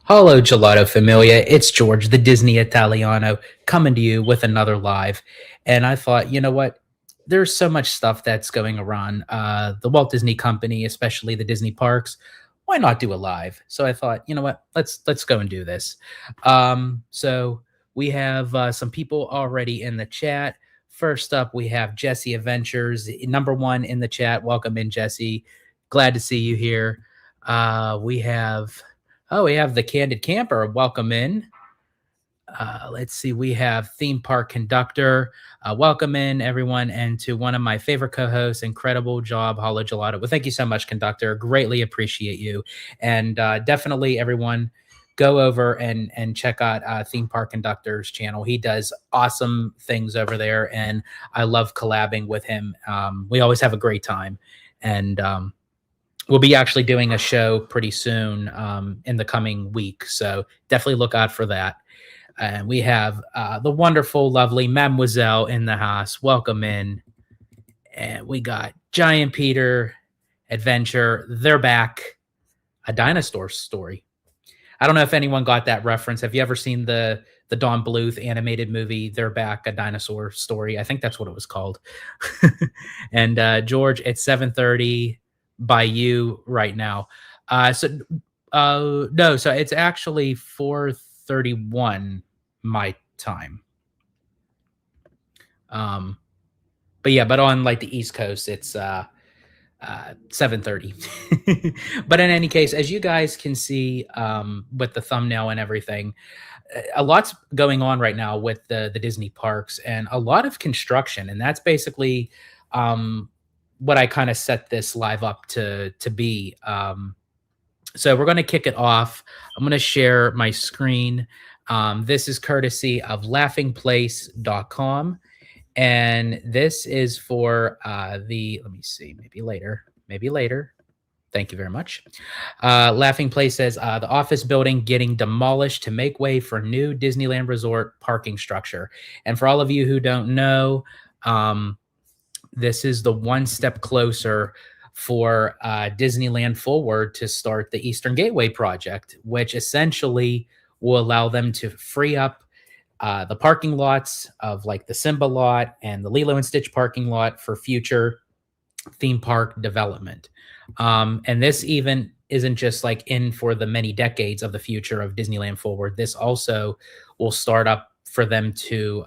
Hello, Gelato Familia. It's George, the Disney Italiano, coming to you with another live. And I thought, you know what? There's so much stuff that's going around. The Walt Disney Company, especially the Disney parks. Why not do a live? So I thought, you know what? Let's go and do this. So we have some people already in the chat. First up, we have Jesse Adventures, number one in the chat. Welcome in, Jesse. Glad to see you here. We have the Candid Camper. Welcome in. Let's see. We have Theme Park Conductor. Welcome in, everyone, and to one of my favorite co-hosts. Incredible job, Hollow Gelato. Well, thank you so much, Conductor. Greatly appreciate you. And definitely, everyone, go over and check out Theme Park Conductor's channel. He does awesome things over there, and I love collabing with him. We always have a great time. And we'll be actually doing a show pretty soon in the coming week. So definitely look out for that. And we have the wonderful, lovely Mademoiselle in the house. Welcome in. And we got Giant Peter Adventure. They're back. A dinosaur story. I don't know if anyone got that reference. Have you ever seen the Don Bluth animated movie, They're Back, A Dinosaur Story? I think that's what it was called. And George, it's 7:30 by you right now. No, so it's actually 4:31 my time. But on like the East Coast, it's 7:30. But in any case, as you guys can see with the thumbnail and everything, a lot's going on right now with the Disney parks and a lot of construction, and that's basically what I kind of set this live up to be. So we're going to kick it off. I'm going to share my screen. This is courtesy of laughingplace.com. And this is for let me see, maybe later. Thank you very much. Laughing Place says, the office building getting demolished to make way for new Disneyland Resort parking structure. And for all of you who don't know, this is the one step closer for Disneyland Forward to start the Eastern Gateway project, which essentially will allow them to free up the parking lots of like the Simba lot and the Lilo and Stitch parking lot for future theme park development. And this even isn't just like in for the many decades of the future of Disneyland Forward. This also will start up for them to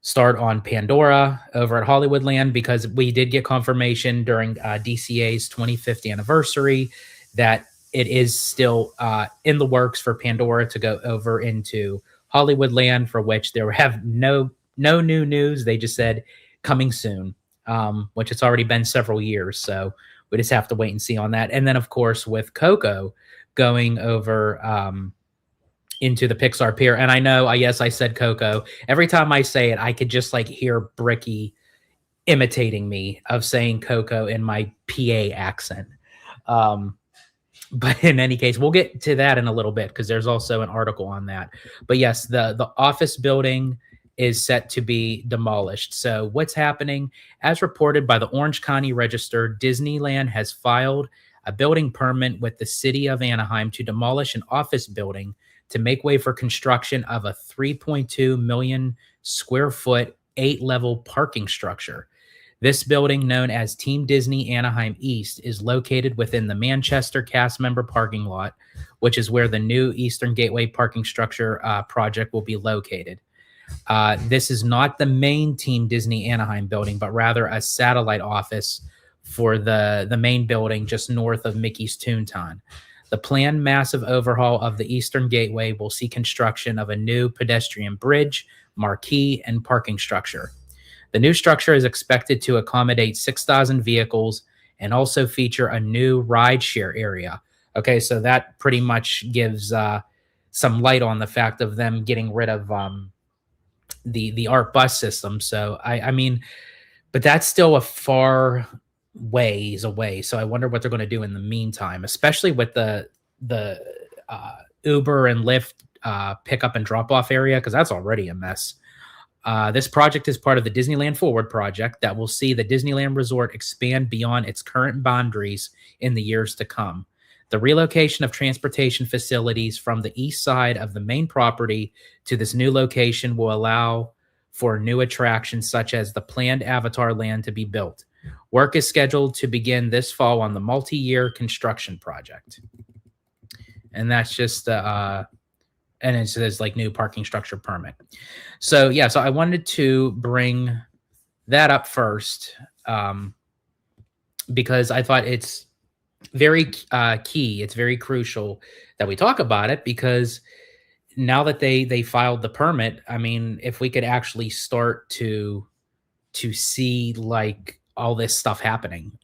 start on Pandora over at Hollywoodland, because we did get confirmation during DCA's 25th anniversary that it is still in the works for Pandora to go over into Hollywoodland, for which there have no new news. They just said coming soon, which it's already been several years. So we just have to wait and see on that. And then, of course, with Coco going over into the Pixar Pier. And I know, yes, I said Coco. Every time I say it, I could just like hear Bricky imitating me of saying Coco in my PA accent. But in any case, we'll get to that in a little bit because there's also an article on that. But yes, the office building is set to be demolished. So what's happening? As reported by the Orange County Register, Disneyland has filed a building permit with the city of Anaheim to demolish an office building to make way for construction of a 3.2 million square foot, 8-level parking structure. This building, known as Team Disney Anaheim East, is located within the Manchester cast member parking lot, which is where the new Eastern Gateway parking structure project will be located. This is not the main Team Disney Anaheim building, but rather a satellite office for the main building just north of Mickey's Toontown. The planned massive overhaul of the Eastern Gateway will see construction of a new pedestrian bridge, marquee, and parking structure. The new structure is expected to accommodate 6,000 vehicles and also feature a new rideshare area. Okay, so that pretty much gives some light on the fact of them getting rid of the ART bus system. So I mean, but that's still a far ways away. So I wonder what they're going to do in the meantime, especially with the Uber and Lyft pickup and drop off area, because that's already a mess. This project is part of the Disneyland Forward project that will see the Disneyland Resort expand beyond its current boundaries in the years to come. The relocation of transportation facilities from the east side of the main property to this new location will allow for new attractions such as the planned Avatar Land to be built. Work is scheduled to begin this fall on the multi-year construction project. And that's just and it says like new parking structure permit. So yeah, so I wanted to bring that up first because I thought it's very key. It's very crucial that we talk about it, because now that they filed the permit, I mean, if we could actually start to see like all this stuff happening,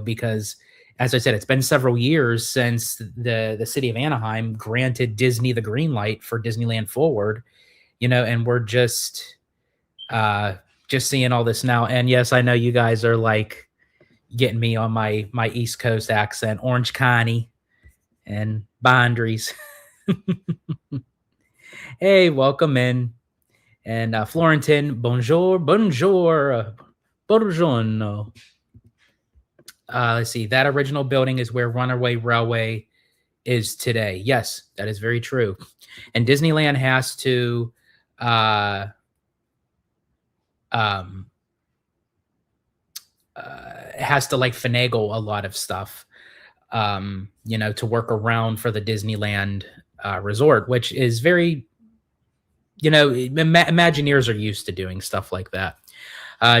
because as I said, it's been several years since the city of Anaheim granted Disney the green light for Disneyland Forward, and we're just seeing all this now. And yes, I know you guys are like getting me on my East Coast accent, Orange County and boundaries. Hey, welcome in. And Florentin, bonjour, buongiorno. Let's see. That original building is where Runaway Railway is today. Yes, that is very true. And Disneyland has to has to like finagle a lot of stuff, to work around for the Disneyland resort, which is very, Imagineers are used to doing stuff like that.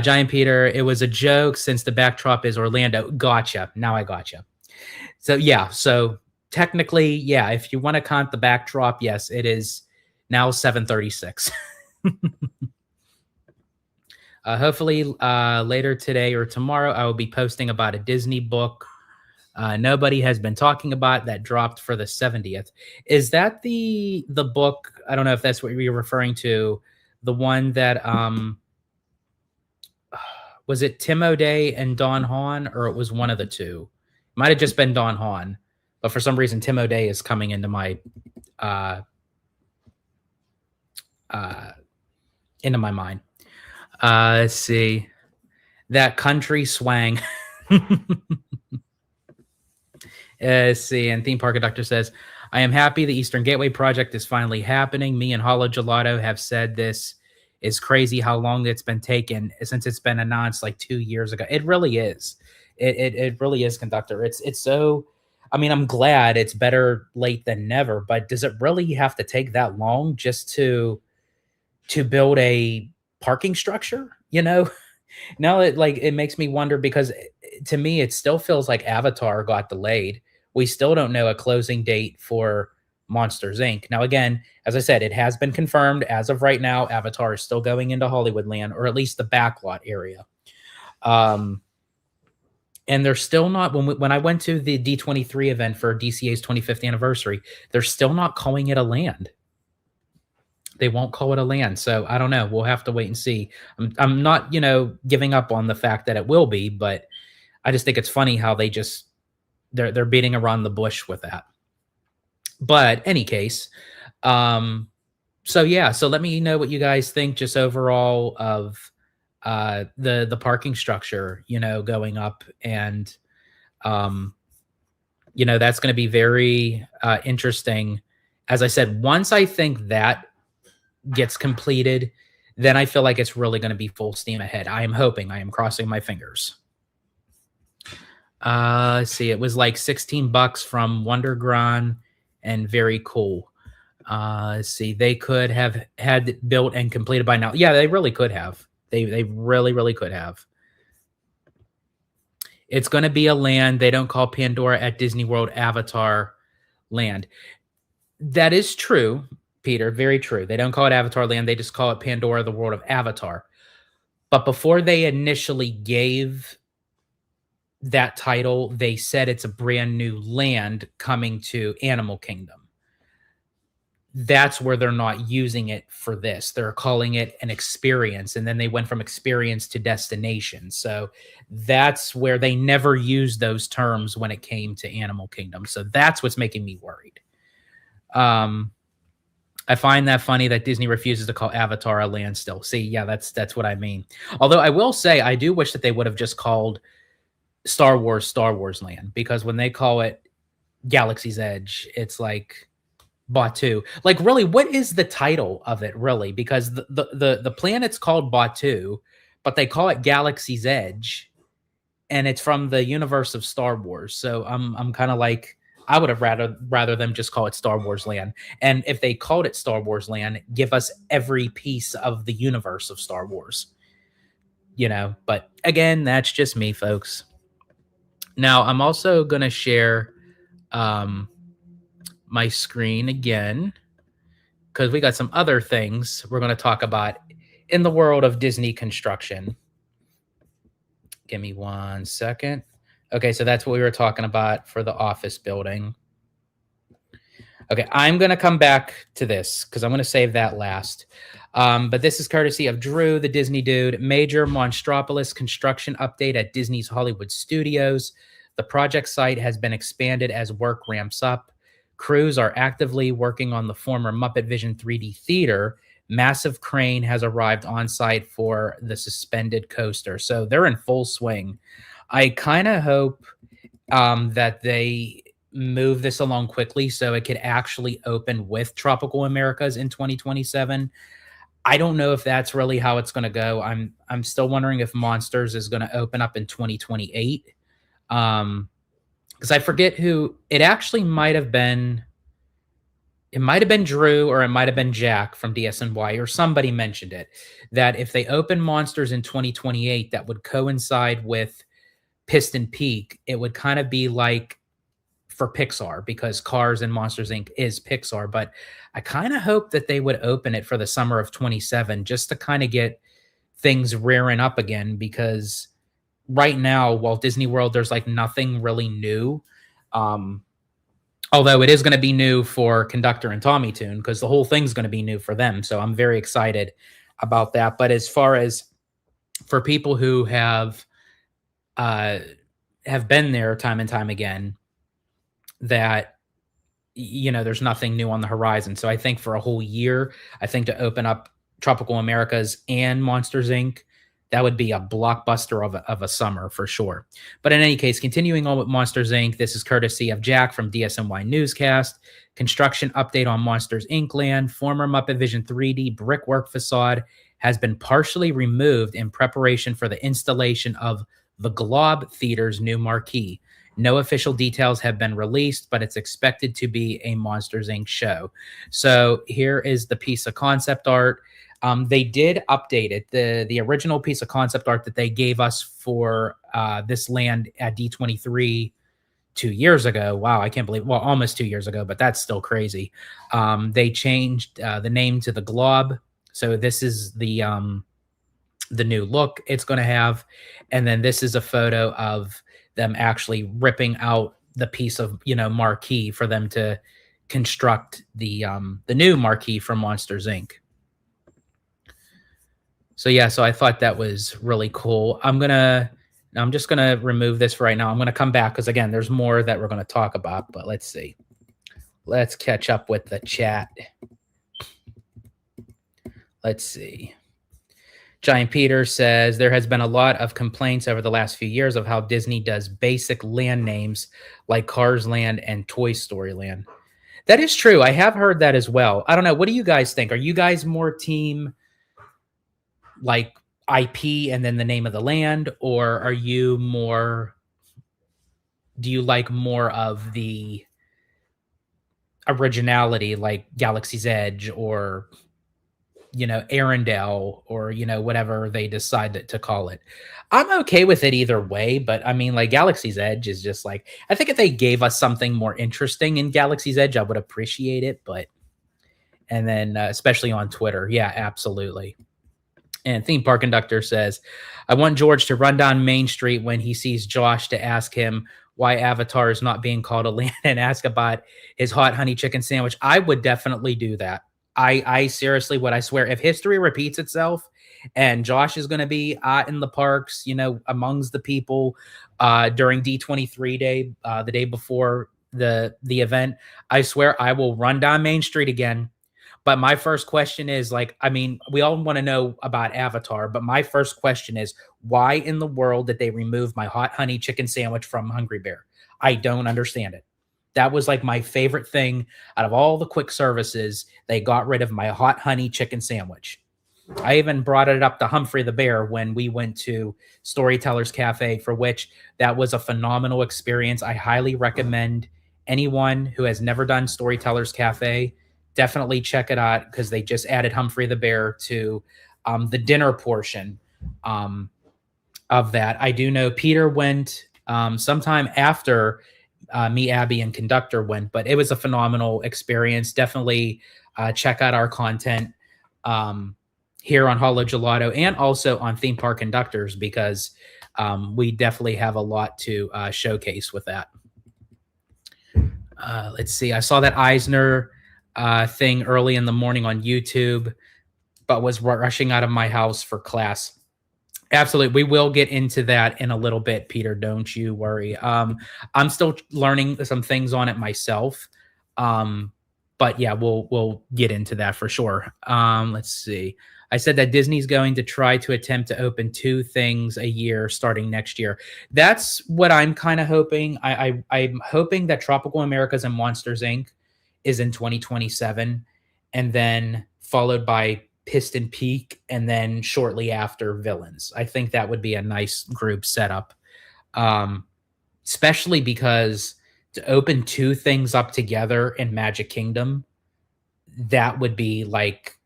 Giant Peter, it was a joke since the backdrop is Orlando. Gotcha. Now I gotcha. So yeah, so technically, yeah, if you want to count the backdrop, yes, it is now 7:36. Hopefully later today or tomorrow, I will be posting about a Disney book nobody has been talking about that dropped for the 70th. Is that the book? I don't know if that's what you're referring to. The one that was it Tim O'Day and Don Hahn, or it was one of the two? It might have just been Don Hahn, but for some reason Tim O'Day is coming into my mind. Let's see. That country swang. Let's see. And Theme Park Conductor says, I am happy the Eastern Gateway project is finally happening. Me and Hollow Gelato have said this is crazy how long it's been taken since it's been announced like 2 years ago. It really is. It really is, Conductor. It's so, I mean, I'm glad it's better late than never, but does it really have to take that long just to build a parking structure? Now it makes me wonder, because to me, it still feels like Avatar got delayed. We still don't know a closing date for Monsters, Inc. Now, again, as I said, it has been confirmed as of right now, Avatar is still going into Hollywoodland, or at least the backlot area. And they're still not, when I went to the D23 event for DCA's 25th anniversary, they're still not calling it a land. They won't call it a land. So I don't know. We'll have to wait and see. I'm not, giving up on the fact that it will be, but I just think it's funny how they're beating around the bush with that. But any case, so yeah, so let me know what you guys think just overall of the parking structure, going up, and that's going to be very interesting. As I said, once I think that gets completed, then I feel like it's really going to be full steam ahead. I am hoping, I am crossing my fingers. Let's see, it was like $16 from Wondergron and Very Cool. Let's see, they could have had it built and completed by now. Yeah, they really could have. They really could have. It's going to be a land they don't call Pandora at Disney World Avatar Land. That is true, Peter. Very true. They don't call it Avatar Land. They just call it Pandora, the world of Avatar. But before they initially gave that title, they said it's a brand new land coming to Animal Kingdom. That's where they're not using it for this. They're calling it an experience. And then they went from experience to destination. So that's where they never used those terms when it came to Animal Kingdom. So that's what's making me worried. I find that funny that Disney refuses to call Avatar a land still. See, yeah, that's what I mean. Although I will say, I do wish that they would have just called Star Wars Land, because when they call it Galaxy's Edge, it's like Batu. Like, really, what is the title of it, really? Because the planet's called Batu, but they call it Galaxy's Edge, and it's from the universe of Star Wars. So I'm kind of like, I would have rather them just call it Star Wars Land. And if they called it Star Wars Land, give us every piece of the universe of Star Wars. You know, but again, that's just me, folks. Now, I'm also going to share my screen again, because we got some other things we're going to talk about in the world of Disney construction. Give me 1 second. Okay, so that's what we were talking about for the office building. Okay, I'm going to come back to this because I'm going to save that last. But this is courtesy of Drew, the Disney dude. Major Monstropolis construction update at Disney's Hollywood Studios. The project site has been expanded as work ramps up. Crews are actively working on the former Muppet Vision 3D theater. Massive crane has arrived on site for the suspended coaster. So they're in full swing. I kind of hope that they move this along quickly so it could actually open with Tropical Americas in 2027. I don't know if that's really how it's going to go. I'm still wondering if Monsters is going to open up in 2028. Because I forget who it actually might have been. It might have been Drew, or it might have been Jack from DSNY, or somebody mentioned it, that if they open Monsters in 2028, that would coincide with Piston Peak. It would kind of be like for Pixar, because Cars and Monsters Inc. is Pixar. But I kind of hope that they would open it for the summer of 27, just to kind of get things rearing up again, because right now, Walt Disney World, there's like nothing really new. Although it is going to be new for Conductor and Tommy Toon, because the whole thing's going to be new for them. So I'm very excited about that. But as far as for people who have been there time and time again, that, you know, there's nothing new on the horizon. So I think for a whole year, I think to open up Tropical Americas and Monsters Inc., that would be a blockbuster of a summer for sure. But in any case, continuing on with Monsters Inc., this is courtesy of Jack from DSNY Newscast. Construction update on Monsters Inc. land. Former Muppet Vision 3D brickwork facade has been partially removed in preparation for the installation of the Glob Theater's new marquee. No official details have been released, but it's expected to be a Monsters Inc. show. So here is the piece of concept art. They did update it. The original piece of concept art that they gave us for this land at D23 2 years ago. Wow, I can't believe. Well, almost 2 years ago, but that's still crazy. They changed the name to the Glob. So this is the new look it's going to have, and then this is a photo of them actually ripping out the piece of, you know, marquee for them to construct the new marquee from Monsters Inc. So yeah, so I thought that was really cool. I'm just gonna remove this right now. I'm gonna come back because again, there's more that we're gonna talk about. But let's see. Let's catch up with the chat. Let's see. Giant Peter says there has been a lot of complaints over the last few years of how Disney does basic land names like Cars Land and Toy Story Land. That is true. I have heard that as well. I don't know. What do you guys think? Are you guys more team like IP and then the name of the land, or are you more do you like more of the originality like Galaxy's Edge or Arendelle or whatever they decide to call it. I'm okay with it either way, but I mean, like Galaxy's Edge is just like I think if they gave us something more interesting in Galaxy's Edge, I would appreciate it. But and then especially on Twitter, yeah, absolutely. And theme park conductor says, I want George to run down Main Street when he sees Josh to ask him why Avatar is not being called a land and ask about his hot honey chicken sandwich. I would definitely do that. I seriously would. I swear, if history repeats itself and Josh is going to be in the parks, amongst the people during D23 day, the day before the event, I swear I will run down Main Street again. But my first question is like, I mean, we all want to know about Avatar, but my first question is why in the world did they remove my hot honey chicken sandwich from Hungry Bear? I don't understand it. That was like my favorite thing out of all the quick services. They got rid of my hot honey chicken sandwich. I even brought it up to Humphrey the Bear when we went to Storytellers Cafe, for which that was a phenomenal experience. I highly recommend anyone who has never done Storytellers Cafe definitely check it out because they just added Humphrey the Bear to the dinner portion of that. I do know Peter went sometime after me, Abby, and Conductor went, but it was a phenomenal experience. Definitely check out our content here on Hollow Gelato and also on Theme Park Conductors because we definitely have a lot to showcase with that. Let's see. I saw that Eisner thing early in the morning on YouTube, but was rushing out of my house for class. Absolutely. We will get into that in a little bit, Peter. Don't you worry. I'm still learning some things on it myself. But yeah, we'll get into that for sure. Let's see. I said that Disney's going to try to attempt to open 2 things a year starting next year. That's what I'm kind of hoping. I'm hoping that Tropical Americas and Monsters Inc. is in 2027, and then followed by Piston Peak, and then shortly after Villains. I think that would be a nice group setup, especially because to open 2 things up together in Magic Kingdom, that would be like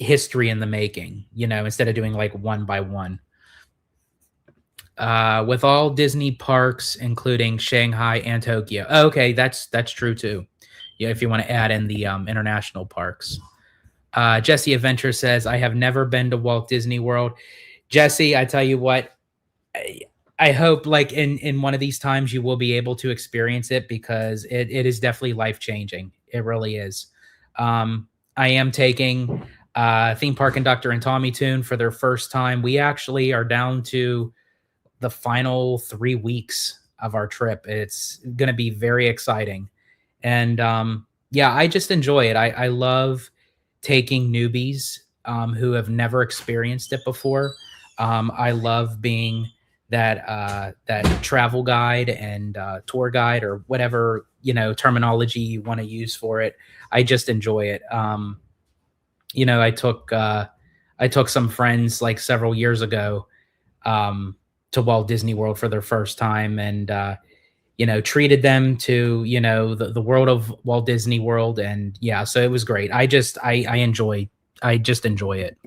history in the making, instead of doing like one by one. With all Disney parks, including Shanghai and Tokyo. Okay, that's true too. Yeah, if you want to add in the international parks. Jesse Adventure says, I have never been to Walt Disney World. Jesse, I tell you what, I hope like in one of these times you will be able to experience it because it is definitely life-changing. It really is. I am taking Theme Park Conductor and Tommy Toon for their first time. We actually are down to the final 3 weeks of our trip. It's going to be very exciting. And yeah, I just enjoy it. I love taking newbies who have never experienced it before. I love being that travel guide and tour guide or whatever terminology you want to use for it. I just enjoy it. I took some friends like several years ago to Walt Disney World for their first time, and treated them to the world of Walt Disney World, and yeah, so it was great. I just enjoy it.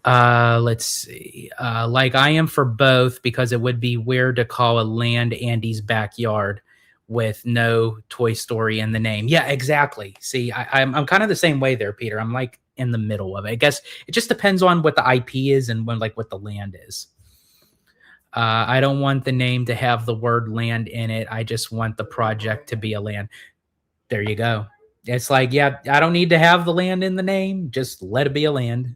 Let's see. Like I am for both because it would be weird to call a land Andy's backyard with no Toy Story in the name. Yeah, exactly. See, I'm kind of the same way there, Peter. I'm like in the middle of it. I guess it just depends on what the IP is and when what the land is. I don't want the name to have the word land in it. I just want the project to be a land. There you go. It's like, yeah, I don't need to have the land in the name. Just let it be a land.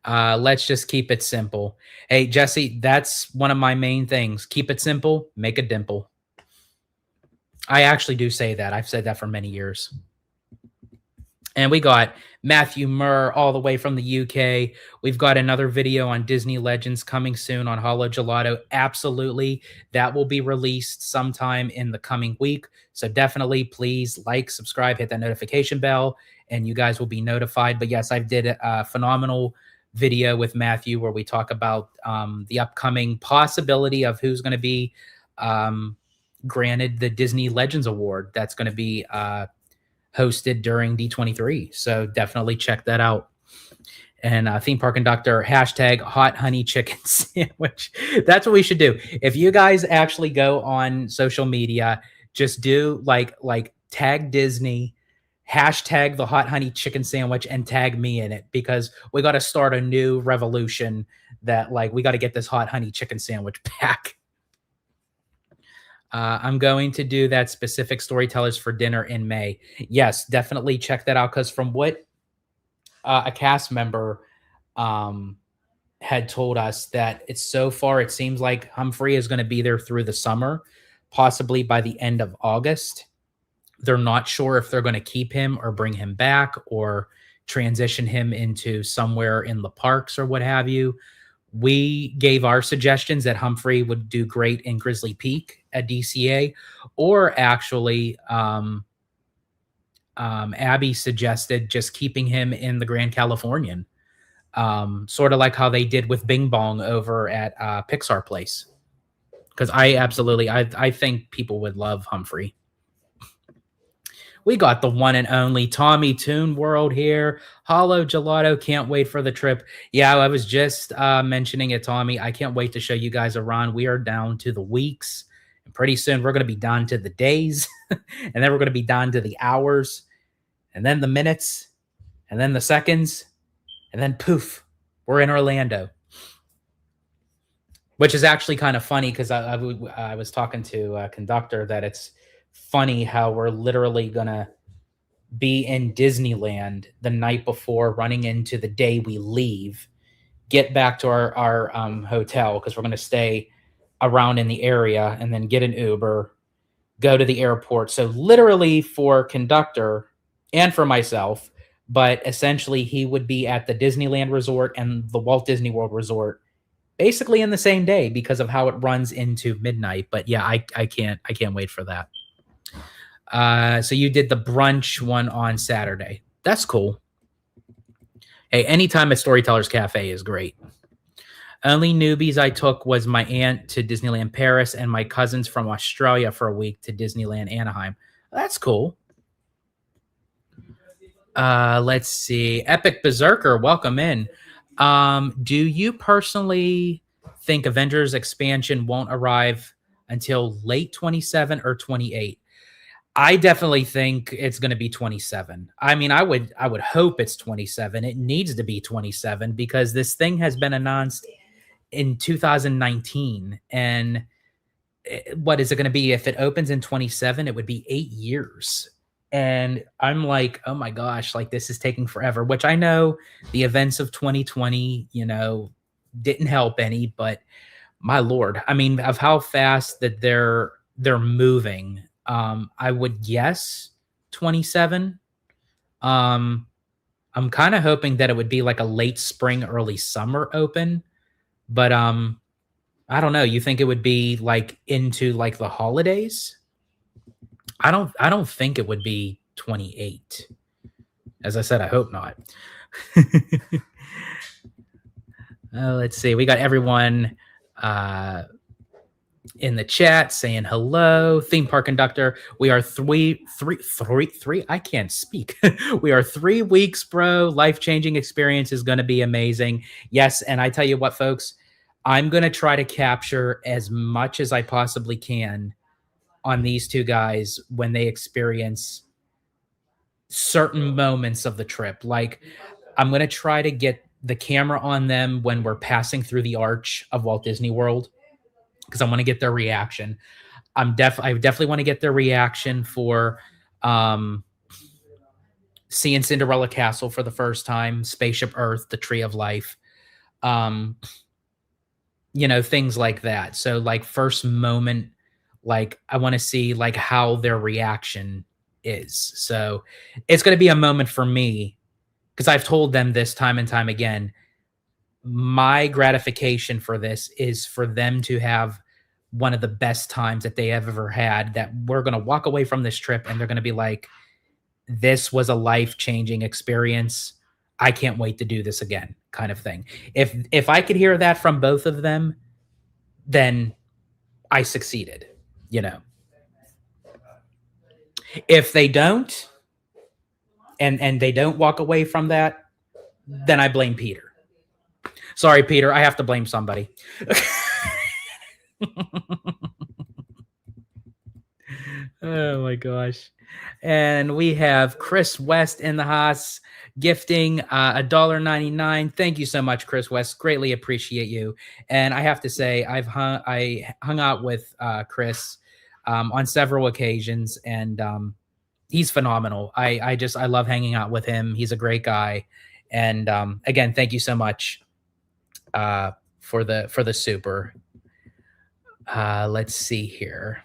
Let's just keep it simple. Hey, Jesse, that's one of my main things. Keep it simple, make a dimple. I actually do say that. I've said that for many years. And we got Matthew Murr all the way from the UK. We've got another video on Disney Legends coming soon on Holo Gelato. Absolutely. That will be released sometime in the coming week. So definitely please like, subscribe, hit that notification bell, and you guys will be notified. But yes, I did a phenomenal video with Matthew where we talk about the upcoming possibility of who's going to be um, granted the Disney Legends Award. That's going to be hosted during D23. So definitely check that out. And theme park conductor hashtag hot honey chicken sandwich. That's what we should do. If you guys actually go on social media, just do like tag Disney, hashtag the hot honey chicken sandwich, and tag me in it, because we got to start a new revolution that like we got to get this hot honey chicken sandwich back. I'm going to do that specific storytellers for dinner in May. Yes, definitely check that out, because from what a cast member um, had told us, that it's so far it seems like Humphrey is going to be there through the summer, possibly by the end of August. They're not sure if they're going to keep him or bring him back or transition him into somewhere in the parks or what have you. We gave our suggestions that Humphrey would do great in Grizzly Peak at DCA, or actually, Abby suggested just keeping him in the Grand Californian, sort of like how they did with Bing Bong over at Pixar Place. Because I think people would love Humphrey. We got the one and only Tommy Toon World here. Holo Gelato, can't wait for the trip. Yeah, I was just mentioning it, Tommy. I can't wait to show you guys around. We are down to the weeks. And pretty soon we're going to be down to the days. And then we're going to be down to the hours. And then the minutes. And then the seconds. And then poof, we're in Orlando. Which is actually kind of funny, because I was talking to a conductor that it's funny how we're literally going to be in Disneyland the night before, running into the day we leave, get back to our hotel, because we're going to stay around in the area, and then get an Uber, go to the airport. So literally for conductor and for myself, but essentially he would be at the Disneyland Resort and the Walt Disney World Resort basically in the same day, because of how it runs into midnight. But yeah, I can't wait for that. So you did the brunch one on Saturday. That's cool. Hey, anytime at Storytellers Cafe is great. Only newbies I took was my aunt to Disneyland Paris and my cousins from Australia for a week to Disneyland Anaheim. That's cool. Let's see. Epic Berserker, welcome in. Do you personally think Avengers expansion won't arrive until late 27 or 28? I definitely think it's going to be 27. I mean, I would hope it's 27. It needs to be 27, because this thing has been announced in 2019, and what is it going to be? If it opens in 27, it would be 8 years. And I'm like, oh my gosh, like this is taking forever, which I know the events of 2020, didn't help any, but my Lord, I mean, of how fast that they're moving. I would guess 27. I'm kind of hoping that it would be like a late spring, early summer open, but I don't know. You think it would be like into like the holidays? I don't think it would be 28. As I said, I hope not. Let's see. We got everyone in the chat saying hello. Theme park conductor. We are three. I can't speak. We are 3 weeks, bro. Life-changing experience is going to be amazing. Yes, and I tell you what, folks, I'm going to try to capture as much as I possibly can on these two guys when they experience certain moments of the trip. Like, I'm going to try to get the camera on them when we're passing through the arch of Walt Disney World, because I want to get their reaction. I definitely want to get their reaction for seeing Cinderella Castle for the first time, Spaceship Earth, the Tree of Life, things like that. So like first moment, like I want to see like how their reaction is. So it's going to be a moment for me because I've told them this time and time again. My gratification for this is for them to have one of the best times that they have ever had, that we're going to walk away from this trip and they're going to be like, this was a life-changing experience. I can't wait to do this again, kind of thing. If I could hear that from both of them, then I succeeded, you know. If they don't, and they don't walk away from that, then I blame Peter. Sorry, Peter, I have to blame somebody. Oh my gosh. And we have Chris West in the house gifting $1.99. Thank you so much, Chris West. Greatly appreciate you. And I have to say, I hung out with Chris on several occasions, and he's phenomenal. I love hanging out with him. He's a great guy. And again, thank you so much for the super. Let's see here.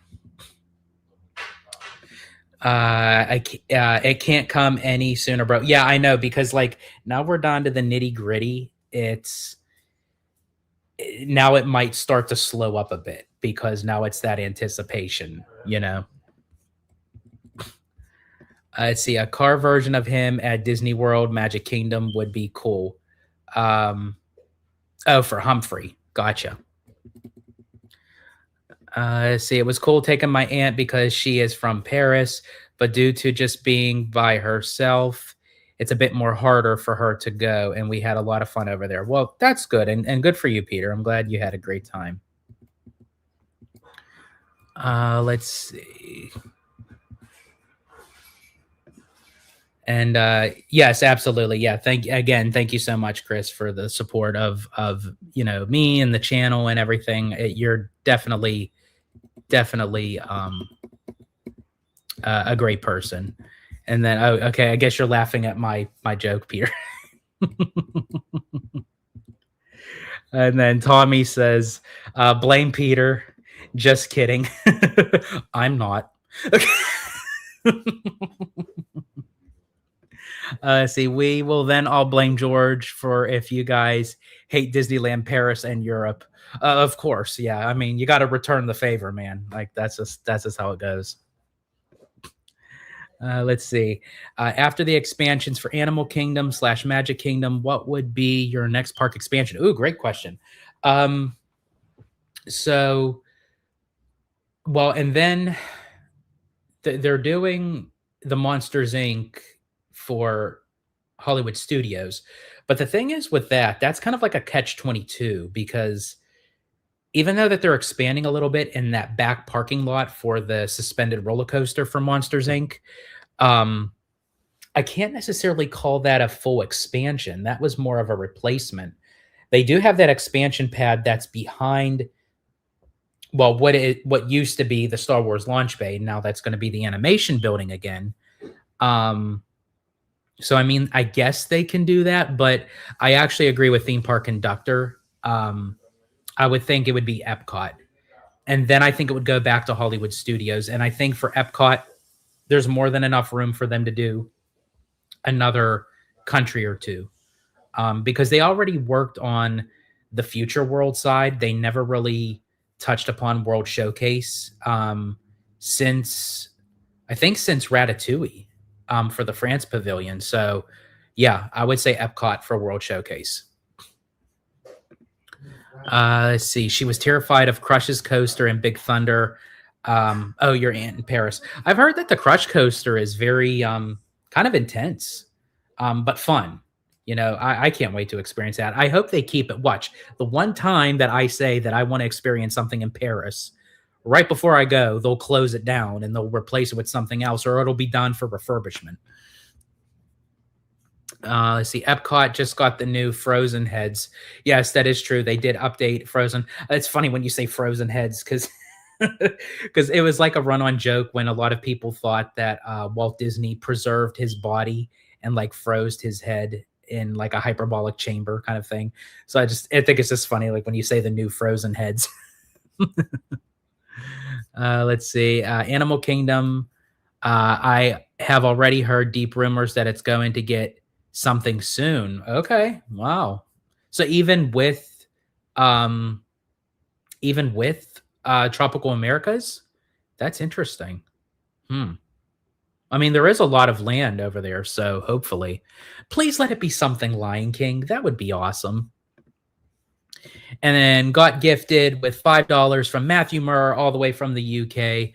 It can't come any sooner, bro. Yeah, I know, because like now we're down to the nitty gritty. Now it might start to slow up a bit because now it's that anticipation, you know. Let's see, a car version of him at Disney World, Magic Kingdom would be cool. Oh, for Humphrey, gotcha. Let's see, it was cool taking my aunt because she is from Paris, but due to just being by herself, it's a bit more harder for her to go. And we had a lot of fun over there. Well, that's good. And good for you, Peter. I'm glad you had a great time. Let's see. And yes, absolutely. Yeah. Thank you so much, Chris, for the support of me and the channel and everything. You're definitely a great person. And then, oh, okay, I guess you're laughing at my joke, Peter. And then Tommy says, blame Peter. Just kidding. I'm not. Okay. See, we will then all blame George for if you guys hate Disneyland Paris and Europe. Of course, yeah. I mean, you got to return the favor, man. Like that's just how it goes. Let's see. After the expansions for Animal Kingdom / Magic Kingdom, what would be your next park expansion? Ooh, great question. So, well, and then they're doing the Monsters Inc. for Hollywood Studios. But the thing is with that's kind of like a catch-22, because even though that they're expanding a little bit in that back parking lot for the suspended roller coaster for Monsters Inc., I can't necessarily call that a full expansion. That was more of a replacement. They do have that expansion pad that's behind, well, what used to be the Star Wars launch bay. Now that's going to be the animation building again. So, I mean, I guess they can do that, but I actually agree with theme park conductor. I would think it would be Epcot. And then I think it would go back to Hollywood Studios. And I think for Epcot, there's more than enough room for them to do another country or two, because they already worked on the Future World side. They never really touched upon World Showcase since Ratatouille, for the France Pavilion. So, yeah, I would say Epcot for World Showcase. Let's see. She was terrified of Crush's coaster and Big Thunder. Oh, your aunt in Paris. I've heard that the Crush coaster is very kind of intense, but fun. I can't wait to experience that. I hope they keep it. Watch, the one time that I say that I want to experience something in Paris, right before I go, they'll close it down and they'll replace it with something else, or it'll be done for refurbishment. Let's see. Epcot just got the new Frozen heads. Yes, that is true. They did update Frozen. It's funny when you say Frozen heads, because it was like a run-on joke when a lot of people thought that Walt Disney preserved his body and like froze his head in like a hyperbolic chamber kind of thing. So I think it's just funny, like when you say the new Frozen heads. Let's see. Animal Kingdom. I have already heard deep rumors that it's going to get something soon. Okay, wow. So um, even with tropical Americas, that's interesting. Hmm. I mean, there is a lot of land over there, so hopefully, please let it be something Lion King. That would be awesome. And then got gifted with $5 from Matthew Murr, all the way from the UK.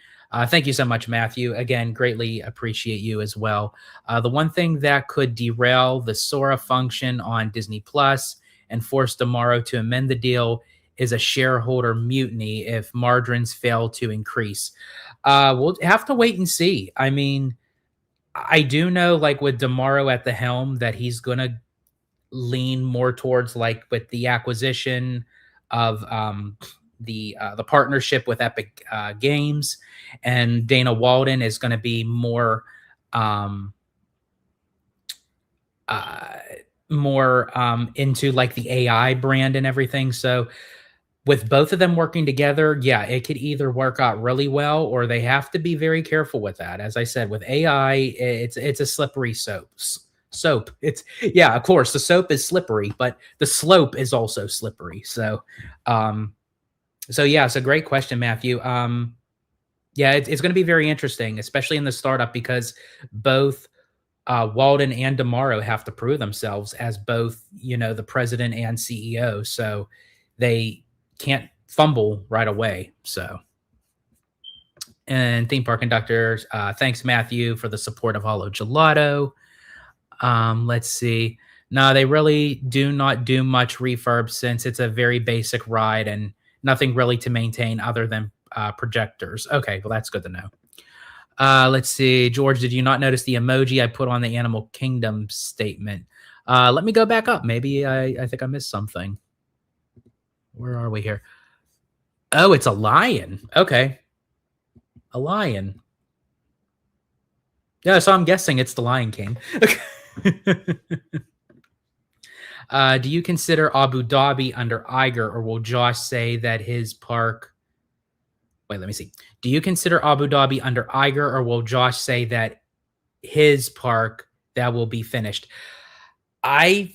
Thank you so much, Matthew. Again, greatly appreciate you as well. The one thing that could derail the Sora function on Disney Plus and force tomorrow to amend the deal is a shareholder mutiny if margins fail to increase. We'll have to wait and see. I mean, I do know, like with Demaro at the helm, that he's going to lean more towards, like with the acquisition of the partnership with Epic Games, and Dana Walden is going to be um, uh, more into like the AI brand and everything. So with both of them working together, yeah, it could either work out really well, or they have to be very careful with that. As I said, with AI, it's a slippery soap. It's, yeah, of course, the soap is slippery, but the slope is also slippery. Um, so yeah, it's a great question, Matthew. Yeah, it's going to be very interesting, especially in the startup, because both Walden and Demaro have to prove themselves as both, the president and CEO. So they can't fumble right away. So, and theme park conductors, thanks, Matthew, for the support of Hollow Gelato. Let's see. No, they really do not do much refurb, since it's a very basic ride and nothing really to maintain other than projectors. Okay, well, that's good to know. Let's see. George, did you not notice the emoji I put on the Animal Kingdom statement? Let me go back up. Maybe I think I missed something. Where are we here? Oh, it's a lion. Okay. A lion. Yeah, so I'm guessing it's the Lion King. Do you consider Abu Dhabi under Iger, or will Josh say that his park... Wait, let me see. Do you consider Abu Dhabi under Iger, or will Josh say that his park that will be finished? I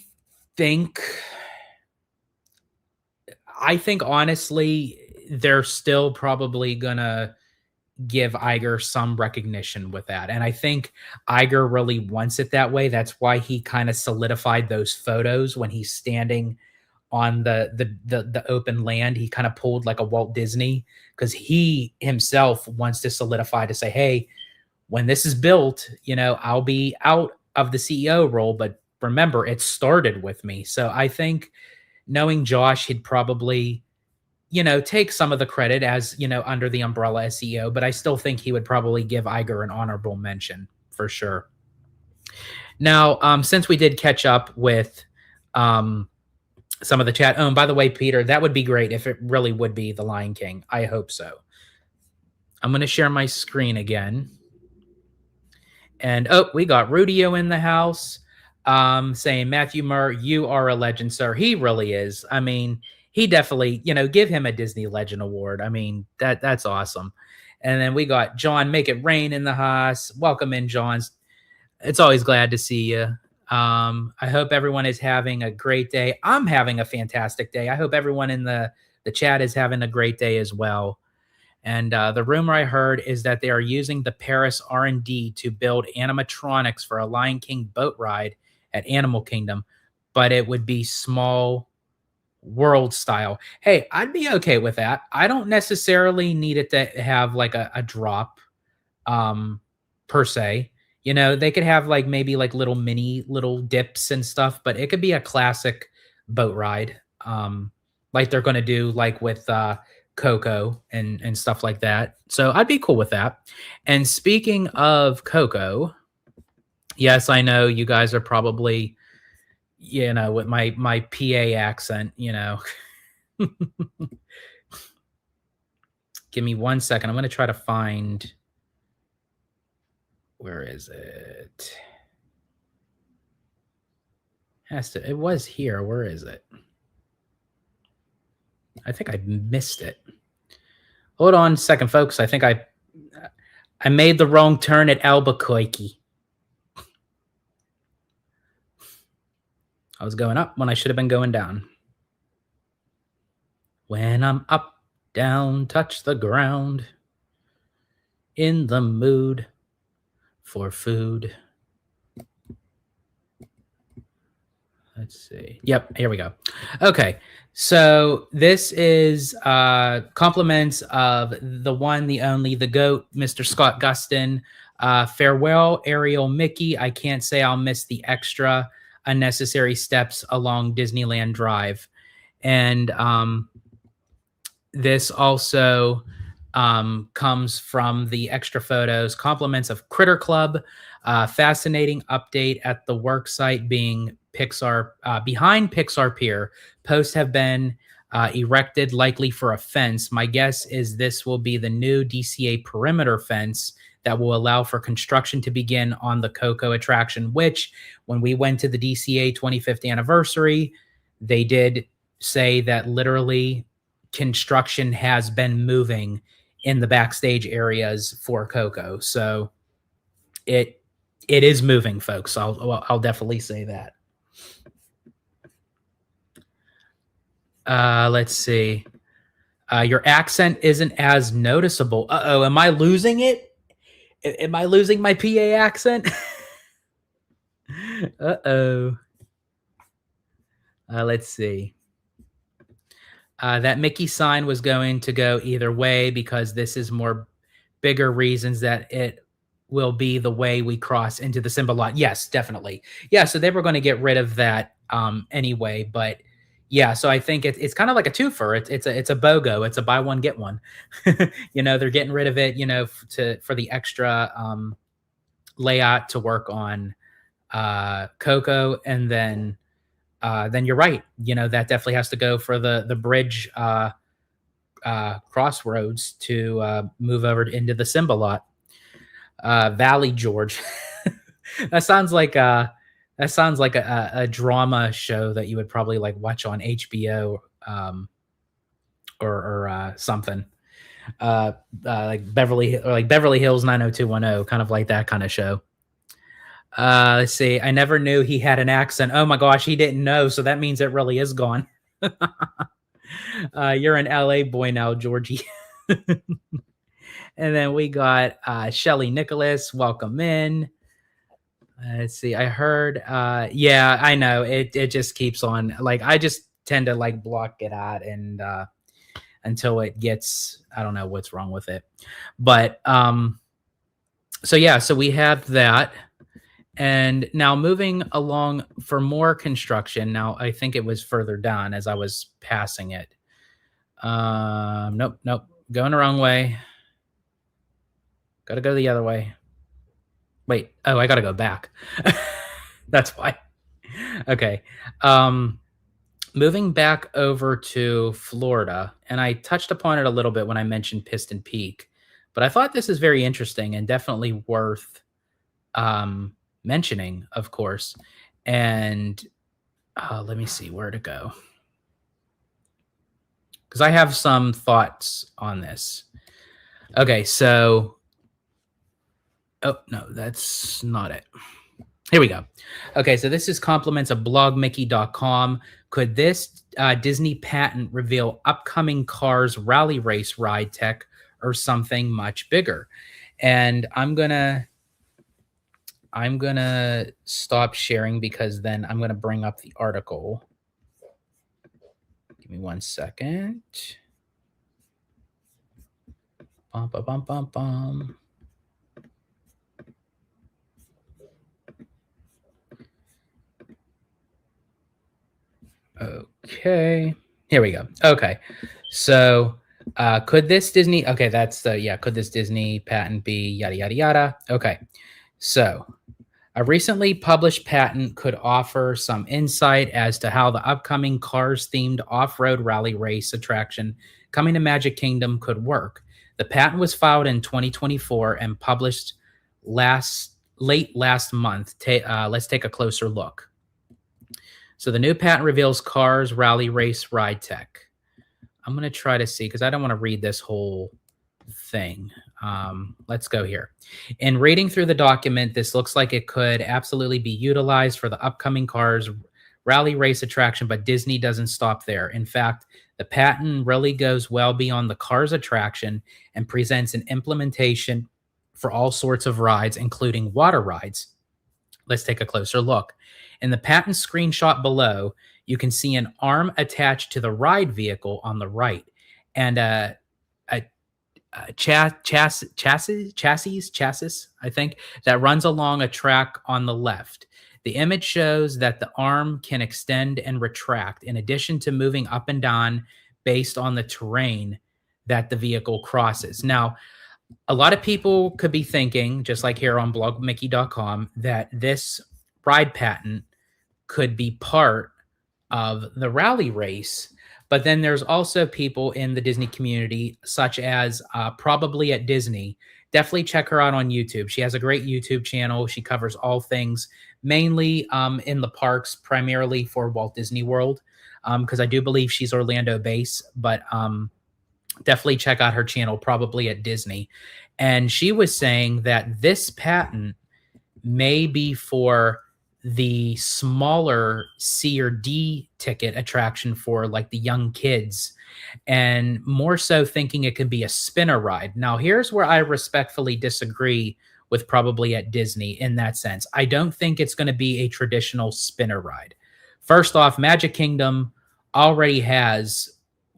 think I think honestly, they're still probably gonna give Iger some recognition with that. And I think Iger really wants it that way. That's why he kind of solidified those photos when he's standing on the open land. He kind of pulled like a Walt Disney, because he himself wants to solidify to say, hey, when this is built, I'll be out of the CEO role, but remember, it started with me. So I think, knowing Josh, he'd probably, take some of the credit as, under the umbrella as CEO, but I still think he would probably give Iger an honorable mention for sure. Now, since we did catch up with some of the chat, oh, and by the way, Peter, that would be great if it really would be the Lion King. I hope so. I'm going to share my screen again. And oh, we got Rudio in the house, saying, Matthew Murr, you are a legend, sir. He really is. I mean, he definitely, give him a Disney Legend Award. I mean, that's awesome. And then we got John, make it rain in the house. Welcome in, John. It's always glad to see you. I hope everyone is having a great day. I'm having a fantastic day. I hope everyone in the chat is having a great day as well. And the rumor I heard is that they are using the Paris R&D to build animatronics for a Lion King boat ride at Animal Kingdom, but it would be small world style. Hey, I'd be okay with that. I don't necessarily need it to have like a drop per se. They could have like maybe like little dips and stuff, but it could be a classic boat ride. Like they're going to do like with Coco and stuff like that. So I'd be cool with that. And speaking of Coco, yes, I know you guys are probably, with my PA accent, Give me 1 second. I'm going to try to find, where is it? It was here. Where is it? I think I missed it. Hold on a second, folks. I think I made the wrong turn at Albuquerque. I was going up when I should have been going down. When I'm up, down, touch the ground, in the mood for food. Let's see. Yep, here we go. Okay, so this is compliments of the one, the only, the GOAT, Mr. Scott Gustin. Farewell, Ariel Mickey. I can't say I'll miss the extra unnecessary steps along Disneyland Drive. And this also comes from the extra photos, compliments of Critter Club. Fascinating update at the work site being Pixar behind Pixar Pier. Posts have been erected, likely for a fence. My guess is this will be the new DCA perimeter fence that will allow for construction to begin on the Coco attraction, which when we went to the DCA 25th anniversary, they did say that literally construction has been moving in the backstage areas for Coco. So it is moving, folks. I'll definitely say that. Let's see. Your accent isn't as noticeable. Uh-oh, am I losing it? Am I losing my PA accent? Uh-oh. Let's see. That Mickey sign was going to go either way because this is more bigger reasons that it will be the way we cross into the Simba lot. Yes, definitely. Yeah, so they were going to get rid of that anyway, but yeah, so I think it's kind of like a twofer. It's a BOGO. It's a buy one get one. They're getting rid of it, for the extra layout to work on Coco, and then you're right. That definitely has to go for the bridge crossroads to move over into the Simba lot. Valley George. That sounds like a drama show that you would probably like watch on HBO or something. Like Beverly Hills 90210, kind of like that kind of show. Let's see. I never knew he had an accent. Oh my gosh, he didn't know. So that means it really is gone. You're an LA boy now, Georgie. And then we got Shelly Nicholas. Welcome in. Let's see. I heard. Yeah, I know. It just keeps on. Like, I just tend to like block it out and until it gets. I don't know what's wrong with it. But so yeah. So we have that. And now moving along for more construction. Now, I think it was further down as I was passing it. Nope. Going the wrong way. Got to go the other way. Wait. Oh, I got to go back. That's why. Okay. Moving back over to Florida, and I touched upon it a little bit when I mentioned Piston Peak, but I thought this is very interesting and definitely worth mentioning, of course. And let me see where to go, because I have some thoughts on this. Okay, so oh no, that's not it. Here we go. Okay, so this is compliments of blogmickey.com. Could this Disney patent reveal upcoming Cars rally race ride tech or something much bigger? And I'm gonna stop sharing because then I'm gonna bring up the article. Give me 1 second. Bum, bum, bum, bum, bum. Okay, here we go. Okay, so could this Disney? Okay, that's the yeah. Could this Disney patent be yada yada yada? Okay, so a recently published patent could offer some insight as to how the upcoming Cars-themed off-road rally race attraction coming to Magic Kingdom could work. The patent was filed in 2024 and published late last month. Let's take a closer look. So the new patent reveals Cars rally race ride tech. I'm going to try to see, because I don't want to read this whole thing. Let's go here. In reading through the document, this looks like it could absolutely be utilized for the upcoming Cars rally race attraction, but Disney doesn't stop there. In fact, the patent really goes well beyond the Cars attraction and presents an implementation for all sorts of rides, including water rides. Let's take a closer look. In the patent screenshot below, you can see an arm attached to the ride vehicle on the right and a chassis, I think, that runs along a track on the left. The image shows that the arm can extend and retract, in addition to moving up and down based on the terrain that the vehicle crosses. Now, a lot of people could be thinking, just like here on blogmickey.com, that this ride patent could be part of the rally race. But then there's also people in the Disney community, such as Probably at Disney. Definitely check her out on YouTube. She has a great YouTube channel. She covers all things, mainly in the parks, primarily for Walt Disney World, because I do believe she's Orlando based. But definitely check out her channel, Probably at Disney. And she was saying that this patent may be for the smaller C or D ticket attraction for like the young kids, and more so thinking it could be a spinner ride. Now, here's where I respectfully disagree with Probably at Disney in that sense. I don't think it's going to be a traditional spinner ride. First off, Magic Kingdom already has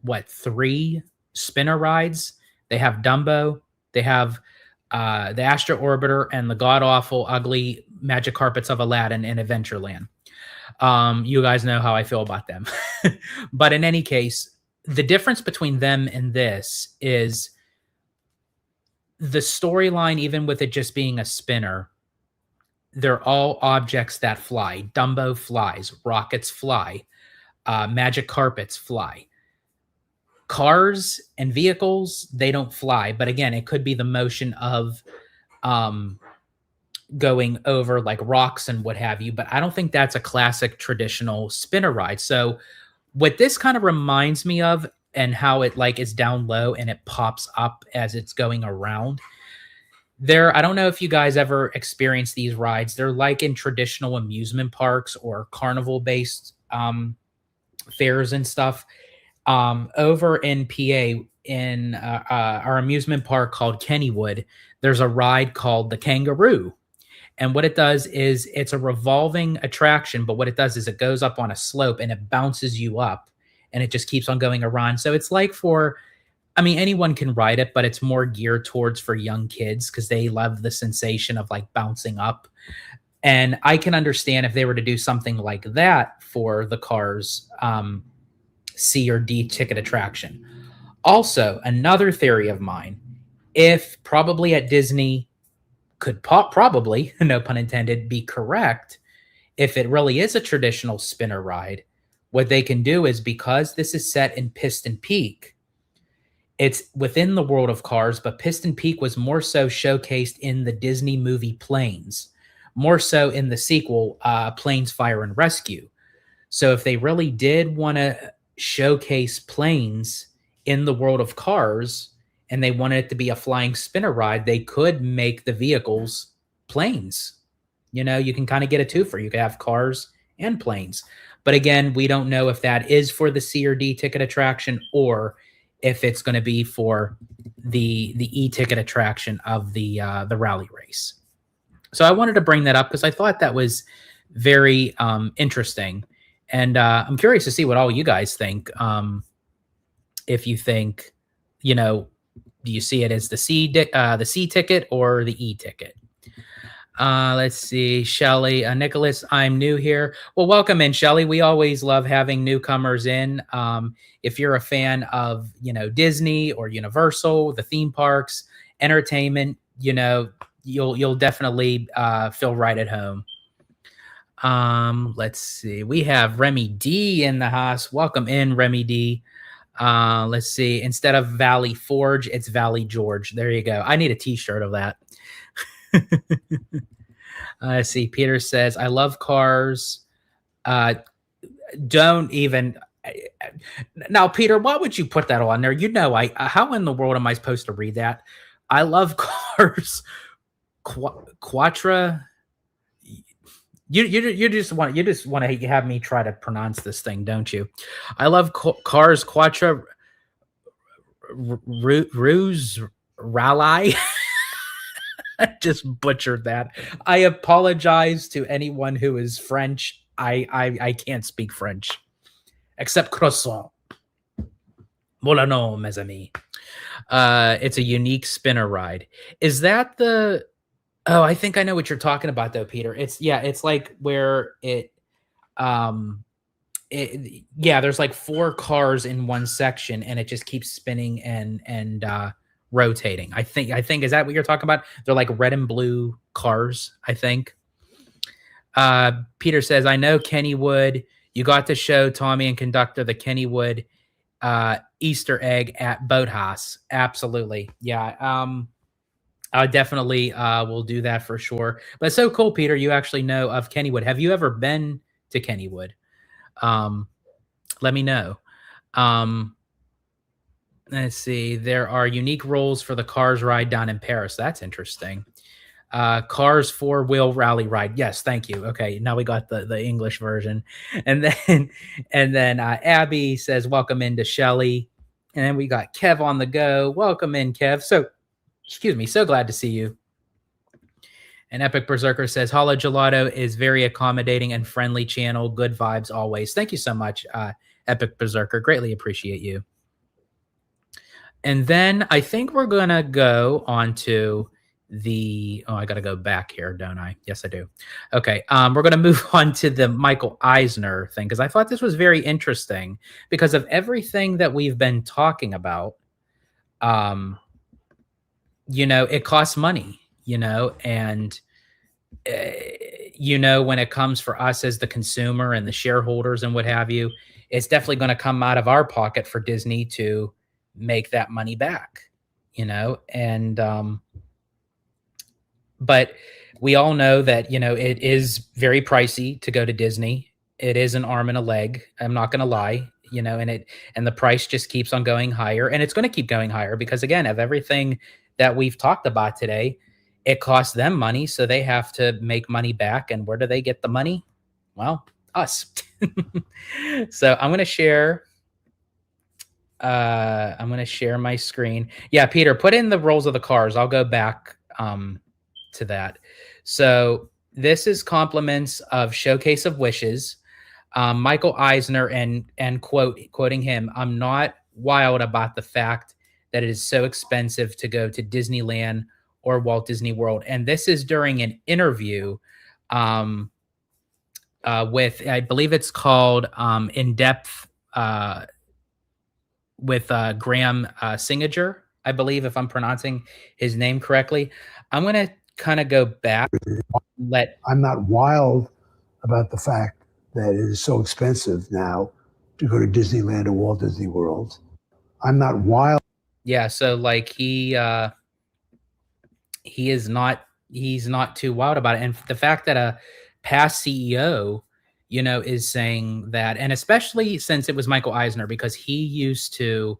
what, 3 spinner rides? They have Dumbo, they have the Astro Orbiter, and the god awful, ugly Magic Carpets of Aladdin in Adventureland. You guys know how I feel about them. But in any case, the difference between them and this is the storyline, even with it just being a spinner, they're all objects that fly. Dumbo flies, rockets fly, Magic Carpets fly. Cars and vehicles, they don't fly. But again, it could be the motion of going over like rocks and what have you. But I don't think that's a classic traditional spinner ride. So what this kind of reminds me of, and how it like is down low and it pops up as it's going around. I don't know if you guys ever experienced these rides. They're like in traditional amusement parks or carnival based fairs and stuff. Over in PA, in our amusement park called Kennywood, there's a ride called the Kangaroo. And what it does is it's a revolving attraction, but what it does is it goes up on a slope and it bounces you up and it just keeps on going around. So it's like anyone can ride it, but it's more geared towards for young kids because they love the sensation of like bouncing up. And I can understand if they were to do something like that for the Cars C or D ticket attraction. Also, another theory of mine, if Probably at Disney could probably, no pun intended, be correct, if it really is a traditional spinner ride, what they can do is, because this is set in Piston Peak, it's within the world of Cars, but Piston Peak was more so showcased in the Disney movie Planes, more so in the sequel, Planes, Fire, and Rescue. So if they really did want to showcase planes in the world of Cars and they wanted it to be a flying spinner ride, they could make the vehicles planes. You know, you can kind of get a twofer. You could have cars and planes. But again, we don't know if that is for the C or D ticket attraction or if it's going to be for the e-ticket attraction of the rally race. So I wanted to bring that up because I thought that was very interesting. And I'm curious to see what all you guys think. If you think, do you see it as the C ticket or the E ticket? Let's see, Shelly, Nicholas, I'm new here. Well, welcome in, Shelly. We always love having newcomers in. If you're a fan of, Disney or Universal, the theme parks, entertainment, you'll definitely feel right at home. Let's see. We have Remy D in the house. Welcome in, Remy D. Let's see. Instead of Valley Forge, it's Valley George. There you go. I need a t-shirt of that. Let's see. Peter says, I love Cars. Don't even. Now, Peter, why would you put that on there? How in the world am I supposed to read that? I love Cars Quattro. You just want to have me try to pronounce this thing, don't you? I love Cars Quattro Ruse Rally. I just butchered that. I apologize to anyone who is French. I can't speak French except croissant. Molano, mes amis. It's a unique spinner ride. Is that the? Oh, I think I know what you're talking about, though, Peter. It's like where um, yeah, there's like four cars in one section, and it just keeps spinning and rotating. I think is that what you're talking about? They're like red and blue cars. I think. Peter says, "I know Kennywood. You got to show Tommy and conductor the Kennywood Easter egg at Boathouse. Absolutely, yeah. I definitely will do that for sure. But it's so cool, Peter. You actually know of Kennywood. Have you ever been to Kennywood? Um, Let me know. Um, let's see. There are unique rules for the Cars ride down in Paris. That's interesting. Cars four-wheel rally ride. Yes, thank you. Okay, now we got the English version, and then Abby says, "Welcome into Shelly," and then we got Kev on the go. Welcome in, Kev. So, excuse me. So glad to see you. And Epic Berserker says, "Holla Gelato is very accommodating and friendly channel. Good vibes always." Thank you so much, Epic Berserker. Greatly appreciate you. And then I think we're gonna go on to I got to go back here, don't I? Yes, I do. Okay, we're gonna move on to the Michael Eisner thing because I thought this was very interesting because of everything that we've been talking about. Um, it costs money, and when it comes for us as the consumer and the shareholders and what have you, it's definitely going to come out of our pocket for Disney to make that money back, and but we all know that it is very pricey to go to Disney. It is an arm and a leg. I'm not going to lie, and the price just keeps on going higher, and it's going to keep going higher because again, of everything that we've talked about today, it costs them money, so they have to make money back. And where do they get the money? Well, us. So I'm going to share. I'm going to share my screen. Yeah, Peter, put in the rolls of the cars. I'll go back to that. So this is compliments of Showcase of Wishes. Michael Eisner and quoting him, "I'm not wild about the fact that it is so expensive to go to Disneyland or Walt Disney World." And this is during an interview with, I believe it's called In Depth with Graham Singinger, I believe, if I'm pronouncing his name correctly. I'm going to kind of go back. I'm not wild about the fact that it is so expensive now to go to Disneyland or Walt Disney World. I'm not wild. Yeah, so like he's not too wild about it. And the fact that a past CEO, is saying that, and especially since it was Michael Eisner, because he used to,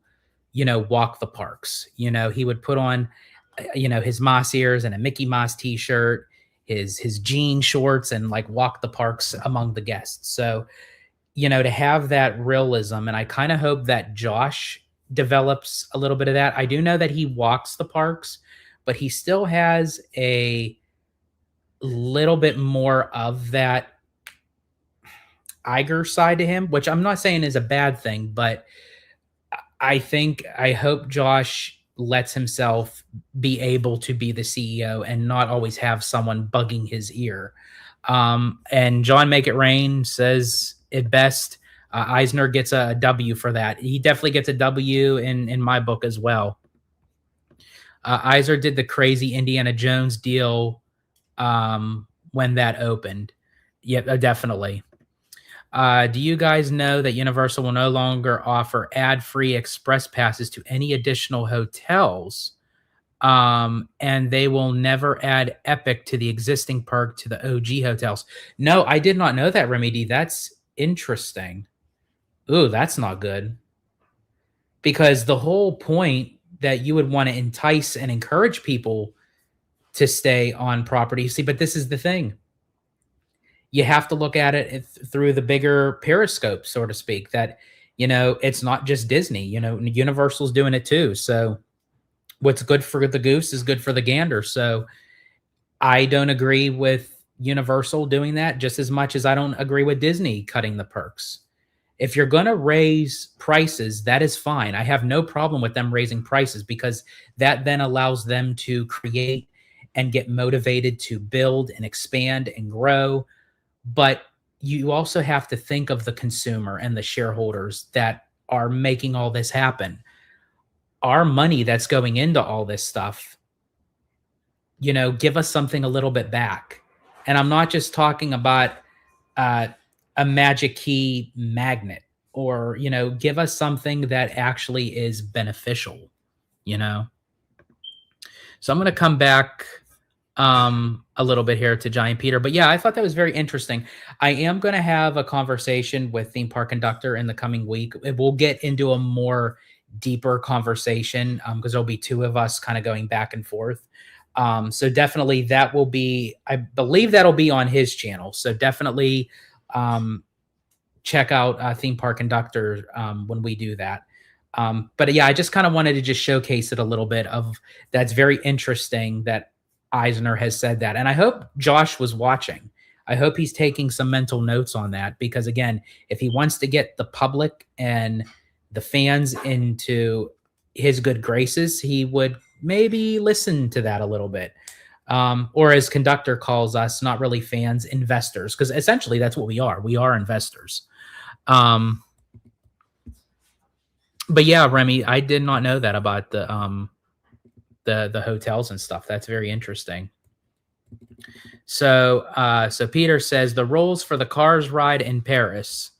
walk the parks. He would put on, his Moss ears and a Mickey Mouse t-shirt, his jean shorts, and like walk the parks among the guests. So, to have that realism, and I kind of hope that Josh develops a little bit of that. I do know that he walks the parks, but he still has a little bit more of that Iger side to him, which I'm not saying is a bad thing, but I hope Josh lets himself be able to be the CEO and not always have someone bugging his ear. And John Make It Rain says it best. Eisner gets a W for that. He definitely gets a W in my book as well. Eisner did the crazy Indiana Jones deal when that opened. Yeah, definitely. Do you guys know that Universal will no longer offer ad-free express passes to any additional hotels? And they will never add Epic to the existing perk to the OG hotels. No, I did not know that, Remy D. That's interesting. Ooh, that's not good. Because the whole point that you would want to entice and encourage people to stay on property. See, but this is the thing. You have to look at it through the bigger periscope, so to speak, that, it's not just Disney, Universal's doing it too. So what's good for the goose is good for the gander. So I don't agree with Universal doing that just as much as I don't agree with Disney cutting the perks. If you're going to raise prices, that is fine. I have no problem with them raising prices because that then allows them to create and get motivated to build and expand and grow. But you also have to think of the consumer and the shareholders that are making all this happen. Our money that's going into all this stuff, give us something a little bit back. And I'm not just talking about uh, a magic key magnet, or, give us something that actually is beneficial, you know? So I'm going to come back a little bit here to Giant Peter. But yeah, I thought that was very interesting. I am going to have a conversation with Theme Park Conductor in the coming week. We'll get into a more deeper conversation because there'll be two of us kind of going back and forth. So definitely that will be, I believe that'll be on his channel. So definitely check out Theme Park Conductor when we do that. But yeah, I just kind of wanted to just showcase it a little bit of that's very interesting that Eisner has said that. And I hope Josh was watching. I hope he's taking some mental notes on that because, again, if he wants to get the public and the fans into his good graces, he would maybe listen to that a little bit. Or as Conductor calls us, not really fans, investors, because essentially that's what we are. We are investors. But yeah, Remy, I did not know that about the hotels and stuff. That's very interesting. So Peter says the rules for the Cars ride in Paris: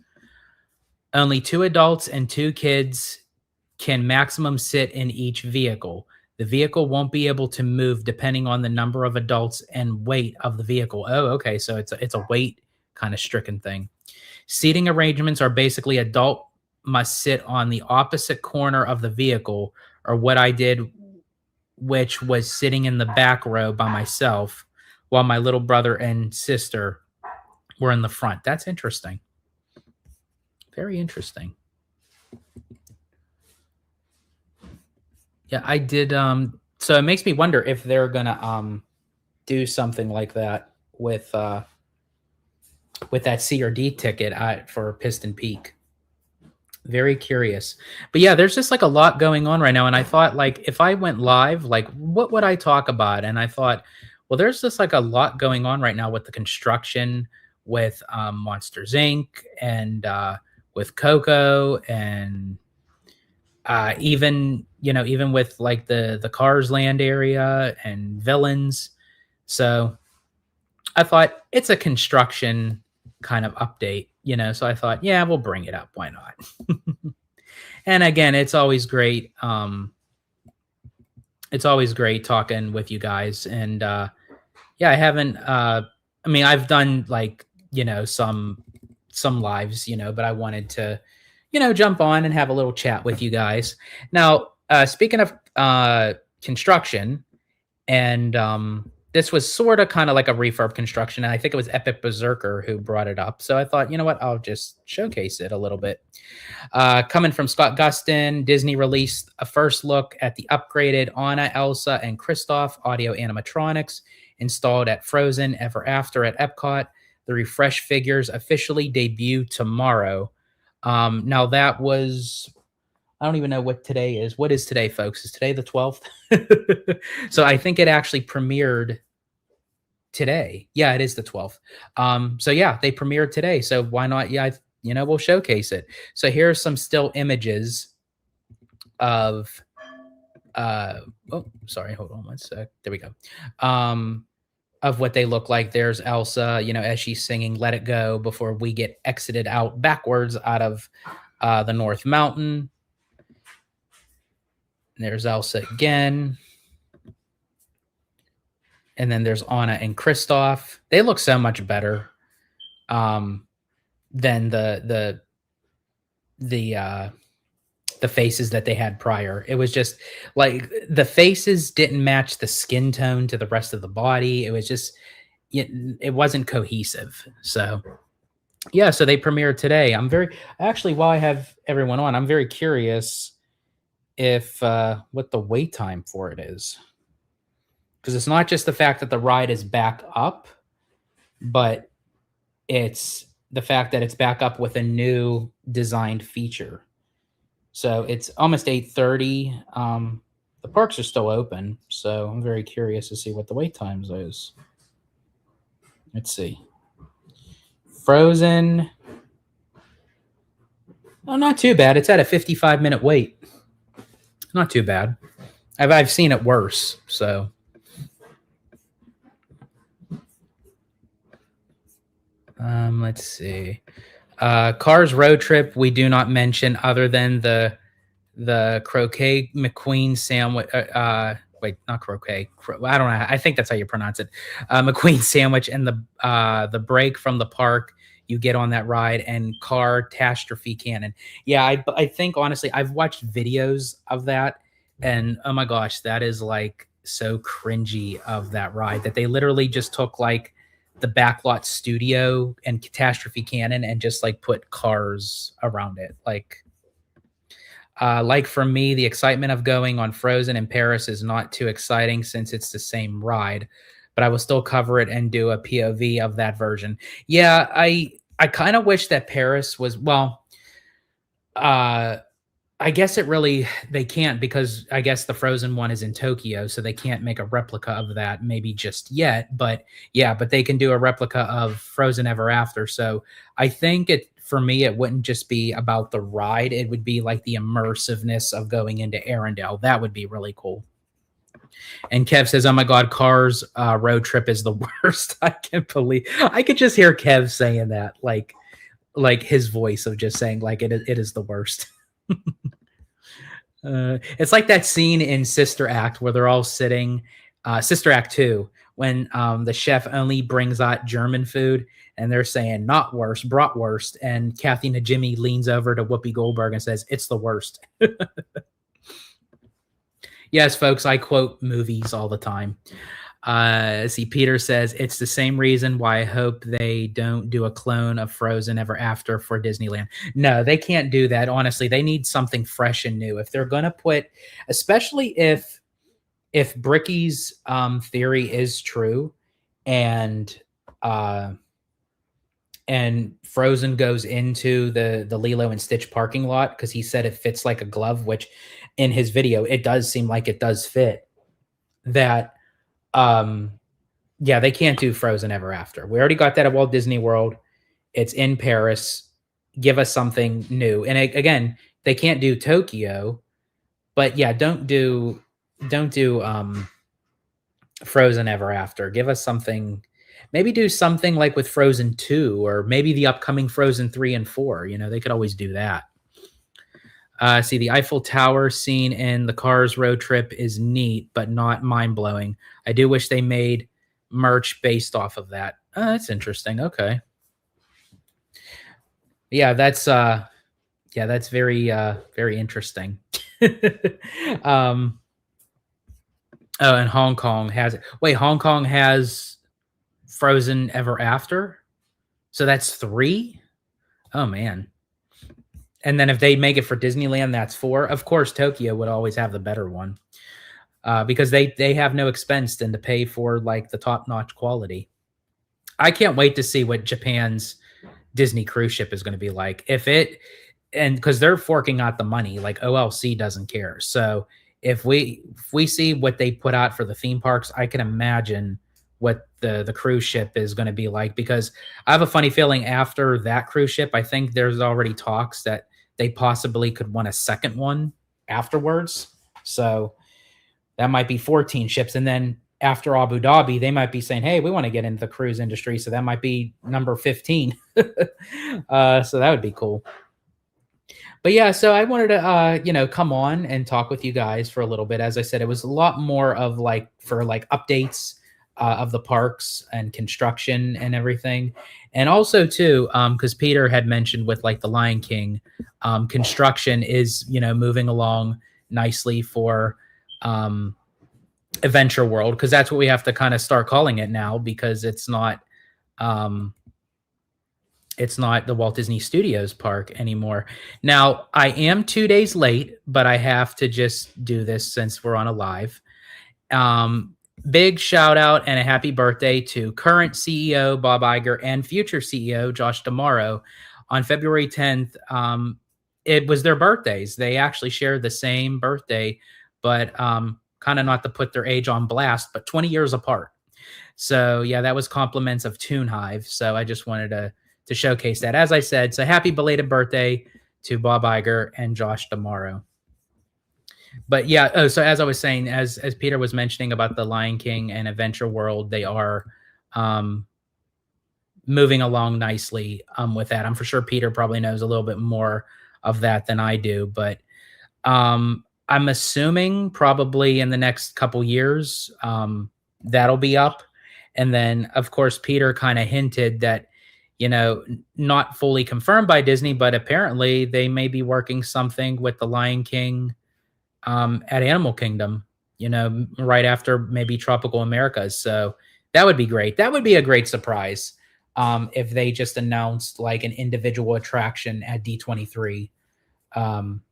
only 2 adults and 2 kids can maximum sit in each vehicle. The vehicle won't be able to move depending on the number of adults and weight of the vehicle. Oh, okay. So it's a weight kind of stricken thing. Seating arrangements are basically adult must sit on the opposite corner of the vehicle, or what I did, which was sitting in the back row by myself while my little brother and sister were in the front. That's interesting. Very interesting. Yeah, I did. So it makes me wonder if they're gonna do something like that with that C or D ticket for Piston Peak. Very curious. But yeah, there's just like a lot going on right now. And I thought, like, if I went live, like, what would I talk about? And I thought, well, there's just like a lot going on right now with the construction, with Monsters Inc. and with Coco, and even with like the Cars Land area and Villains. So I thought it's a construction kind of update, so I thought, yeah, we'll bring it up. Why not? And again, it's always great. It's always great talking with you guys. And yeah, I haven't, I've done like, some lives, but I wanted to, jump on and have a little chat with you guys. Now, speaking of construction, and this was sort of kind of like a refurb construction, and I think it was Epic Berserker who brought it up. So I thought, you know what, I'll just showcase it a little bit. Coming from Scott Gustin, Disney released a first look at the upgraded Anna, Elsa, and Kristoff audio animatronics installed at Frozen Ever After at Epcot. The refreshed figures officially debut tomorrow. Now that was, I don't even know what today is. What is today, folks? Is today the 12th? So I think it actually premiered today. Yeah, it is the 12th. So yeah, they premiered today. So why not? Yeah, we'll showcase it. So here's some still images of, sorry, hold on one sec. There we go. Of what they look like. There's Elsa, as she's singing Let It Go before we get exited out backwards out of the North Mountain. There's Elsa again. And then there's Anna and Kristoff. They look so much better than the the faces that they had prior. It was just like the faces didn't match the skin tone to the rest of the body. It was just it wasn't cohesive. So yeah, so they premiered today. I'm very actually while I have everyone on, I'm very curious if what the wait time for it is. Because it's not just the fact that the ride is back up, but it's the fact that it's back up with a new designed feature. So it's almost 8:30. The parks are still open, so I'm very curious to see what the wait times is. Let's see. Frozen. Oh, not too bad. It's at a 55-minute wait. Not too bad. I've seen it worse. So let's see. Cars Road Trip. We do not mention other than the croquet McQueen sandwich. Wait, not croquet. I don't know. I think that's how you pronounce it. McQueen sandwich and the break from the park you get on that ride and car catastrophe cannon. Yeah, I think honestly I've watched videos of that, and oh my gosh, that is like so cringy of that ride that they literally just took like the backlot studio and catastrophe cannon and just like put cars around it like for me, the excitement of going on Frozen in Paris is not too exciting since it's the same ride, but I will still cover it and do a POV of that version. Yeah, I kind of wish that Paris was uh I guess it really they can't because I guess the Frozen one is in Tokyo, so they can't make a replica of that maybe just yet. But yeah, but they can do a replica of Frozen Ever After. So I think it for me it wouldn't just be about the ride; it would be like the immersiveness of going into Arendelle. That would be really cool. And Kev says, "Oh my God, Cars road trip is the worst." I can't believe I could just hear Kev saying that, like his voice of just saying like it is the worst. It's like that scene in Sister Act where they're all sitting, Sister Act 2, when the chef only brings out German food and they're saying not worst, bratwurst. And Kathy Najimy leans over to Whoopi Goldberg and says, it's the worst. Yes, folks, I quote movies all the time. See, Peter says it's the same reason why I hope they don't do a clone of Frozen Ever After for Disneyland. No, they can't do that. Honestly, they need something fresh and new. If they're gonna put, especially if Bricky's theory is true, and uh, and Frozen goes into the Lilo and Stitch parking lot because he said it fits like a glove, which in his video it does seem like it does fit. That um yeah, they can't do Frozen Ever After. We already got that at Walt Disney World. It's in Paris. Give us something new. And again, they can't do Tokyo, but yeah, don't do Frozen Ever After. Give us something. Maybe do something like with Frozen 2 or maybe the upcoming Frozen 3 and 4. You know, they could always do that. See, the Eiffel Tower scene in the Cars road trip is neat, but not mind blowing. I do wish they made merch based off of that. That's interesting. Okay. Yeah, that's very interesting. um oh, and Hong Kong has wait, Hong Kong has Frozen Ever After? So that's 3? Oh man. And then if they make it for Disneyland, that's 4. Of course, Tokyo would always have the better one. Because they have no expense than to pay for like the top notch quality. I can't wait to see what Japan's Disney cruise ship is going to be like. If it and because they're forking out the money, like OLC doesn't care. So if we see what they put out for the theme parks, I can imagine what the cruise ship is going to be like. Because I have a funny feeling after that cruise ship, I think there's already talks that they possibly could want a second one afterwards. So that might be 14 ships. And then after Abu Dhabi, they might be saying, hey, we want to get into the cruise industry. So that might be number 15. So that would be cool. But yeah, so I wanted to, come on and talk with you guys for a little bit. As I said, it was a lot more of like for like updates of the parks and construction and everything. And also too, because Peter had mentioned with like the Lion King, construction is moving along nicely for um, Adventure World, because that's what we have to kind of start calling it now, because um, it's not the Walt Disney Studios park anymore. Now I am 2 days late, but I have to just do this since we're on a live. Um, Big shout out and a happy birthday to current CEO Bob Iger and future CEO Josh Damaro on February 10th. It was their birthdays. They actually shared the same birthday, but kind of not to put their age on blast, but 20 years apart. So yeah, that was compliments of Toon Hive. So I just wanted to showcase that. As I said, so happy belated birthday to Bob Iger and Josh Damaro. But yeah, so as I was saying, as Peter was mentioning about the Lion King and Adventure World, they are um, moving along nicely with that. I'm for sure Peter probably knows a little bit more of that than I do, but I'm assuming probably in the next couple years that'll be up. And then, of course, Peter kind of hinted that, not fully confirmed by Disney, but apparently they may be working something with the Lion King at Animal Kingdom, right after maybe Tropical Americas. So that would be great. That would be a great surprise if they just announced like an individual attraction at D23. Um,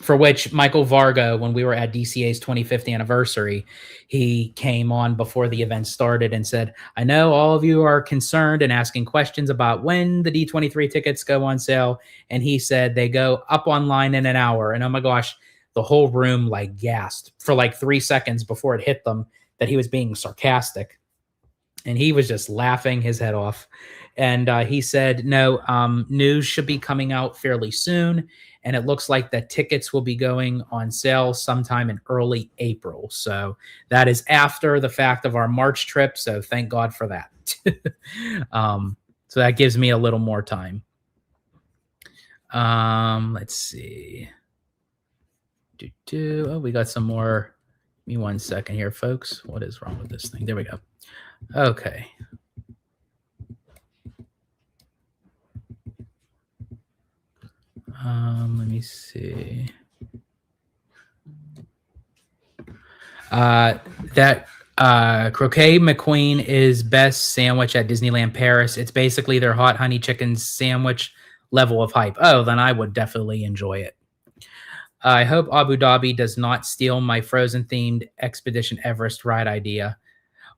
for which Michael Vargo, when we were at DCA's 25th anniversary, he came on before the event started and said, I know all of you are concerned and asking questions about when the D23 tickets go on sale. And he said they go up online in an hour. And oh my gosh, the whole room like gasped for like 3 seconds before it hit them that he was being sarcastic. And he was just laughing his head off. And he said, no, news should be coming out fairly soon. And it looks like the tickets will be going on sale sometime in early April. So that is after the fact of our March trip. So thank God for that. So that gives me a little more time. Let's see. Oh, we got some more. Give me 1 second here, folks. What is wrong with this thing? There we go. Okay. Let me see. That Croquet McQueen is best sandwich at Disneyland Paris. It's basically their hot honey chicken sandwich level of hype. Oh, then I would definitely enjoy it. I hope Abu Dhabi does not steal my Frozen themed Expedition Everest ride idea.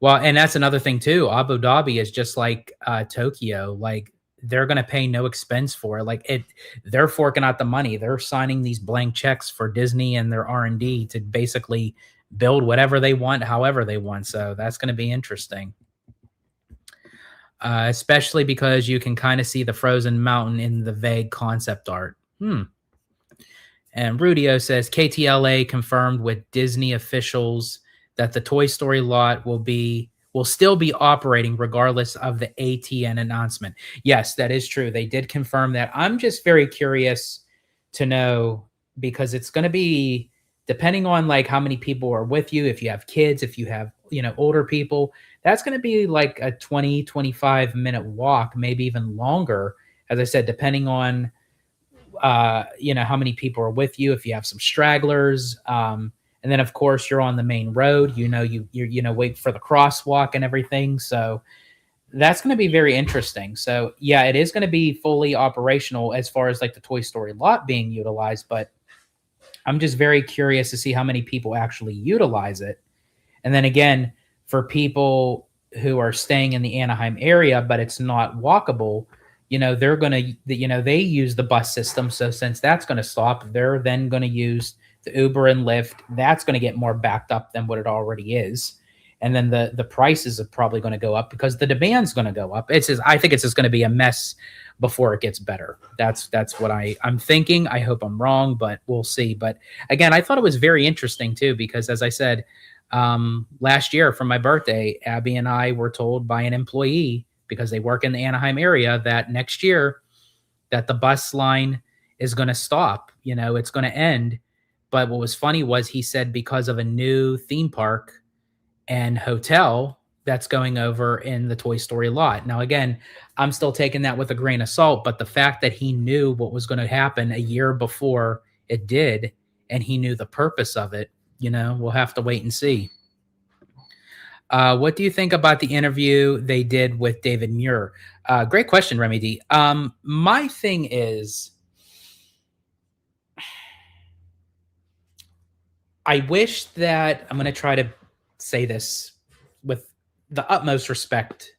Well, and that's another thing too. Abu Dhabi is just like Tokyo. Like they're going to pay no expense for it. Like they're forking out the money. They're signing these blank checks for Disney and their R&D to basically build whatever they want, however they want. So that's going to be interesting. Especially because you can kind of see the frozen mountain in the vague concept art. And Rudio says KTLA confirmed with Disney officials that the Toy Story lot will still be operating regardless of the ATN announcement. Yes, that is true. They did confirm that. I'm just very curious to know, because it's going to be depending on like how many people are with you. If you have kids, if you have, older people, that's going to be like a 20-25 minute walk, maybe even longer. As I said, depending on how many people are with you, if you have some stragglers, and then of course you're on the main road, you wait for the crosswalk and everything. So that's going to be very interesting. So yeah, it is going to be fully operational as far as like the Toy Story lot being utilized, but I'm just very curious to see how many people actually utilize it. And then again, for people who are staying in the Anaheim area, but it's not walkable, they're going to, they use the bus system. So since that's going to stop, they're then going to use the Uber and Lyft. That's going to get more backed up than what it already is. And then the prices are probably going to go up because the demand's going to go up. I think it's just going to be a mess before it gets better. That's what I'm thinking. I hope I'm wrong, but we'll see. But again, I thought it was very interesting too, because as I said, last year for my birthday, Abby and I were told by an employee, because they work in the Anaheim area, that next year that the bus line is going to stop, it's going to end. But what was funny was he said because of a new theme park and hotel that's going over in the Toy Story lot. Now, again, I'm still taking that with a grain of salt, but the fact that he knew what was going to happen a year before it did, and he knew the purpose of it, we'll have to wait and see. What do you think about the interview they did with David Muir? Great question, Remy D. My thing is, I wish that I'm going to try to say this with the utmost respect.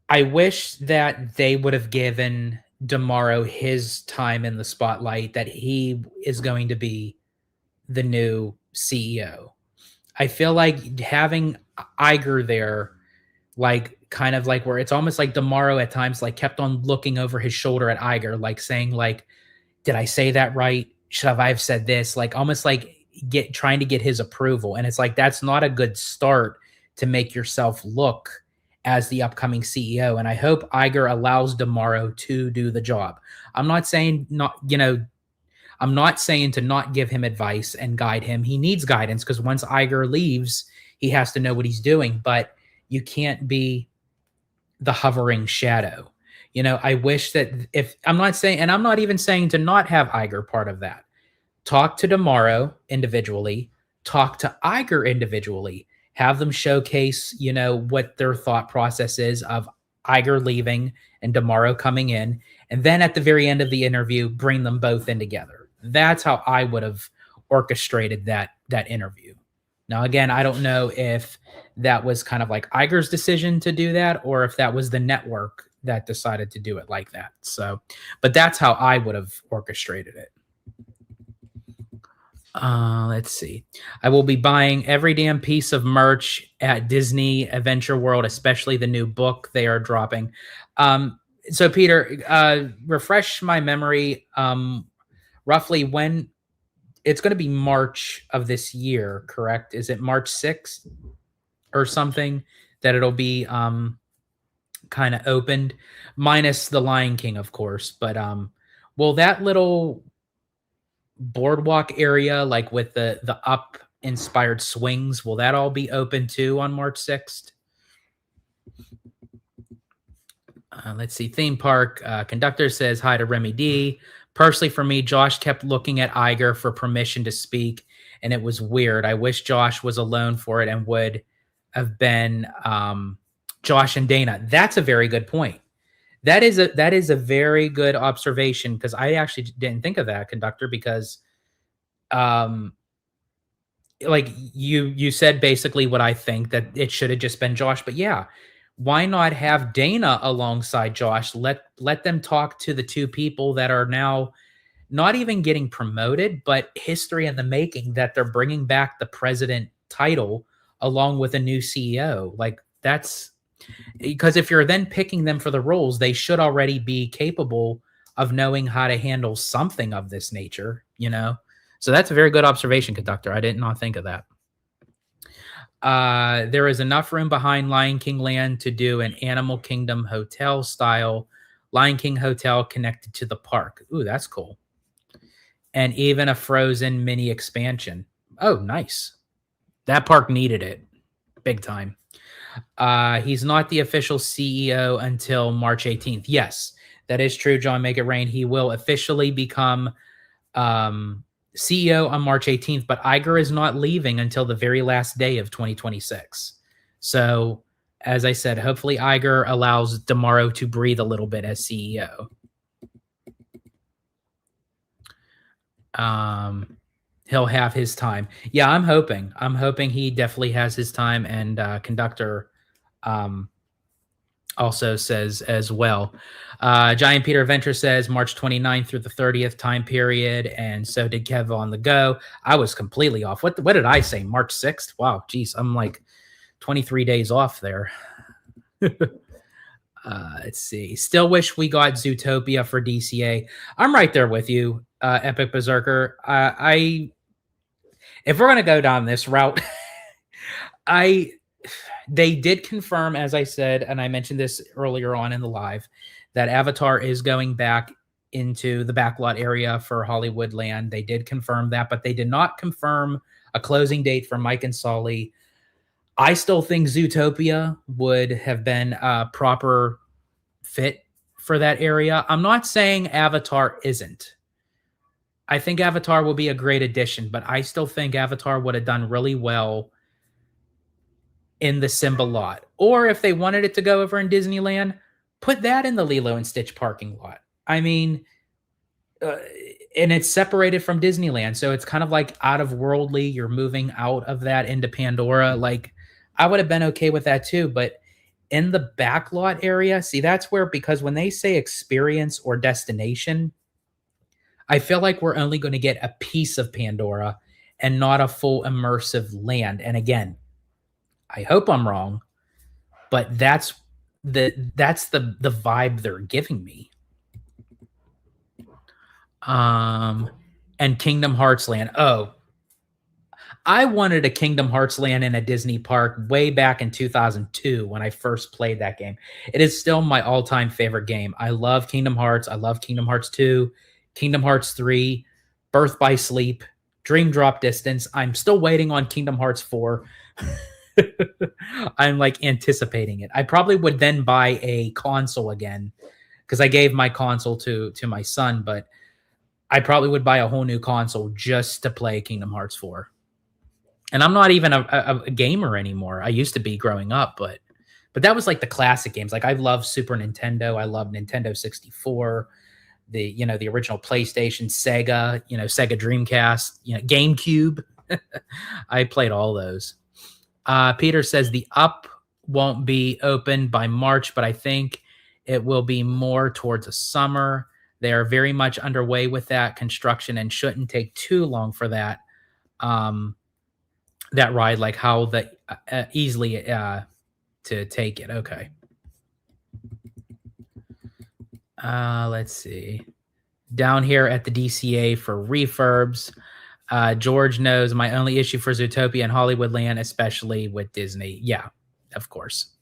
I wish that they would have given Damaro his time in the spotlight, that he is going to be the new CEO. I feel like having Iger there, like kind of like where it's almost like Damaro at times like kept on looking over his shoulder at Iger, like saying like, did I say that right? Should I have said this? Like almost like trying to get his approval. And it's like that's not a good start to make yourself look as the upcoming CEO. And I hope Iger allows Damaro to do the job. I'm not saying I'm not saying to not give him advice and guide him. He needs guidance because once Iger leaves, he has to know what he's doing. But you can't be the hovering shadow. I wish that if I'm not saying, and I'm not even saying to not have Iger part of that. Talk to Damaro individually, talk to Iger individually, have them showcase, what their thought process is of Iger leaving and Damaro coming in. And then at the very end of the interview, bring them both in together. That's how I would have orchestrated that interview. Now, again, I don't know if that was kind of like Iger's decision to do that, or if that was the network that decided to do it like that. So, but that's how I would have orchestrated it. Let's see. I will be buying every damn piece of merch at Disney Adventure World, especially the new book they are dropping. So, Peter, refresh my memory. Roughly when it's going to be March of this year, correct? Is it March 6th or something that it'll be kind of opened, minus the Lion King, of course. But will that little boardwalk area, like with the up inspired swings, will that all be open too on March 6th? Let's see. Theme park conductor says hi to Remy D. Personally, for me, Josh kept looking at Iger for permission to speak, and it was weird. I wish Josh was alone for it and would have been Josh and Dana. That's a very good point. That is a very good observation, because I actually didn't think of that, conductor, because like you said basically what I think, that it should have just been Josh. But yeah, why not have Dana alongside Josh? Let them talk to the two people that are now not even getting promoted, but history in the making, that they're bringing back the president title along with a new CEO. Like that's because if you're then picking them for the roles, they should already be capable of knowing how to handle something of this nature, So that's a very good observation, conductor. I did not think of that. There is enough room behind Lion King Land to do an Animal Kingdom hotel style Lion King hotel connected to the park. Ooh, that's cool. And even a Frozen mini expansion. Oh, nice. That park needed it big time. He's not the official CEO until March 18th. Yes, that is true, John. Make it rain. He will officially become CEO on March 18th, but Iger is not leaving until the very last day of 2026. So, as I said, hopefully Iger allows Damaro to breathe a little bit as CEO. He'll have his time. Yeah, I'm hoping he definitely has his time. And conductor also says as well. Giant Peter Venture says March 29th through the 30th time period, and so did Kev on the go. I was completely off. What did I say? March 6th? Wow, geez, I'm like 23 days off there. Let's see. Still wish we got Zootopia for DCA. I'm right there with you, Epic Berserker. If we're gonna go down this route, they did confirm, as I said, and I mentioned this earlier on in the live, that Avatar is going back into the backlot area for Hollywood Land. They did confirm that, but they did not confirm a closing date for Mike and Sully. I still think Zootopia would have been a proper fit for that area. I'm not saying Avatar isn't. I think Avatar will be a great addition, but I still think Avatar would have done really well in the Simba lot. Or if they wanted it to go over in Disneyland, put that in the Lilo and Stitch parking lot. I mean, uh, and it's separated from Disneyland, so it's kind of like out of worldly. You're moving out of that into Pandora. Like, I would have been okay with that too, but in the backlot area, see, that's where, because when they say experience or destination, I feel like we're only going to get a piece of Pandora and not a full immersive land. And again, I hope I'm wrong, but that's the vibe they're giving me. Um and Kingdom Hearts Land. Oh, I wanted a Kingdom Hearts land in a Disney park way back in 2002 when I first played that game. It is still my all-time favorite game. I love Kingdom Hearts. I love Kingdom Hearts 2, Kingdom Hearts 3, Birth by Sleep, Dream Drop Distance. I'm still waiting on Kingdom Hearts 4. I'm like anticipating it. I probably would then buy a console again because I gave my console to my son, but I probably would buy a whole new console just to play Kingdom Hearts 4. And I'm not even a gamer anymore. I used to be growing up, but that was like the classic games. Like I love Super Nintendo. I love Nintendo 64, the original PlayStation, Sega, Sega Dreamcast, GameCube. I played all those. Peter says the up won't be open by March, but I think it will be more towards the summer. They are very much underway with that construction and shouldn't take too long for that ride, like how the easily to take it. Okay. Let's see. Down here at the DCA for refurbs, George knows my only issue for Zootopia and Hollywoodland, especially with Disney. Yeah, of course.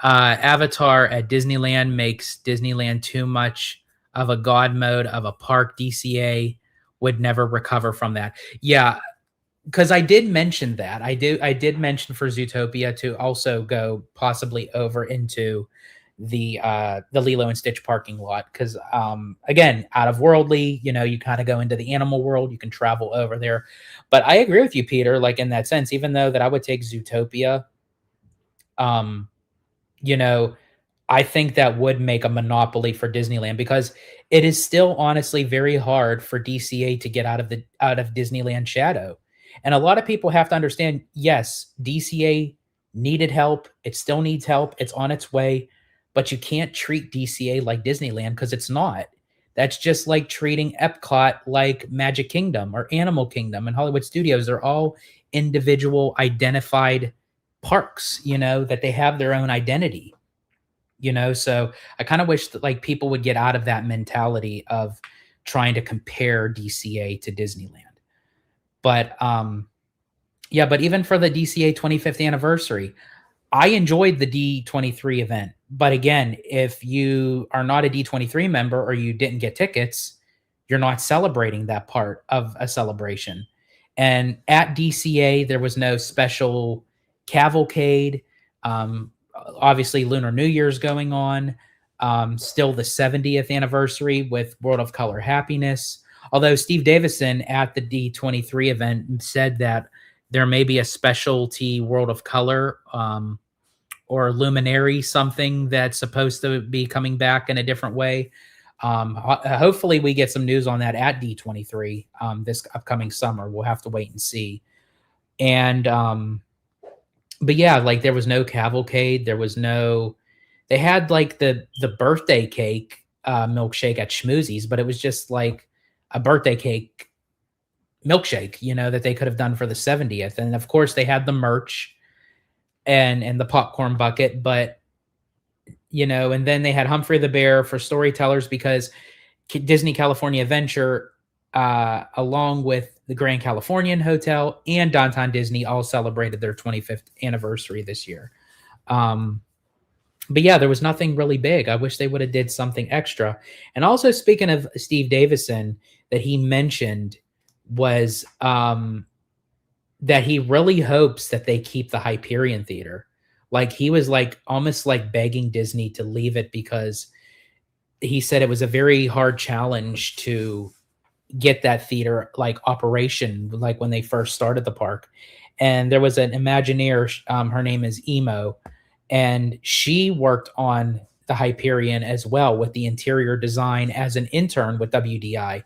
Avatar at Disneyland makes Disneyland too much of a god mode of a park. DCA would never recover from that. Yeah, because I did mention that. I did mention for Zootopia to also go possibly over into the Lilo and Stitch parking lot because again, out of worldly, you kind of go into the animal world, you can travel over there. But I agree with you, Peter, like in that sense, even though that I would take Zootopia, um, you know, I think that would make a monopoly for Disneyland because it is still honestly very hard for DCA to get out of Disneyland shadow. And a lot of people have to understand, yes, DCA needed help. It still needs help. It's on its way, but you can't treat DCA like Disneyland because it's not. That's just like treating Epcot like Magic Kingdom or Animal Kingdom and Hollywood Studios. They're all individual identified parks, that they have their own identity, so I kind of wish that like people would get out of that mentality of trying to compare DCA to Disneyland. But yeah, but even for the DCA 25th anniversary, I enjoyed the D23 event. But again, if you are not a D23 member or you didn't get tickets, you're not celebrating that part of a celebration. And at DCA, there was no special cavalcade. Obviously, Lunar New Year's going on. Still the 70th anniversary with World of Color Happiness. Although Steve Davison at the D23 event said that there may be a specialty World of Color or Luminary, something that's supposed to be coming back in a different way. Hopefully, we get some news on that at D23 this upcoming summer. We'll have to wait and see. And but yeah, like there was no cavalcade. There was no. They had like the birthday cake milkshake at Schmoozies, but it was just like a birthday cake milkshake, that they could have done for the 70th. And of course, they had the merch and the popcorn bucket, but and then they had Humphrey the Bear for storytellers because Disney California Adventure, along with the Grand Californian Hotel and Downtown Disney, all celebrated their 25th anniversary this year. But yeah, there was nothing really big. I wish they would have did something extra. And also, speaking of Steve Davison, that he mentioned was that he really hopes that they keep the Hyperion Theater. Like, he was, like, almost, like, begging Disney to leave it because he said it was a very hard challenge to get that theater, like, operation, like, when they first started the park. And there was an Imagineer, her name is Emo, and she worked on the Hyperion as well with the interior design as an intern with WDI.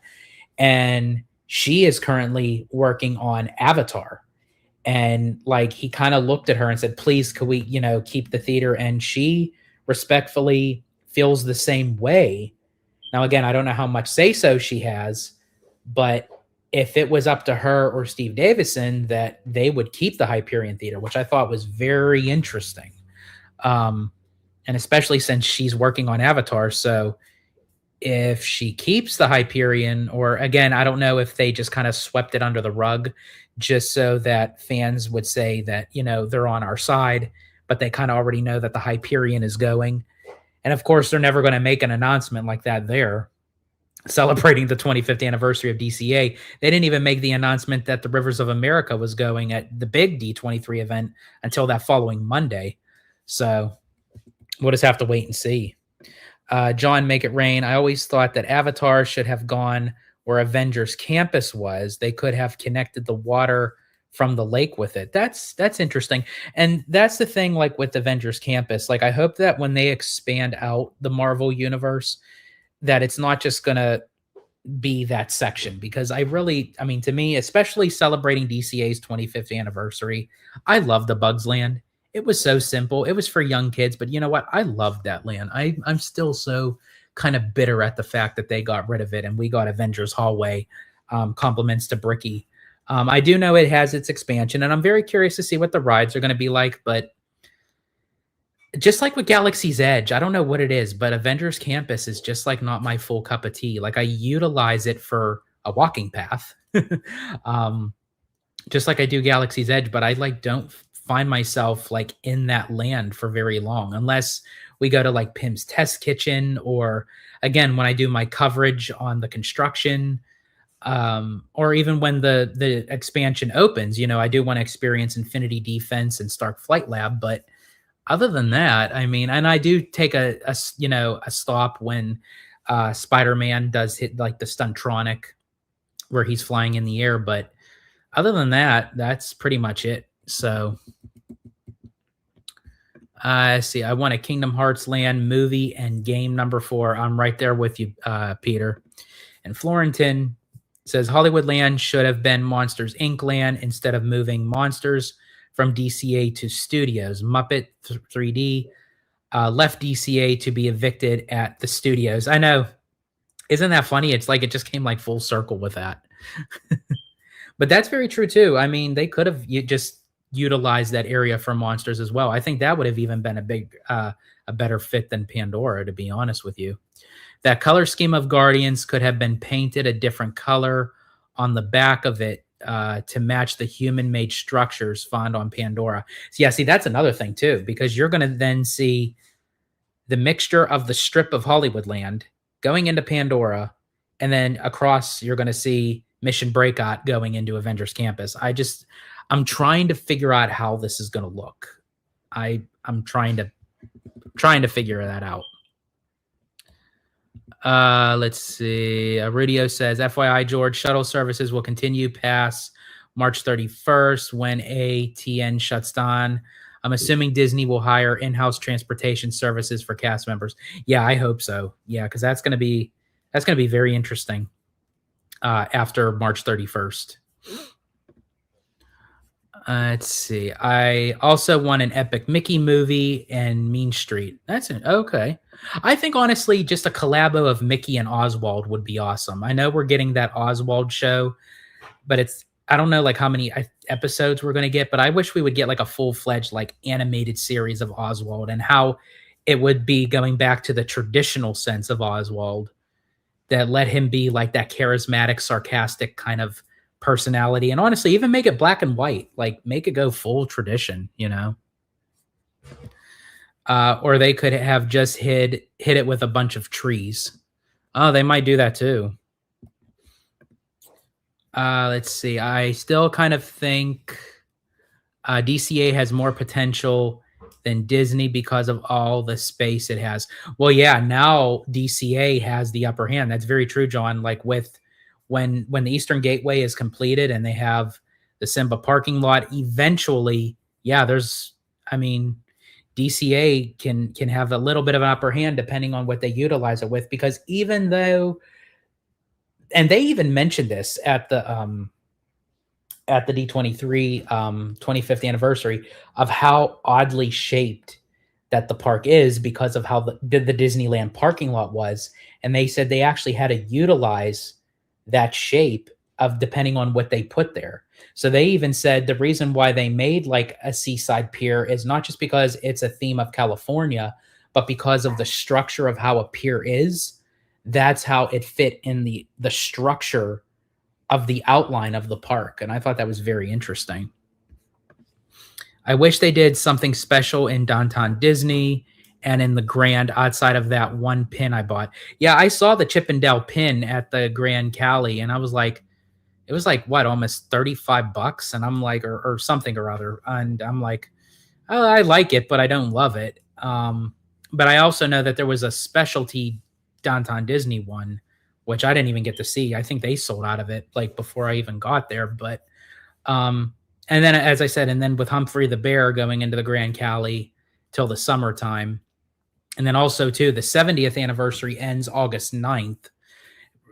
And she is currently working on Avatar. And like, he kind of looked at her and said, please, could we, keep the theater? And she respectfully feels the same way. Now, again, I don't know how much say so she has, but if it was up to her or Steve Davison, that they would keep the Hyperion Theater, which I thought was very interesting. Um, and especially since she's working on Avatar. So if she keeps the Hyperion, or again, I don't know if they just kind of swept it under the rug just so that fans would say that, they're on our side, but they kind of already know that the Hyperion is going. And of course, they're never going to make an announcement like that there, celebrating the 25th anniversary of DCA. They didn't even make the announcement that the Rivers of America was going at the big D23 event until that following Monday. So we'll just have to wait and see. John, Make It Rain. I always thought that Avatar should have gone where Avengers Campus was. They could have connected the water from the lake with it. That's interesting. And that's the thing, like with Avengers Campus. Like, I hope that when they expand out the Marvel universe, that it's not just gonna be that section, because I mean, to me, especially celebrating DCA's 25th anniversary, I love the Bugs Land. It was so simple. It was for young kids, but you know what? I loved that land. I'm still so kind of bitter at the fact that they got rid of it and we got Avengers Hallway. Compliments to Bricky. I do know it has its expansion, and I'm very curious to see what the rides are going to be like. But just like with Galaxy's Edge, I don't know what it is, but Avengers Campus is just like not my full cup of tea. Like, I utilize it for a walking path, um, just like I do Galaxy's Edge, but I like don't find myself like in that land for very long unless we go to like Pim's Test Kitchen, or again when I do my coverage on the construction, or even when the expansion opens. I do want to experience Infinity Defense and Stark Flight Lab, but other than that, I mean, and I do take a stop when Spider-Man does hit like the Stuntronic where he's flying in the air, but other than that, that's pretty much it. So see, I want a Kingdom Hearts Land movie and game number 4. I'm right there with you, Peter. And Florentin says Hollywood Land should have been Monsters Inc. Land instead of moving Monsters from DCA to Studios. Muppet 3D left DCA to be evicted at the studios. I know. Isn't that funny? It's like it just came like full circle with that. But that's very true too. I mean, they could have just utilized that area for Monsters as well. I think that would have even been a better fit than Pandora, to be honest with you. That color scheme of Guardians could have been painted a different color on the back of it to match the human-made structures found on Pandora. So yeah, see, that's another thing too, because you're going to then see the mixture of the strip of Hollywood Land going into Pandora, and then across you're going to see Mission Breakout going into Avengers Campus. I'm trying to figure out how this is going to look. I'm trying to figure that out. Let's see. Rudio says, FYI, George, shuttle services will continue past March 31st when ATN shuts down. I'm assuming Disney will hire in-house transportation services for cast members. Yeah, I hope so. Yeah, because that's gonna be very interesting after March 31st. Let's see. I also want an Epic Mickey movie and Mean Street. Okay. I think honestly, just a collabo of Mickey and Oswald would be awesome. I know we're getting that Oswald show, but I don't know like how many episodes we're going to get, but I wish we would get like a full-fledged like animated series of Oswald, and how it would be going back to the traditional sense of Oswald that let him be like that charismatic, sarcastic kind of personality. And honestly, even make it black and white, like make it go full tradition, or they could have just hit it with a bunch of trees. Oh, they might do that too. Let's see. I still kind of think DCA has more potential than Disney because of all the space it has. Well, yeah, now DCA has the upper hand. That's very true, John. Like with when the Eastern Gateway is completed and they have the Simba parking lot, eventually, yeah, there's I mean, DCA can have a little bit of an upper hand depending on what they utilize it with because even though and they even mentioned this at the D23 25th anniversary of how oddly shaped that the park is because of how the Disneyland parking lot was. And they said they actually had to utilize that shape of depending on what they put there. So they even said the reason why they made like a seaside pier is not just because it's a theme of California, but because of the structure of how a pier is. That's how it fit in the structure of the outline of the park, and I thought that was very interesting. I wish they did something special in downtown Disney and in the Grand outside of that one pin I bought. Yeah, I saw the Chippendale pin at the Grand Cali, and I was like, it was like what, almost $35, and I'm like, or something or other, and I'm like, oh, I like it, but I don't love it. But I also know that there was a specialty downtown Disney one, which I didn't even get to see. I think they sold out of it like before I even got there. But um, and then as I said, and then with Humphrey the Bear going into the Grand Cali till the summertime, and then also too the 70th anniversary ends August 9th,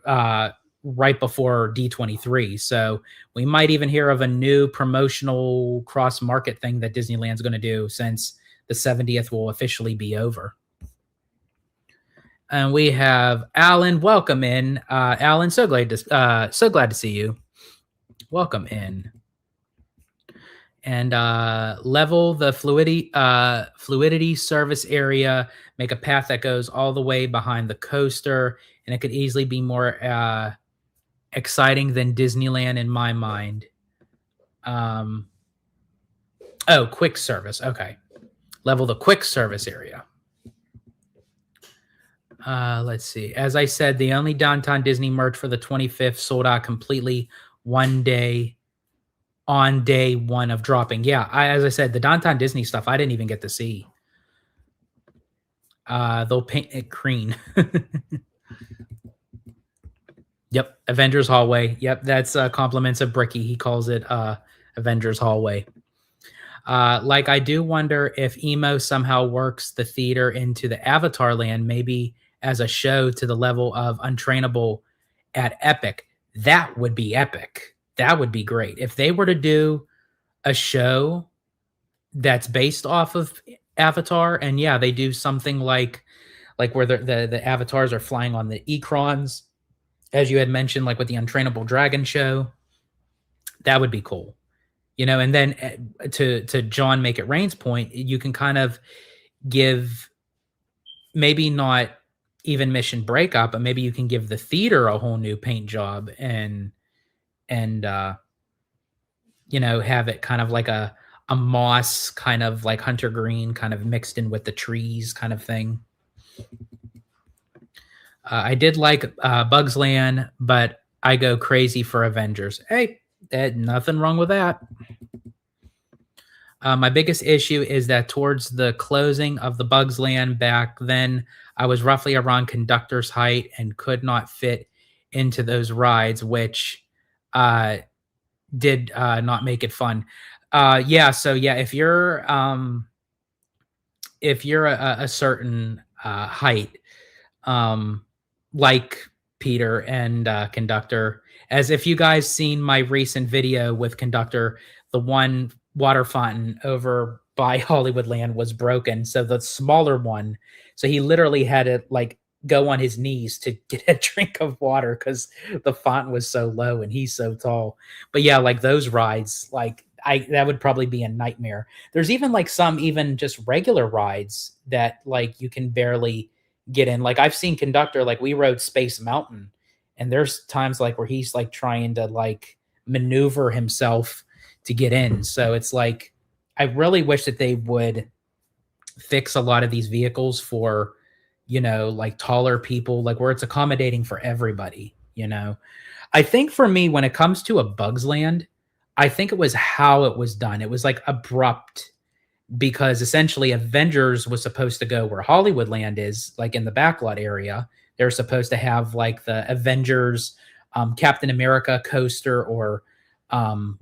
uh, right before D23. So we might even hear of a new promotional cross market thing that Disneyland's going to do since the 70th will officially be over. And we have Alan. Welcome in, Alan. So glad to see you. Welcome in. And level the fluidity service area. Make a path that goes all the way behind the coaster, and it could easily be more exciting than Disneyland in my mind. Um, oh, quick service. Okay. Level the quick service area. Let's see. As I said, the only downtown Disney merch for the 25th sold out completely one day on day one of dropping. Yeah, as I said, the downtown Disney stuff I didn't even get to see. They'll paint it green. Yep, Avengers Hallway. Yep, that's compliments of Bricky. He calls it Avengers Hallway. Like, I do wonder if Emo somehow works the theater into the Avatar land, maybe as a show to the level of Untrainable at Epic. That would be epic. That would be great. If they were to do a show that's based off of Avatar, and yeah, they do something like where the avatars are flying on the Ekrons, as you had mentioned, like with the Untrainable Dragon show, that would be cool. You know, and then to John Make It Rain's point, you can kind of give maybe not even Mission Breakout, but maybe you can give the theater a whole new paint job and you know, have it kind of like a moss kind of like hunter green kind of mixed in with the trees kind of thing. I did like Bugs Land, but I go crazy for Avengers. Hey, nothing wrong with that. My biggest issue is that towards the closing of the Bugs Land back then, I was roughly around conductor's height and could not fit into those rides, which did not make it fun. Yeah, so yeah, if you're a certain height, um, like Peter and Conductor. As if you guys seen my recent video with Conductor, the one water fountain over by Hollywoodland was broken. So the smaller one, so he literally had to like go on his knees to get a drink of water because the fountain was so low and he's so tall. But yeah, like those rides, like I that would probably be a nightmare. There's even like some even just regular rides that like you can barely get in. Like I've seen Conductor, like we rode Space Mountain, and there's times like where he's like trying to like maneuver himself to get in. So it's like I really wish that they would fix a lot of these vehicles for, you know, like taller people, like where it's accommodating for everybody, you know. I think for me, when it comes to A Bug's Land, I think it was how it was done. It was like abrupt because essentially Avengers was supposed to go where Hollywood Land is, like in the backlot area. They're supposed to have like the Avengers Captain America coaster or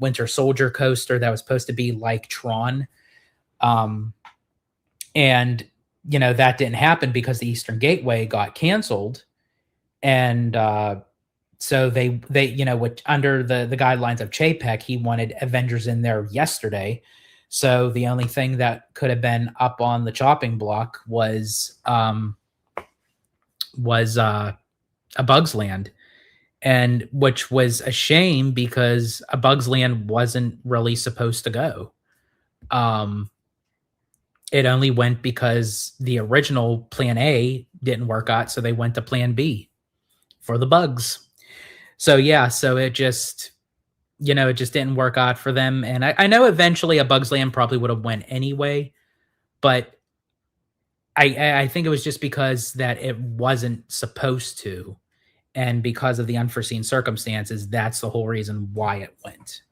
Winter Soldier coaster that was supposed to be like Tron. Um, and, that didn't happen because the Eastern Gateway got canceled. And so they which under the guidelines of Chapek, he wanted Avengers in there yesterday. So the only thing that could have been up on the chopping block was A Bug's Land, and which was a shame because A Bug's Land wasn't really supposed to go. Um, it only went because the original Plan A didn't work out, so they went to Plan B for the bugs. So yeah, so it just didn't work out for them. And I know eventually A Bug's Land probably would have went anyway, but I think it was just because that it wasn't supposed to, and because of the unforeseen circumstances, that's the whole reason why it went.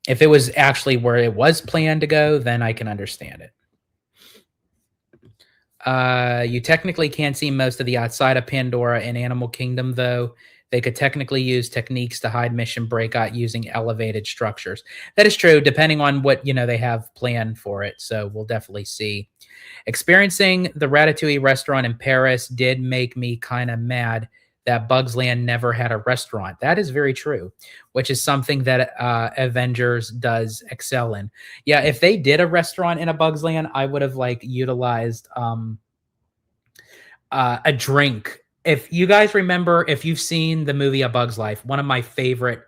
If it was actually where it was planned to go, then I can understand it. You technically can't see most of the outside of Pandora in Animal Kingdom, though. They could technically use techniques to hide mission breakout using elevated structures. That is true, depending on what they have planned for it. So we'll definitely see. Experiencing the Ratatouille restaurant in Paris did make me kind of mad that Bugs Land never had a restaurant. That is very true, which is something that Avengers does excel in. Yeah, if they did a restaurant in a Bugs Land, I would have utilized a drink. If you guys remember, if you've seen the movie A Bug's Life, one of my favorite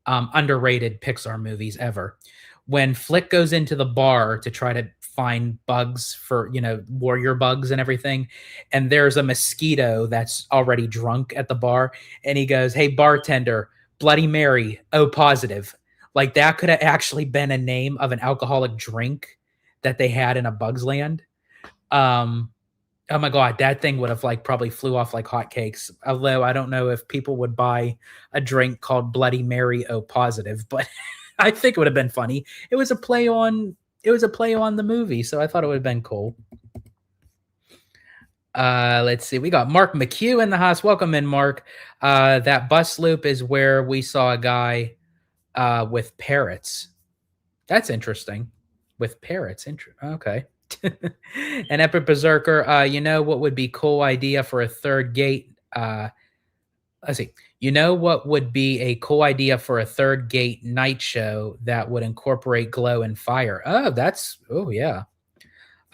underrated Pixar movies ever, when Flick goes into the bar to try to find bugs for warrior bugs and everything, and there's a mosquito that's already drunk at the bar, and he goes, "Hey bartender, Bloody Mary, O positive." Like that could have actually been a name of an alcoholic drink that they had in A Bug's Land. um Oh my god, that thing would have probably flew off like hotcakes. Although I don't know if people would buy a drink called Bloody Mary O positive, but I think it would have been funny. It was a play on the movie, so I thought it would have been cool. Let's see. We got Mark McHugh in the house. Welcome in, Mark. That bus loop is where we saw a guy with parrots. That's interesting. With parrots. Okay. An Epic Berserker, what would be cool idea for a third gate? Let's see. You know what would be a cool idea for a third gate night show that would incorporate glow and fire? Oh yeah.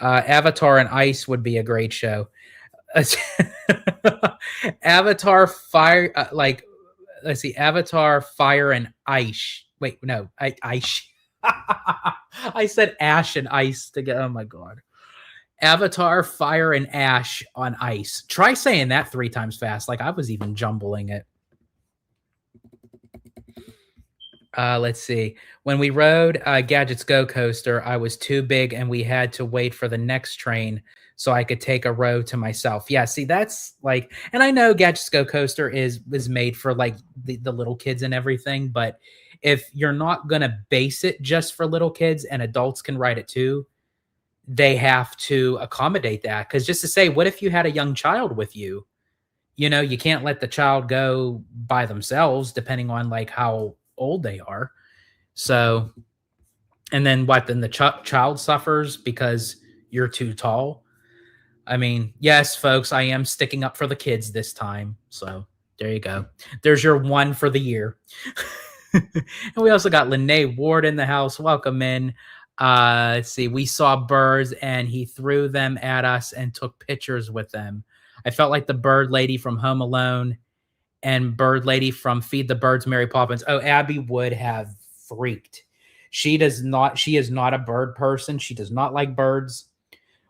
Avatar and Ice would be a great show. Avatar Fire, let's see, Avatar Fire and Ice. Wait, no, Ice. I said ash and ice together. Oh my god. Avatar Fire and Ash on Ice. Try saying that 3 times fast. Like I was even jumbling it. Let's see. When we rode Gadgets Go Coaster, I was too big and we had to wait for the next train so I could take a row to myself. Yeah, see, that's and I know Gadgets Go Coaster is made for the little kids and everything, but if you're not gonna base it just for little kids and adults can ride it too, they have to accommodate that. Because just to say, what if you had a young child with you? You can't let the child go by themselves, depending on how old they are. So, and then what? Then the child suffers because you're too tall. I mean, yes, folks, I am sticking up for the kids this time. So there you go. There's your one for the year. And we also got Lene Ward in the house. Welcome in. Let's see. We saw birds and he threw them at us and took pictures with them. I felt like the bird lady from Home Alone and bird lady from Feed the Birds, Mary Poppins. Oh, Abby would have freaked. She is not a bird person. She does not like birds.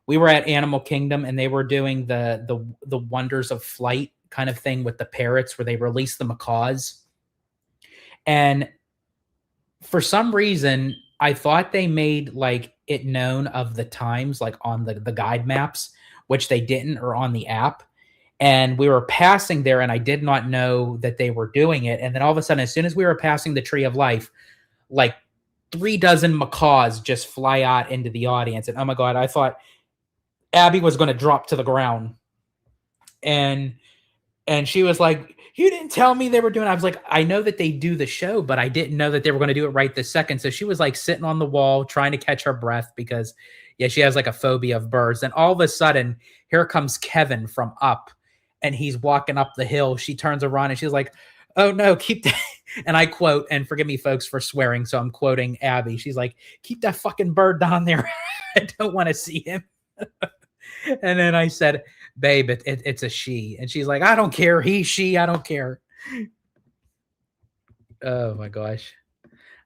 We were at Animal Kingdom and they were doing the Wonders of Flight kind of thing with the parrots where they release the macaws. And for some reason, I thought they made it known of the times on the guide maps, which they didn't, or on the app. and we were passing there, and I did not know that they were doing it. And then all of a sudden, as soon as we were passing the Tree of Life, like 3 dozen macaws just fly out into the audience. And oh my God, I thought Abby was going to drop to the ground. And she was like, "You didn't tell me they were doing it." I was like, "I know that they do the show, but I didn't know that they were going to do it right this second." So she was like sitting on the wall trying to catch her breath because, yeah, she has like a phobia of birds. And all of a sudden, here comes Kevin from Up, and he's walking up the hill. She turns around and she's like, "Oh no, keep that." And I quote, and forgive me, folks, for swearing. So I'm quoting Abby. She's like, "Keep that fucking bird down there. I don't want to see him." And then I said, "Babe, it's a she." And she's like, "I don't care. He, she, I don't care." Oh my gosh.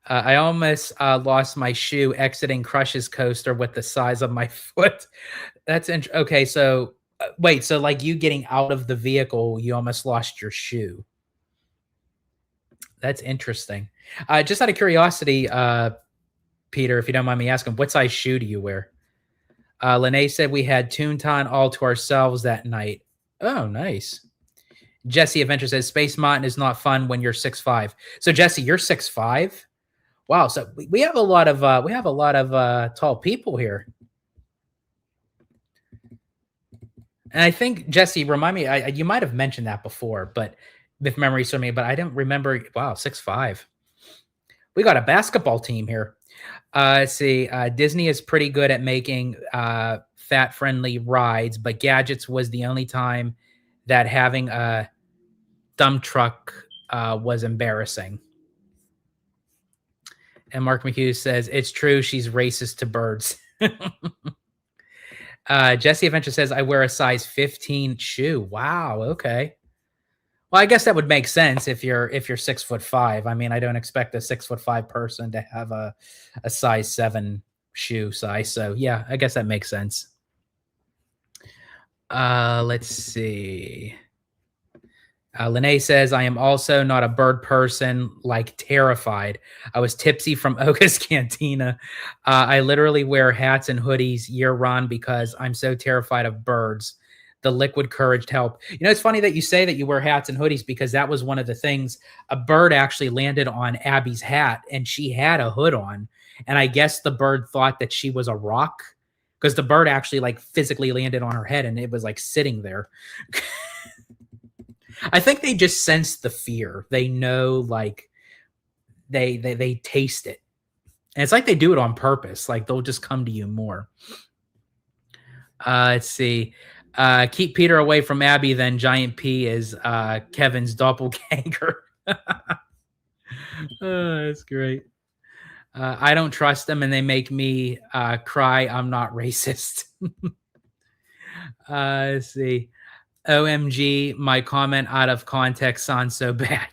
I almost lost my shoe exiting Crush's coaster with the size of my foot. That's okay. So wait, so like you getting out of the vehicle, you almost lost your shoe. That's interesting. Just out of curiosity, Peter, if you don't mind me asking, what size shoe do you wear? Lene said we had Toontown all to ourselves that night. Oh, nice. Jesse Adventure says Space Mountain is not fun when you're 6'5". So Jesse, you're 6'5". Wow. So we have a lot of tall people here. And I think Jesse, remind me, you might have mentioned that before, but if memory serves me, but I don't remember. Wow, 6'5". We got a basketball team here. Let's see. Disney is pretty good at making fat-friendly rides, but Gadgets was the only time that having a dump truck was embarrassing. And Mark McHugh says, "It's true. She's racist to birds." Jesse Adventure says, "I wear a size 15 shoe." Wow. Okay. Well, I guess that would make sense if you're 6'5". I mean, I don't expect a 6'5" person to have a size 7 shoe size. So yeah, I guess that makes sense. Let's see. Lene says, "I am also not a bird person, like terrified. I was tipsy from Oga's Cantina. I literally wear hats and hoodies year round because I'm so terrified of birds. The liquid courage to help." You know, it's funny that you say that you wear hats and hoodies because that was one of the things. A bird actually landed on Abby's hat and she had a hood on. And I guess the bird thought that she was a rock because the bird actually like physically landed on her head and it was like sitting there. I think they just sense the fear. They know, like they taste it, and it's like they do it on purpose. Like they'll just come to you more. Let's see. Keep Peter away from Abby. Then Giant P is Kevin's doppelganger. That's great. I don't trust them, and they make me cry. I'm not racist. Let's see. OMG, my comment out of context sounds so bad.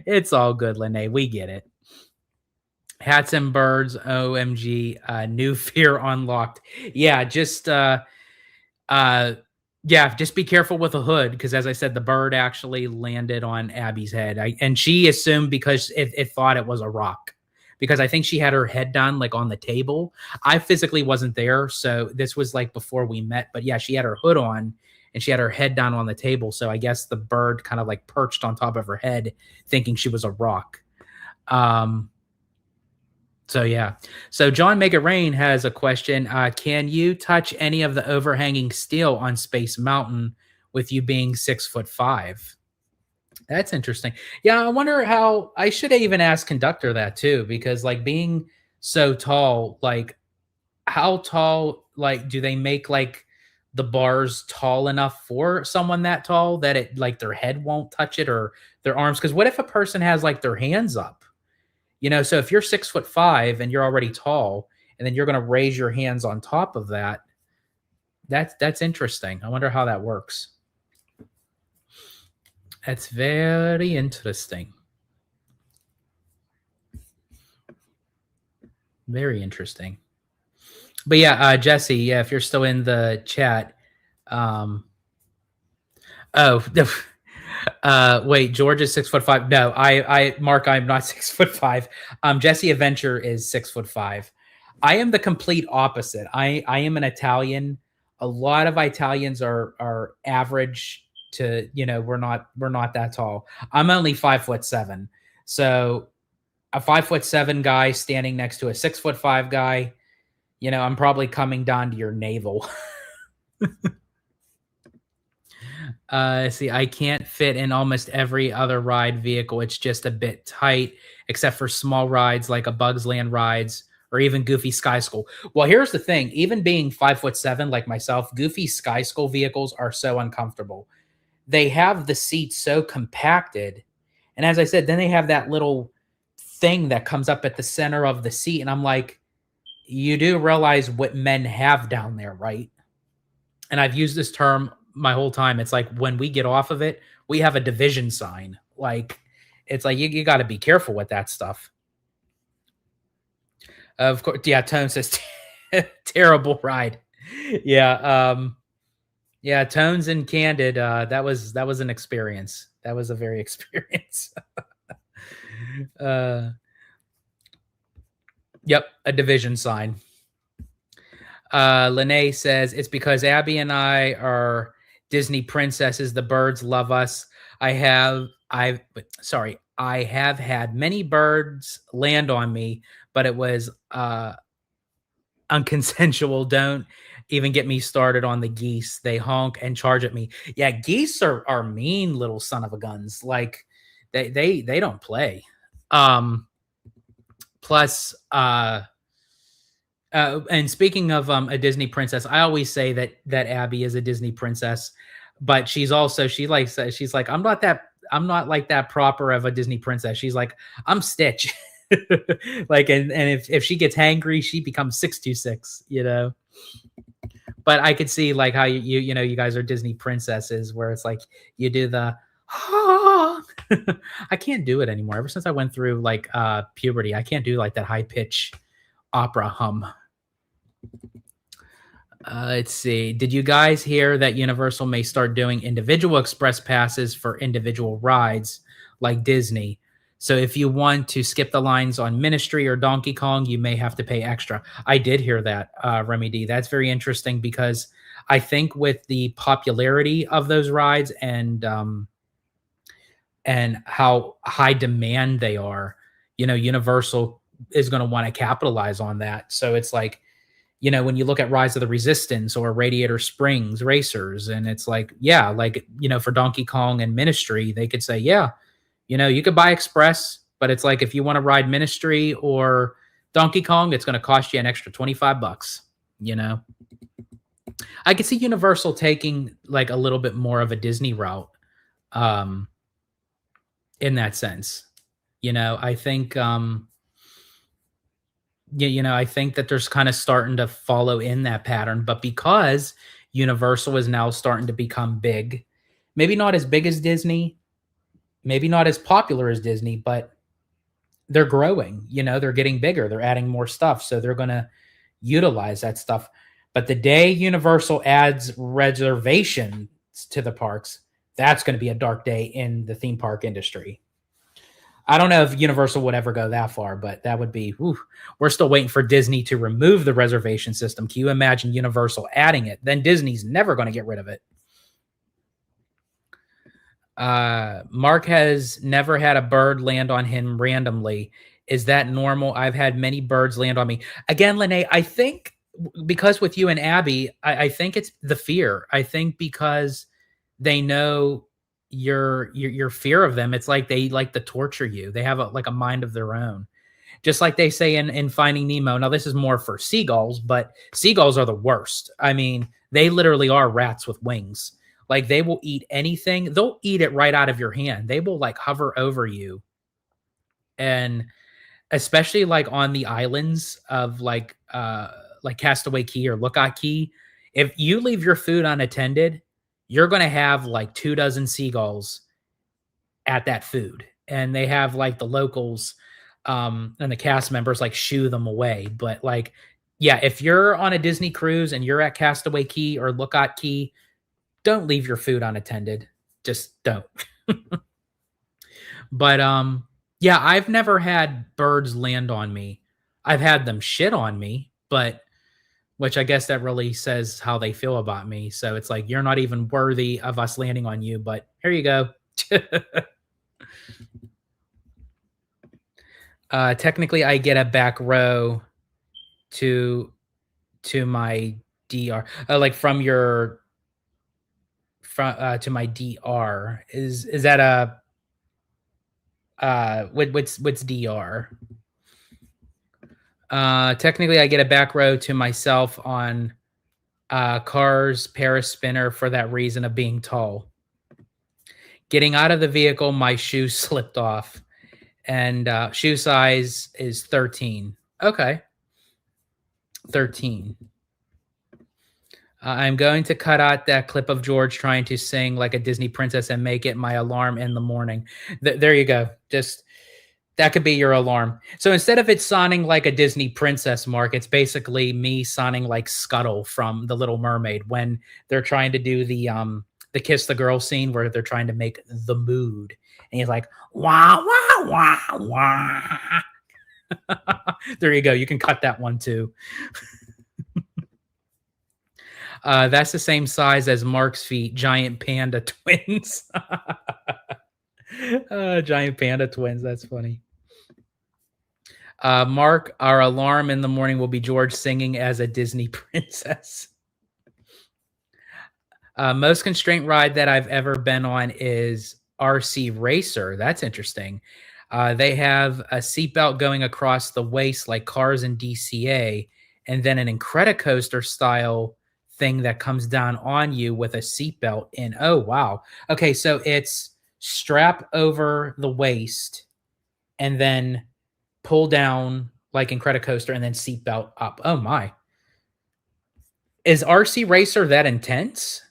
It's all good, Lene. We get it. Hats and birds, OMG, new fear unlocked. Yeah, just just be careful with a hood because, as I said, the bird actually landed on Abby's head, and she assumed because it thought it was a rock. Because I think she had her head down like on the table. I physically wasn't there, so this was like before we met. But yeah, she had her hood on and she had her head down on the table. So I guess the bird kind of like perched on top of her head, thinking she was a rock. So yeah. So John Make It Rain has a question. Can you touch any of the overhanging steel on Space Mountain with you being 6'5"? That's interesting. Yeah, I wonder how. I should even ask conductor that too, because like being so tall, like how tall, like do they make like the bars tall enough for someone that tall that it like their head won't touch it or their arms? Because what if a person has like their hands up? You know, so if you're 6'5" and you're already tall, and then you're going to raise your hands on top of that, that's interesting. I wonder how that works. That's very interesting. Very interesting. But yeah, Jesse, yeah, if you're still in the chat, oh, wait, George is 6'5". No, Mark, I'm not 6'5". Jesse Adventure is 6'5". I am the complete opposite. I am an Italian. A lot of Italians are average to, we're not that tall. I'm only 5'7", so a 5'7" guy standing next to a 6'5" guy, I'm probably coming down to your navel. See, I can't fit in almost every other ride vehicle. It's just a bit tight, except for small rides like a Bugs Land rides or even Goofy Sky School. Well, here's the thing: even being 5'7" like myself, Goofy Sky School vehicles are so uncomfortable. They have the seats so compacted, and as I said, then they have that little thing that comes up at the center of the seat, and I'm like, you do realize what men have down there, right? And I've used this term my whole time. It's like when we get off of it, we have a division sign. Like, it's like you got to be careful with that stuff. Of course, yeah. Tone says terrible ride. Yeah, yeah. Tones and Candid. That was an experience. That was a very experience. uh, yep, a division sign. Lene says it's because Abby and I are Disney princesses. The birds love us. I have had many birds land on me, but it was unconsensual. Don't even get me started on the geese. They honk and charge at me. Yeah, geese are mean little son of a guns. Like they don't play. Plus and speaking of a Disney princess, I always say that Abby is a Disney princess, but she's like I'm not like that proper of a Disney princess. She's like I'm Stitch, like and if she gets hangry, she becomes 626. But I could see like how you guys are Disney princesses, where it's like you do the ah. I can't do it anymore. Ever since I went through like puberty, I can't do like that high pitch opera hum. Let's see. Did you guys hear that Universal may start doing individual express passes for individual rides like Disney? So if you want to skip the lines on Ministry or Donkey Kong, you may have to pay extra. I did hear that, Remy D. That's very interesting because I think with the popularity of those rides and how high demand they are, Universal is going to want to capitalize on that. So it's like, when you look at Rise of the Resistance or Radiator Springs Racers, and it's like, yeah, like, for Donkey Kong and Ministry, they could say, yeah, you could buy Express, but it's like, if you want to ride Ministry or Donkey Kong, it's going to cost you an extra $25. I could see Universal taking like a little bit more of a Disney route, in that sense. I think, I think that there's kind of starting to follow in that pattern, but because Universal is now starting to become big, maybe not as big as Disney, maybe not as popular as Disney, but they're growing, they're getting bigger, they're adding more stuff. So they're going to utilize that stuff. But the day Universal adds reservations to the parks, that's going to be a dark day in the theme park industry. I don't know if Universal would ever go that far, but that would be, whew, we're still waiting for Disney to remove the reservation system. Can you imagine Universal adding it? Then Disney's never going to get rid of it. Mark has never had a bird land on him randomly. Is that normal? I've had many birds land on me. Again, Lene, I think because with you and Abby, I think it's the fear. I think because they know your fear of them. It's like they like to torture you. They have like a mind of their own. Just like they say in Finding Nemo. Now, this is more for seagulls, but seagulls are the worst. I mean, they literally are rats with wings. Like, they will eat anything. They'll eat it right out of your hand. They will like hover over you. And especially like on the islands of like Castaway Key or Lookout Key, if you leave your food unattended, you're going to have like 24 seagulls at that food. And they have like the locals and the cast members like shoo them away. But like, yeah, if you're on a Disney cruise and you're at Castaway Key or Lookout Key, don't leave your food unattended. Just don't. But yeah, I've never had birds land on me. I've had them shit on me, but which I guess that really says how they feel about me. So it's like, you're not even worthy of us landing on you, but here you go. Technically, I get a back row to my DR, like from your from to my DR. Is that a what's DR? Technically, I get a back row to myself on Cars Paris Spinner for that reason of being tall. Getting out of the vehicle, my shoe slipped off, and shoe size is 13. Okay, 13. I'm going to cut out that clip of George trying to sing like a Disney princess and make it my alarm in the morning. There you go. Just that could be your alarm. So instead of it sounding like a Disney princess, Mark, it's basically me sounding like Scuttle from The Little Mermaid when they're trying to do the kiss the girl scene where they're trying to make the mood, and he's like wah wah wah wah. There you go. You can cut that one too. That's the same size as Mark's feet, giant panda twins. Giant panda twins. That's funny. Mark, our alarm in the morning will be George singing as a Disney princess. Most constraint ride that I've ever been on is RC Racer. That's interesting. They have a seatbelt going across the waist like Cars and DCA, and then an Incredicoaster style thing that comes down on you with a seatbelt in. Oh, wow. Okay, so it's strap over the waist and then pull down like Incredicoaster and then seatbelt up. Oh, my. Is RC Racer that intense?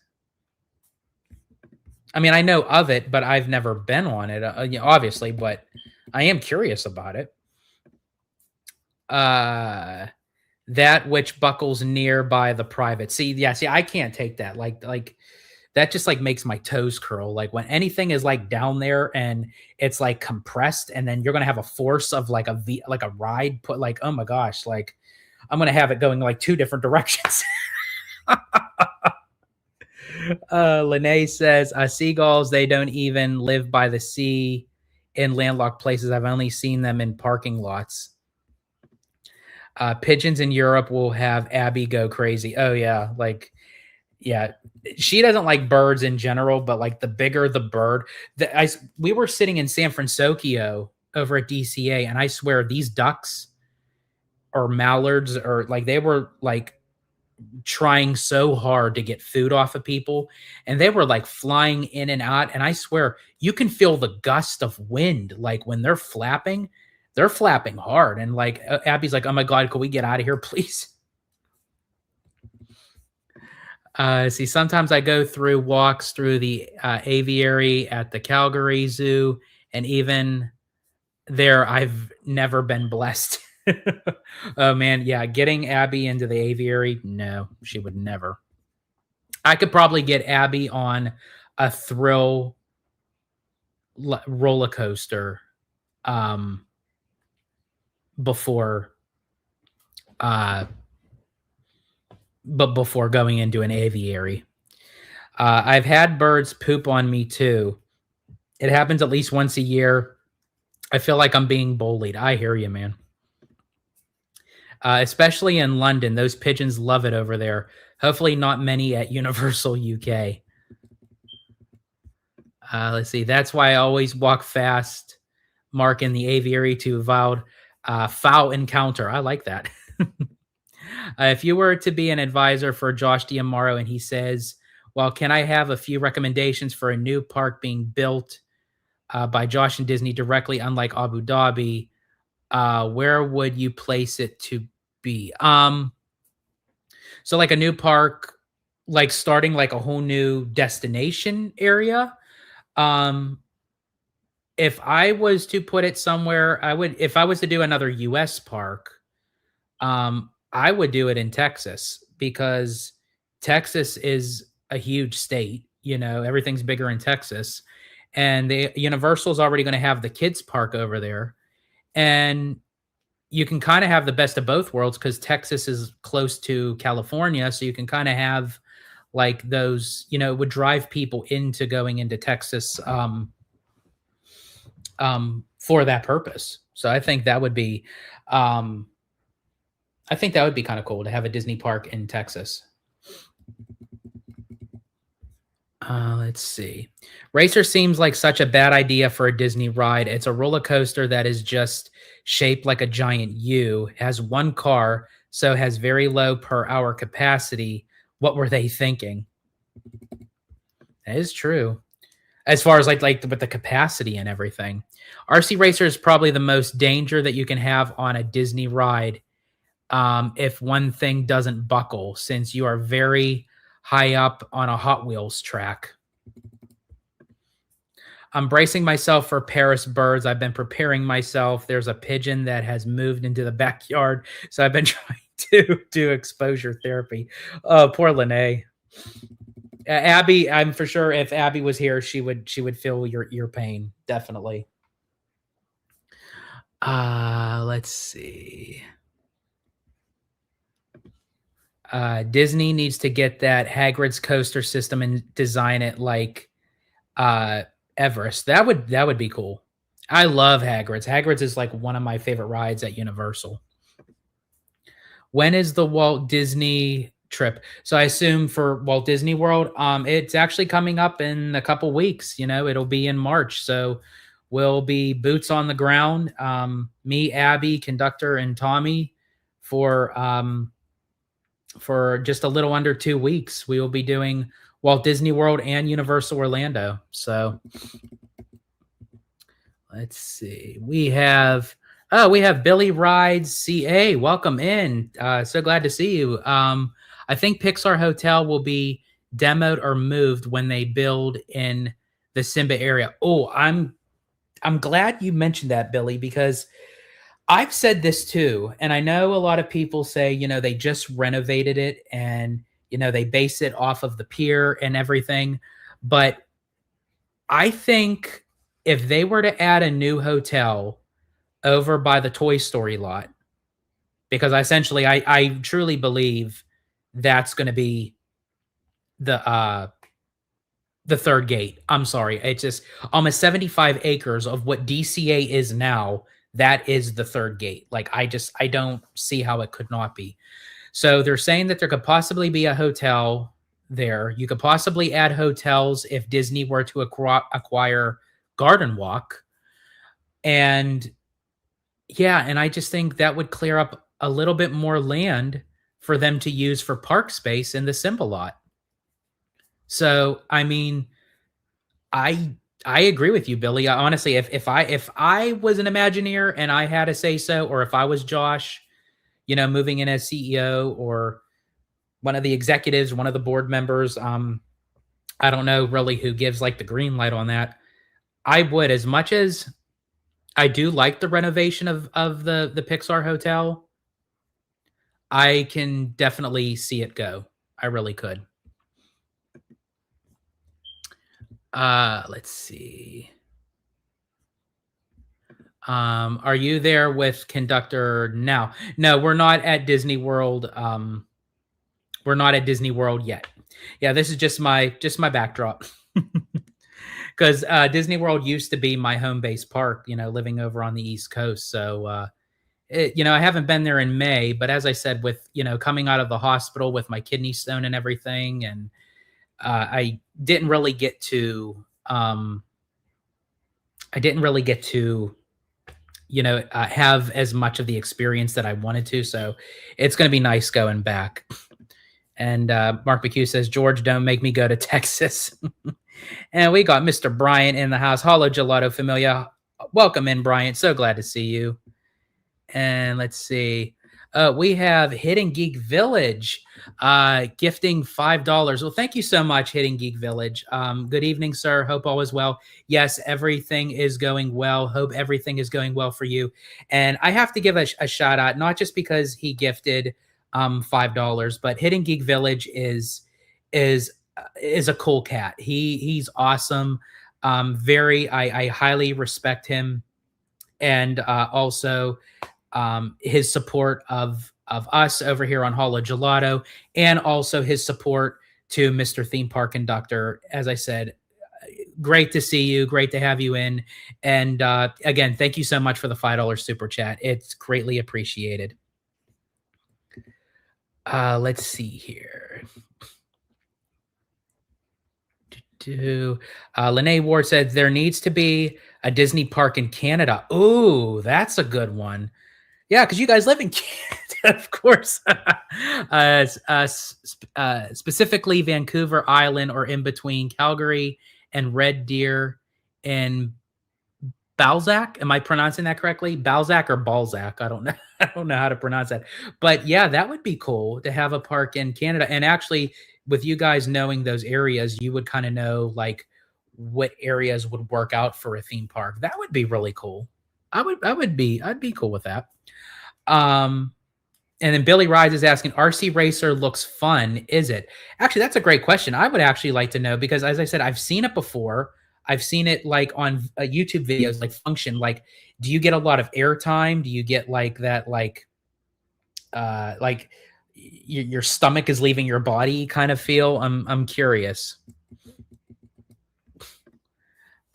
I mean, I know of it, but I've never been on it, obviously, but I am curious about it. That which buckles nearby the private. See, yeah, see, I can't take that. Like that just like makes my toes curl. Like when anything is like down there and it's like compressed, and then you're gonna have a force of like like a ride put like, oh my gosh, like I'm gonna have it going like two different directions. Lene says, seagulls, they don't even live by the sea in landlocked places. I've only seen them in parking lots. Pigeons in Europe will have Abby go crazy. Oh, yeah. Like, yeah. She doesn't like birds in general, but like the bigger the bird. We were sitting in San Francisco over at DCA, and I swear these ducks or mallards or like they were like trying so hard to get food off of people, and they were like flying in and out, and I swear you can feel the gust of wind like when they're flapping hard, and like Abby's like, oh my god, can we get out of here please? See, sometimes I go through walks through the aviary at the Calgary Zoo, and even there I've never been blessed. Oh man, yeah, getting Abby into the aviary, no, she would never. I could probably get Abby on a thrill roller coaster before but before going into an aviary. I've had birds poop on me too. It happens at least once a year. I feel like I'm being bullied. I hear you, man. Especially in London. Those pigeons love it over there. Hopefully not many at Universal UK. Let's see. That's why I always walk fast, Mark, in the aviary to avoid foul encounter. I like that. If you were to be an advisor for Josh D'Amaro and he says, well, can I have a few recommendations for a new park being built by Josh and Disney directly, unlike Abu Dhabi, where would you place it to be? So like a new park, like starting like a whole new destination area. If I was to put it somewhere, if I was to do another US park, I would do it in Texas, because Texas is a huge state. You know, everything's bigger in Texas, and the Universal's already going to have the kids park over there. And you can kind of have the best of both worlds because Texas is close to California, so you can kind of have like those, would drive people into going into Texas for that purpose. So um, I think that would be kind of cool to have a Disney park in Texas. Let's see. Racer seems like such a bad idea for a Disney ride. It's a roller coaster that is just shaped like a giant U, has one car, so has very low per hour capacity. What were they thinking? That is true. As far as like with the capacity and everything. RC Racer is probably the most danger that you can have on a Disney ride if one thing doesn't buckle, since you are very high up on a Hot Wheels track. I'm bracing myself for Paris birds. I've been preparing myself. There's a pigeon that has moved into the backyard, so I've been trying to do exposure therapy. Oh, poor Lene. Abby, I'm for sure if Abby was here, she would feel your pain, definitely. Let's see. Disney needs to get that Hagrid's coaster system and design it like uh, Everest. That would be cool. I love Hagrid's. Hagrid's is like one of my favorite rides at Universal. When is the Walt Disney trip? So I assume for Walt Disney World, it's actually coming up in a couple weeks. It'll be in March. So we'll be boots on the ground. Me, Abby, conductor, and Tommy for just a little under 2 weeks. We will be doing Walt Disney World and Universal Orlando. So let's see. We have Billy Rides CA. Welcome in. So glad to see you. I think Pixar Hotel will be demoed or moved when they build in the Simba area. Oh, I'm glad you mentioned that, Billy, because I've said this too, and I know a lot of people say, they just renovated it and, they base it off of the pier and everything. But I think if they were to add a new hotel over by the Toy Story lot, because I truly believe that's going to be the third gate. I'm sorry. It's just almost 75 acres of what DCA is now. That is the third gate. Like I don't see how it could not be. So they're saying that there could possibly be a hotel there. You could possibly add hotels if Disney were to acquire Garden Walk. And yeah, and I just think that would clear up a little bit more land for them to use for park space in the Simba lot. So, I mean, I agree with you, Billy. Honestly, if I was an Imagineer and I had to say so, or if I was Josh, moving in as CEO or one of the executives, one of the board members, I don't know really who gives like the green light on that. I would, as much as I do like the renovation of the Pixar hotel, I can definitely see it go. I really could. Let's see. Are you there with conductor now? No, we're not at Disney World. We're not at Disney World yet. Yeah, this is just my backdrop. Because Disney World used to be my home base park, living over on the East Coast. So, I haven't been there in May, but as I said, with, coming out of the hospital with my kidney stone and everything, and I didn't really get to, have as much of the experience that I wanted to. So it's going to be nice going back. And Mark McHugh says, George, don't make me go to Texas. And we got Mr. Bryant in the house. Hello, Gelato Familia. Welcome in, Bryant. So glad to see you. And let's see. We have Hidden Geek Village gifting $5. Well, thank you so much, Hidden Geek Village. Good evening, sir. Hope all is well. Yes, everything is going well. Hope everything is going well for you. And I have to give a shout out, not just because he gifted $5, but Hidden Geek Village is a cool cat. He's awesome. I highly respect him. And also his support of us over here on Holo Gelato, and also his support to Mr. Theme Park Conductor. As I said, great to see you. Great to have you in. And again, thank you so much for the $5 super chat. It's greatly appreciated. Let's see here. Lene Ward said there needs to be a Disney park in Canada. Ooh, that's a good one. Yeah, because you guys live in Canada, of course. Specifically Vancouver Island or in between Calgary and Red Deer in Balzac. Am I pronouncing that correctly? Balzac or Balzac? I don't know. I don't know how to pronounce that. But yeah, that would be cool to have a park in Canada. And actually, with you guys knowing those areas, you would kind of know like what areas would work out for a theme park. That would be really cool. I'd be cool with that. Um, and then Billy Rise is asking, RC Racer looks fun, is it? Actually, that's a great question. I would actually like to know because, as I said, I've seen it before. I've seen it like on YouTube videos, like function. Like, do you get a lot of airtime? Do you get like that, like your stomach is leaving your body kind of feel? I'm curious.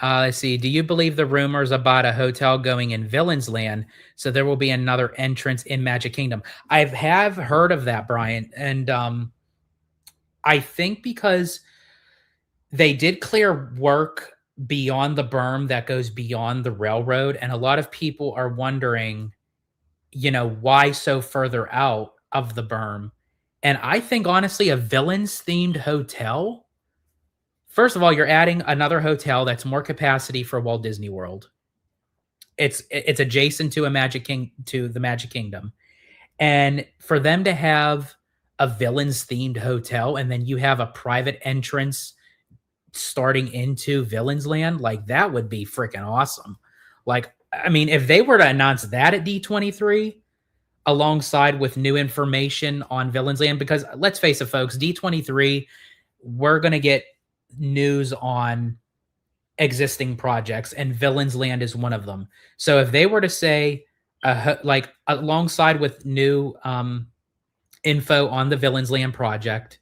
Let's see. Do you believe the rumors about a hotel going in Villains Land? So there will be another entrance in Magic Kingdom. I have heard of that, Brian, and I think because they did clear work beyond the berm that goes beyond the railroad, and a lot of people are wondering, why so further out of the berm? And I think honestly, a Villains themed hotel. First of all, you're adding another hotel that's more capacity for Walt Disney World. It's adjacent to the Magic Kingdom. And for them to have a villains themed hotel and then you have a private entrance starting into Villains Land, like that would be freaking awesome. Like, I mean, if they were to announce that at D23 alongside with new information on Villains Land, because let's face it, folks, D23, we're going to get news on existing projects, and Villains Land is one of them. So if they were to say, like alongside with new info on the Villains Land project,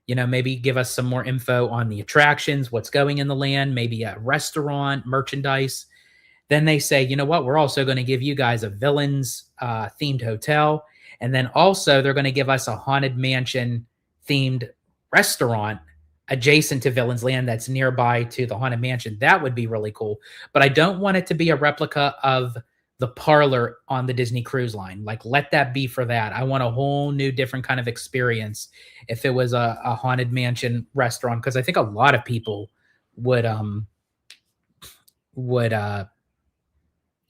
maybe give us some more info on the attractions, what's going in the land, maybe a restaurant, merchandise. Then they say, you know what, we're also going to give you guys a villains themed hotel. And then also they're going to give us a Haunted Mansion themed restaurant adjacent to Villains Land that's nearby to the Haunted Mansion. That would be really cool. But I don't want it to be a replica of the parlor on the Disney Cruise Line. Like, let that be for that. I want a whole new different kind of experience if it was a Haunted Mansion restaurant, because I think a lot of people would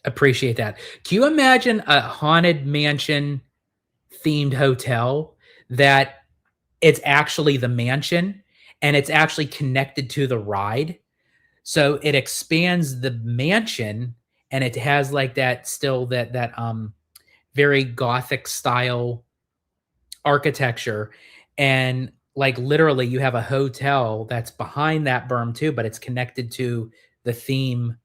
appreciate that. Can you imagine a Haunted Mansion themed hotel that it's actually the mansion and it's actually connected to the ride? So it expands the mansion and it has like that still that very gothic style architecture, and like literally you have a hotel that's behind that berm too, but it's connected to the theme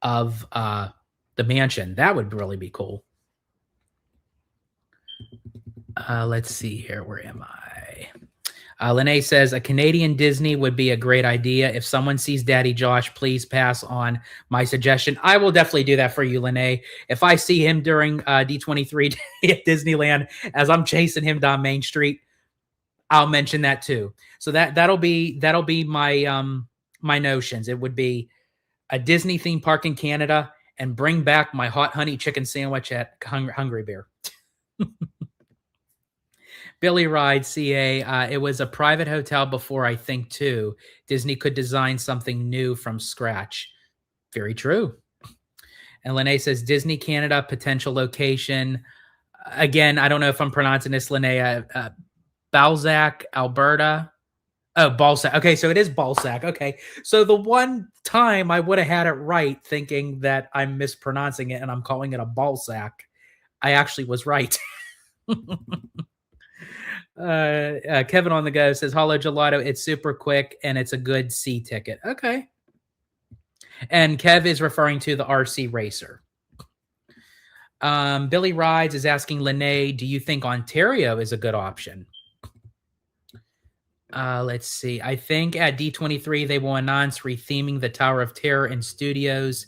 of the mansion. That would really be cool. Let's see here. Where am I? Lene says a Canadian Disney would be a great idea. If someone sees Daddy Josh, please pass on my suggestion. I will definitely do that for you, Lene. If I see him during D23 at Disneyland as I'm chasing him down Main Street, I'll mention that too. So that'll be my my notions. It would be a Disney theme park in Canada and bring back my hot honey chicken sandwich at Hungry Bear. Billy Ride, CA. It was a private hotel before, I think, too. Disney could design something new from scratch. Very true. And Lene says Disney Canada potential location. Again, I don't know if I'm pronouncing this, Lene. Balzac, Alberta. Oh, Balzac. Okay, so it is Balzac. Okay, so the one time I would have had it right, thinking that I'm mispronouncing it and I'm calling it a Balzac, I actually was right. Kevin on the go says, Holo Gelato, it's super quick and it's a good C ticket. Okay. And Kev is referring to the RC Racer. Billy Rides is asking Lene, do you think Ontario is a good option? Let's see. I think at D23 they will announce retheming the Tower of Terror in studios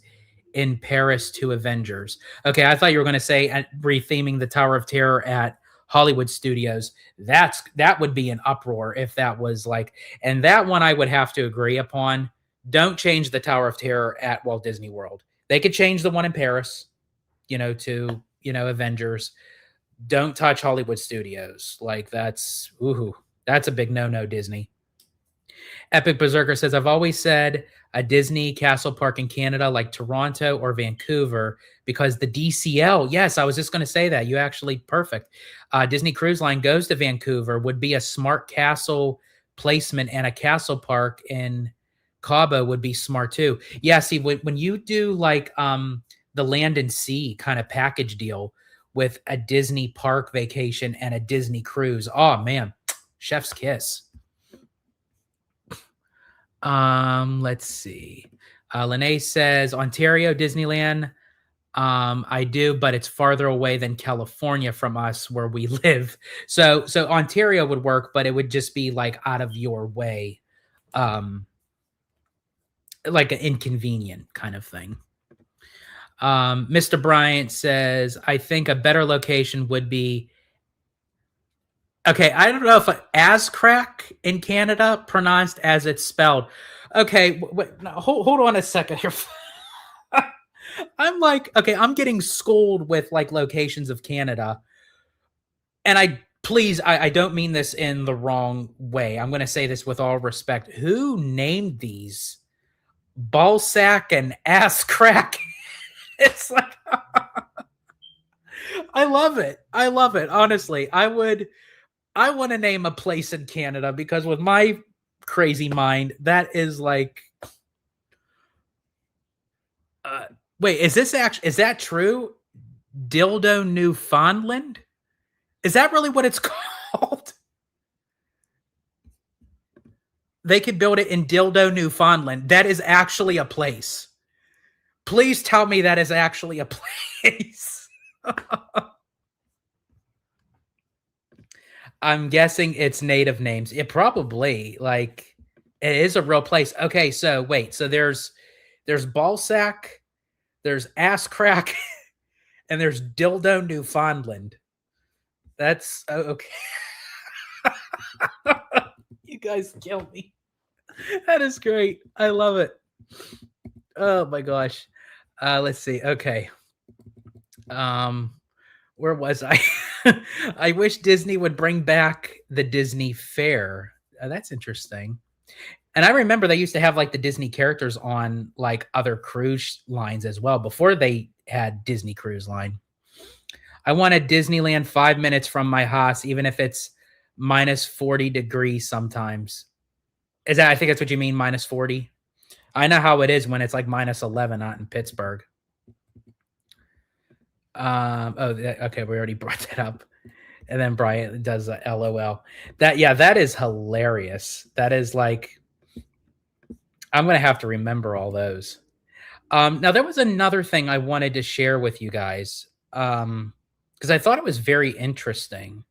in Paris to Avengers. Okay, I thought you were going to say retheming the Tower of Terror at Hollywood Studios. That would be an uproar if that was like, and that one I would have to agree upon. Don't change the Tower of Terror at Walt Disney World. They could change the one in Paris, to Avengers. Don't touch Hollywood Studios. Like that's a big no-no, Disney. Epic Berserker says, I've always said a Disney castle park in Canada like Toronto or Vancouver because the DCL, yes, I was just going to say that. You actually, perfect. Disney Cruise Line goes to Vancouver, would be a smart castle placement, and a castle park in Cabo would be smart too. Yeah, see, when you do like the land and sea kind of package deal with a Disney park vacation and a Disney cruise, oh man, chef's kiss. Let's see. Lene says Ontario Disneyland. I do, but it's farther away than California from us where we live. So Ontario would work, but it would just be like out of your way, like an inconvenient kind of thing. Mr. Bryant says, I think a better location would be. Okay, I don't know if Ascrack in Canada pronounced as it's spelled. Okay, hold on a second here. I'm like, okay, I'm getting schooled with like locations of Canada, and I don't mean this in the wrong way. I'm going to say this with all respect. Who named these Ballsack and Asscrack? It's like, I love it. I love it. Honestly, I want to name a place in Canada because with my crazy mind, that is like, wait, is that true? Dildo, Newfoundland? Is that really what it's called? They could build it in Dildo, Newfoundland. That is actually a place. Please tell me that is actually a place. I'm guessing it's native names. It probably, like, it is a real place. Okay, so wait. So there's Ballsack, there's Asscrack, and there's Dildo, Newfoundland. That's okay. You guys kill me. That is great. I love it. Oh my gosh. Let's see. Okay. Where was I? I wish Disney would bring back the Disney Fair. That's interesting. And I remember they used to have like the Disney characters on like other cruise lines as well before they had Disney Cruise Line. I want a Disneyland 5 minutes from my house, even if it's minus 40 degrees sometimes. I think that's what you mean, minus 40? I know how it is when it's like minus 11 out in Pittsburgh. Okay, we already brought that up. And then Brian does a LOL. That is hilarious. That is like, I'm going to have to remember all those. Now, there was another thing I wanted to share with you guys because I thought it was very interesting.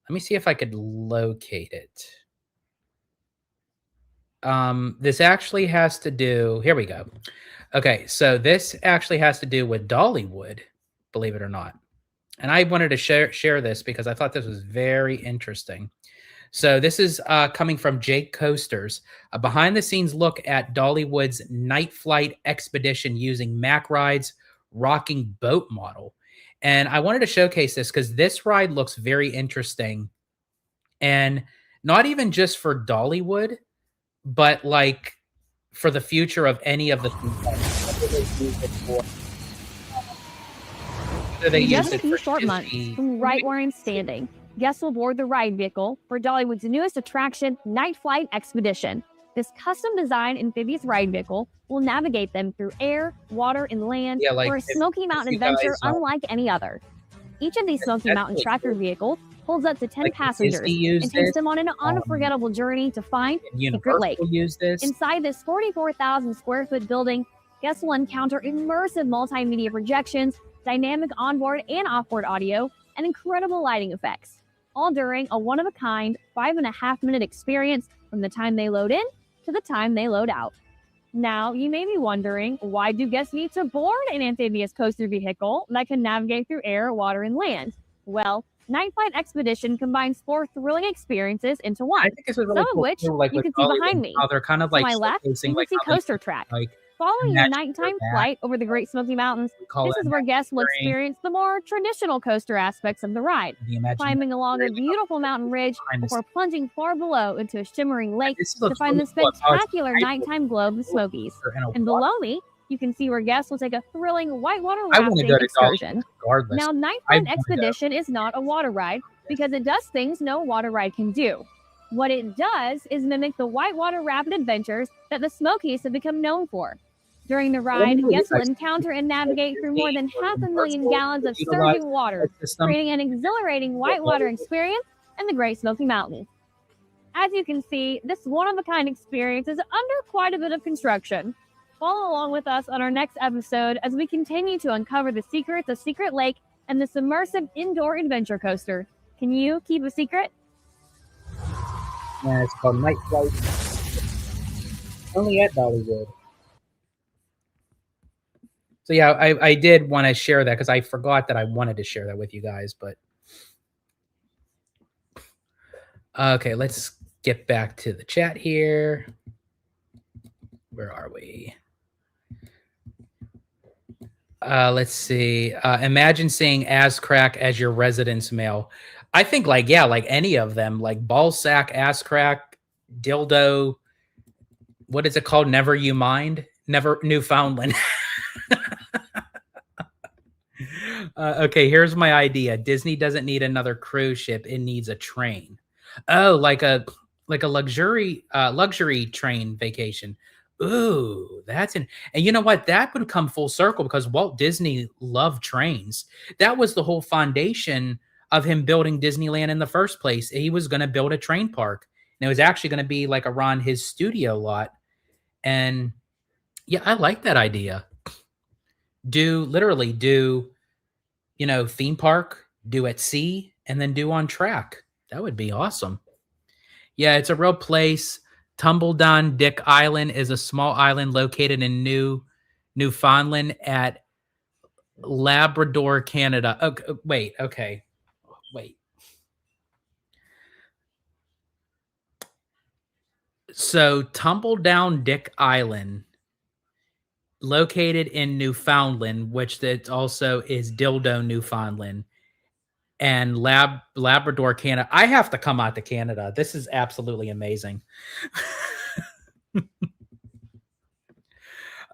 Let me see if I could locate it. This actually has to do, here we go. Okay, so this actually has to do with Dollywood, believe it or not. And I wanted to share this because I thought this was very interesting. So this is coming from Jake Coasters, a behind-the-scenes look at Dollywood's night flight expedition using Mack Ride's rocking boat model. And I wanted to showcase this because this ride looks very interesting. And not even just for Dollywood, but like for the future of any of the just a few short months from right where I'm standing, guests will board the ride vehicle for Dollywood's newest attraction, Night Flight Expedition. This custom-designed amphibious ride vehicle will navigate them through air, water, and land for a Smoky Mountain adventure unlike any other. Each of these Smoky Mountain tracker vehicles holds up to 10 passengers and takes them on an unforgettable journey to find Secret Lake. Inside this 44,000 square foot building, guests will encounter immersive multimedia projections, dynamic onboard and offboard audio, and incredible lighting effects, all during a one-of-a-kind 5.5-minute experience from the time they load in to the time they load out. Now, you may be wondering, why do guests need to board an amphibious coaster vehicle that can navigate through air, water, and land? Well, Night Flight Expedition combines 4 thrilling experiences into one, I think this was really some of cool which too, like you with can see Dollywood, behind me. how they're kind of To like my left, showcasing you can like see how they Coaster Track. like Following a imagine nighttime their back, flight over the Great Smoky Mountains, we call this it is where guests will Imagineering, experience the more traditional coaster aspects of the ride, the Imagineering climbing along a like beautiful mountain ridge behind the before scenes. plunging far below into a shimmering lake This to looks find really the cool. How it's spectacular nice with nighttime glow of the a roller Smokies. coaster and a And water. below me, you can see where guests will take a thrilling whitewater I want to rafting go to Dollywood excursion. regardless. Now, Night I Flight want to go. Expedition is not a water ride because it does things no water ride can do. What it does is mimic the whitewater rapid adventures that the Smokies have become known for. During the ride, guests will encounter and navigate through more than 500,000 gallons of surging water, creating an exhilarating whitewater experience in the Great Smoky Mountains. As you can see, this one-of-a-kind experience is under quite a bit of construction. Follow along with us on our next episode as we continue to uncover the secrets of Secret Lake and this immersive indoor adventure coaster. Can you keep a secret? Yeah, it's called Night Flight. Only at Dollywood. So yeah, I did want to share that because I forgot that I wanted to share that with you guys. But okay, let's get back to the chat here. Where are we? Let's see. Imagine seeing ass crack as your residence mail. I think like, yeah, like any of them, like ball sack, ass crack, dildo. What is it called? Never You Mind? Never Newfoundland. Okay, here's my idea. Disney doesn't need another cruise ship. It needs a train. Oh, like a luxury train vacation. Ooh, that's an and you know what? That would come full circle because Walt Disney loved trains. That was the whole foundation of him building Disneyland in the first place. He was going to build a train park. And it was actually going to be like around his studio lot. And yeah, I like that idea. Literally do, theme park, do at sea, and then do on track. That would be awesome. Yeah, it's a real place. Tumbledown Dick Island is a small island located in Newfoundland at Labrador, Canada. Okay, wait. So Tumbledown Dick Island, located in Newfoundland, which that also is Dildo, Newfoundland, and Labrador, Canada. I have to come out to Canada. This is absolutely amazing. In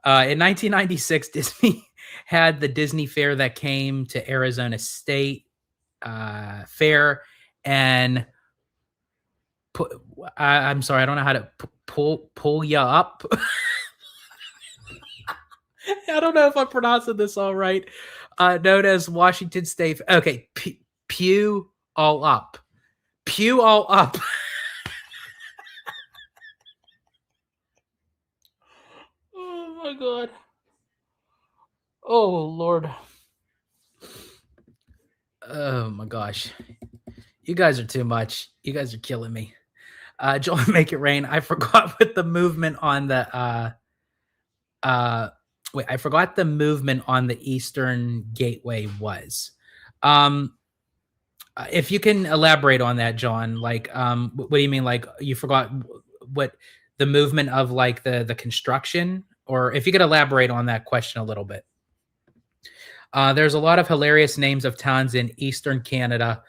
1996, Disney had the Disney Fair that came to Arizona State Fair, and I'm sorry, I don't know how to pull you up. I don't know if I'm pronouncing this all right. Known as Washington State. Okay, pew all up. Pew all up. Oh my God. Oh Lord. Oh my gosh. You guys are too much. You guys are killing me. Joel, Make It Rain. I forgot what the movement on the I forgot the movement on the Eastern Gateway was. If you can elaborate on that, John, like, what do you mean? Like, you forgot what the movement of like the construction, or if you could elaborate on that question a little bit. There's a lot of hilarious names of towns in Eastern Canada.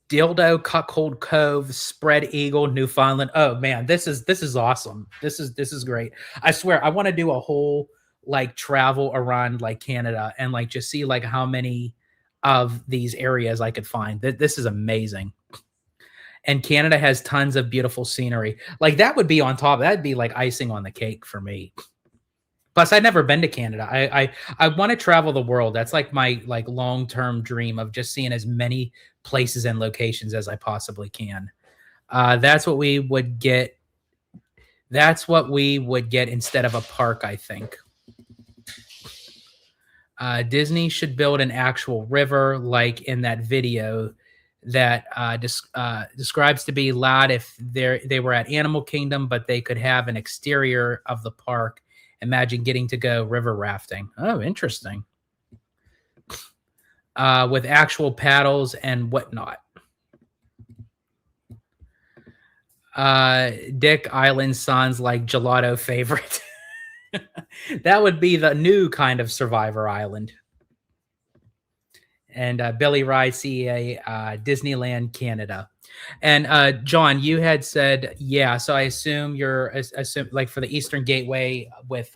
Dildo, Cuckold Cove, Spread Eagle, Newfoundland. Oh man, this is awesome. This is great. I swear, I want to do a whole like travel around like Canada and like just see like how many of these areas I could find. This is amazing. And Canada has tons of beautiful scenery. Like that would be on top. That'd be like icing on the cake for me. Plus, I've never been to Canada. I want to travel the world. That's like my like long-term dream of just seeing as many places and locations as I possibly can. That's what we would get. That's what we would get instead of a park, I think. Disney should build an actual river, like in that video that describes to be loud if they were at Animal Kingdom, but they could have an exterior of the park. Imagine getting to go river rafting. Oh, interesting. With actual paddles and whatnot. Dick Island sounds like Gelato favorite. That would be the new kind of Survivor Island. And Billy Rye, CEA, Disneyland Canada. And John, you had said, yeah, so I assume you're like for the Eastern Gateway with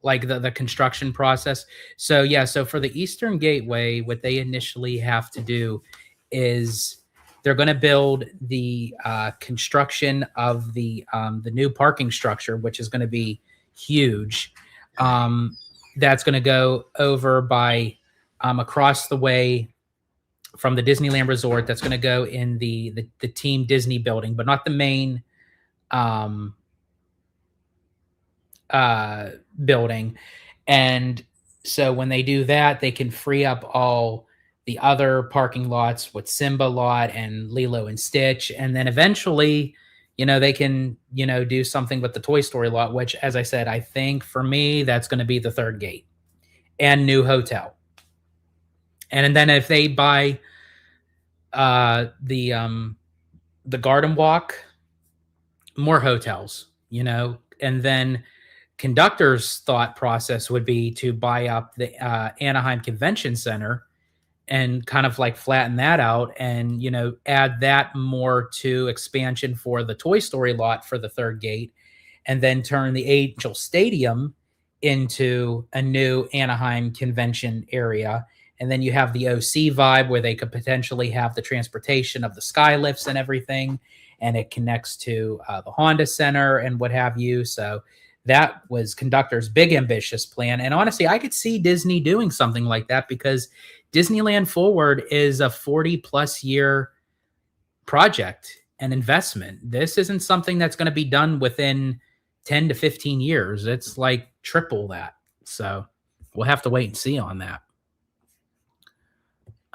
like the construction process. So yeah, so for the Eastern Gateway, what they initially have to do is they're going to build the construction of the new parking structure, which is going to be huge. That's going to go over by across the way from the Disneyland Resort. That's going to go in the Team Disney building, but not the main building. And so when they do that, they can free up all the other parking lots with Simba lot and Lilo and Stitch. And then eventually, they can, do something with the Toy Story lot, which, as I said, I think for me, that's going to be the third gate and new hotel. And then if they buy the Garden Walk, more hotels, and then Conductor's thought process would be to buy up the Anaheim Convention Center and kind of like flatten that out and, add that more to expansion for the Toy Story lot for the third gate, and then turn the Angel Stadium into a new Anaheim convention area. And then you have the OC vibe where they could potentially have the transportation of the sky lifts and everything, and it connects to the Honda Center and what have you. So that was Conductor's big ambitious plan. And honestly, I could see Disney doing something like that because Disneyland Forward is a 40+ year project and investment. This isn't something that's going to be done within 10 to 15 years. It's like triple that. So we'll have to wait and see on that.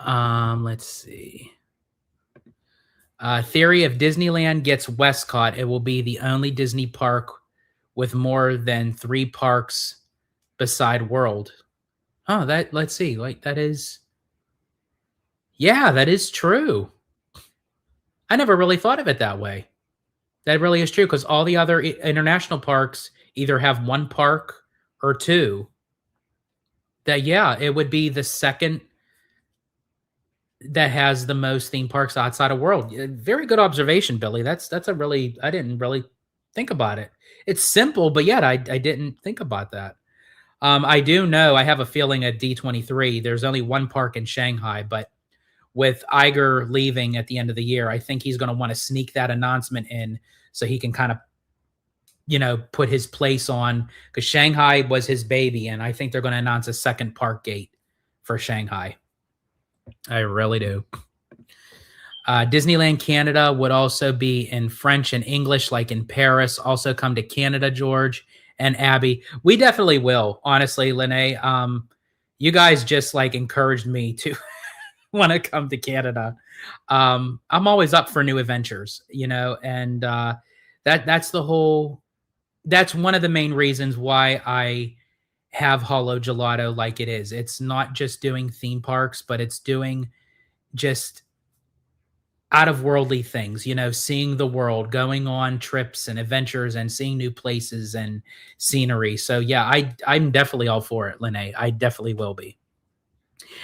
Let's see. Theory: if Disneyland gets Westcott, it will be the only Disney park with more than 3 parks beside World. Oh, let's see. Like that is true. I never really thought of it that way. That really is true because all the other international parks either have 1 park or 2. That, it would be the second that has the most theme parks outside of World. Very good observation, Billy. That's a really, I didn't really think about it. It's simple, but yet I didn't think about that. I do know, I have a feeling at D23, there's only 1 park in Shanghai, but with Iger leaving at the end of the year, I think he's going to want to sneak that announcement in so he can kind of, put his place on, because Shanghai was his baby, and I think they're going to announce a second park gate for Shanghai. I really do. Disneyland Canada would also be in French and English, like in Paris. Also come to Canada, George and Abby. We definitely will, honestly, Lene. You guys just like encouraged me to want to come to Canada. I'm always up for new adventures, and that's one of the main reasons why I have Hollow Gelato like it is. It's not just doing theme parks, but it's doing just out of worldly things, seeing the world, going on trips and adventures and seeing new places and scenery. So yeah, I'm definitely all for it, Lene. I definitely will be.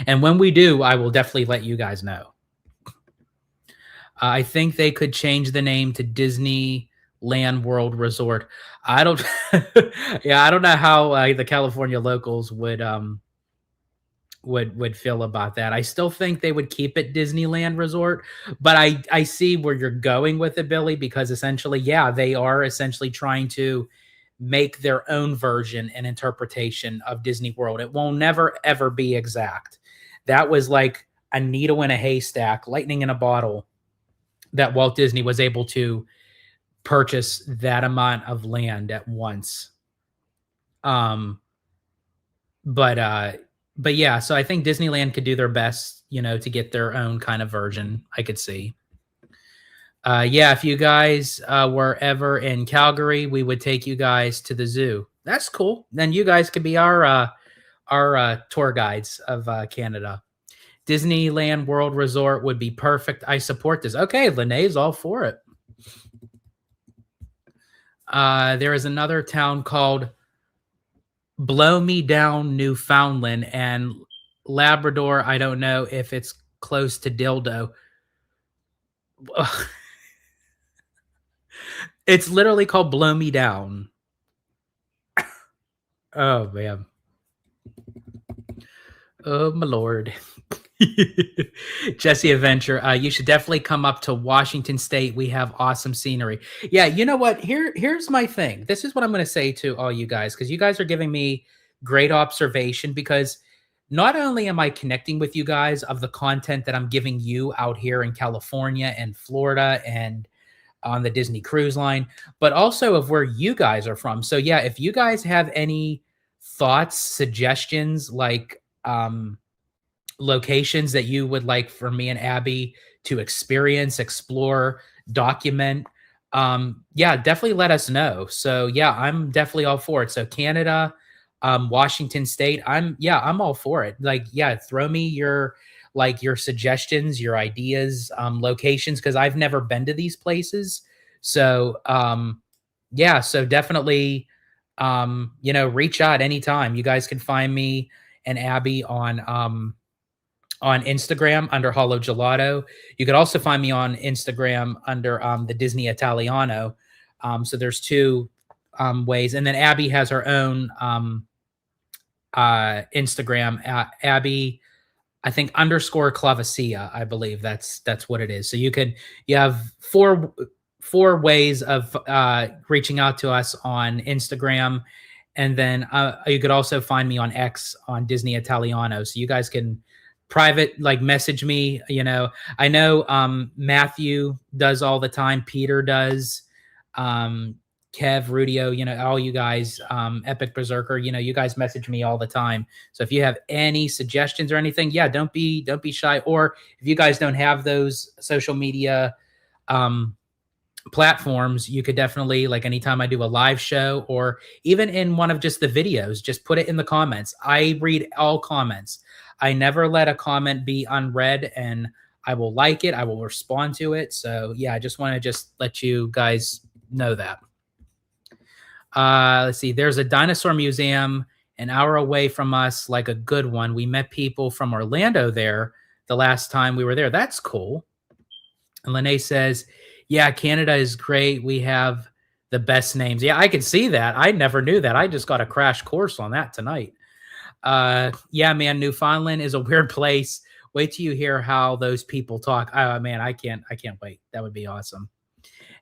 And when we do, I will definitely let you guys know. I think they could change the name to Disneyland World Resort. I don't know how the California locals would feel about that. I still think they would keep it Disneyland Resort, but I see where you're going with it, Billy, because essentially, they are essentially trying to make their own version and interpretation of Disney World. It will never, ever be exact. That was like a needle in a haystack, lightning in a bottle, that Walt Disney was able to purchase that amount of land at once. but yeah, so I think Disneyland could do their best, to get their own kind of version. I could see. Yeah, if you guys were ever in Calgary, we would take you guys to the zoo. That's cool. Then you guys could be our tour guides of Canada. Disneyland World Resort would be perfect. I support this. Okay, Lene's all for it. There is another town called Blow Me Down, Newfoundland, and Labrador. I don't know if it's close to Dildo. It's literally called Blow Me Down. Oh, man. Oh, my Lord. Jesse Adventure, you should definitely come up to Washington State. We have awesome scenery. Yeah, you know what? Here's my thing. This is what I'm going to say to all you guys, because you guys are giving me great observation, because not only am I connecting with you guys of the content that I'm giving you out here in California and Florida and on the Disney Cruise Line, but also of where you guys are from. So yeah, if you guys have any thoughts, suggestions, like locations that you would like for me and Abby to experience, explore, document, yeah, definitely let us know. So yeah, I'm definitely all for it. So Canada, Washington State, I'm all for it. Like, yeah, throw me your suggestions, your ideas, locations, because I've never been to these places. So yeah, so definitely reach out anytime. You guys can find me and Abby on Instagram under Hollow Gelato. You could also find me on Instagram under the Disney Italiano. So there's two ways. And then Abby has her own Instagram, Abby, I think _Clavacia, I believe that's what it is. So you have four ways of reaching out to us on Instagram. And then you could also find me on X on Disney Italiano. So you guys can private message me. I know Matthew does all the time. Peter does. Kev, Rudio, all you guys, Epic Berserker, you guys message me all the time. So if you have any suggestions or anything, yeah, don't be shy. Or if you guys don't have those social media platforms, you could definitely, anytime I do a live show or even in one of just the videos, just put it in the comments. I read all comments. I never let a comment be unread, and I will like it. I will respond to it. So yeah, I just want to let you guys know that. Let's see. There's a dinosaur museum an hour away from us, like a good one. We met people from Orlando there the last time we were there. That's cool. And Lene says, yeah, Canada is great. We have the best names. Yeah, I can see that. I never knew that. I just got a crash course on that tonight. Yeah, man, Newfoundland is a weird place. Wait till you hear how those people talk. Oh, man, I can't wait. That would be awesome.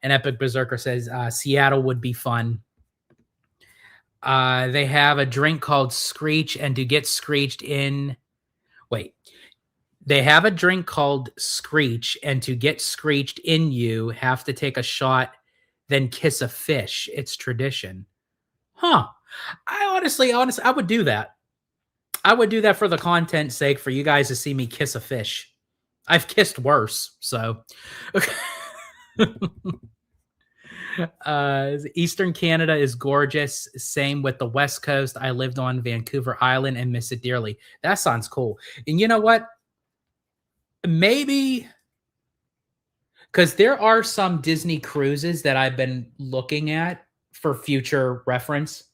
And Epic Berserker says, Seattle would be fun. They have a drink called Screech, and to get screeched in... Wait. They have a drink called Screech, and to get screeched in, you have to take a shot, then kiss a fish. It's tradition. Huh. I honestly, I would do that. I would do that for the content's sake, for you guys to see me kiss a fish. I've kissed worse, so... Eastern Canada is gorgeous. Same with the West Coast. I lived on Vancouver Island and miss it dearly. That sounds cool. And you know what? Maybe because there are some Disney cruises that I've been looking at for future reference,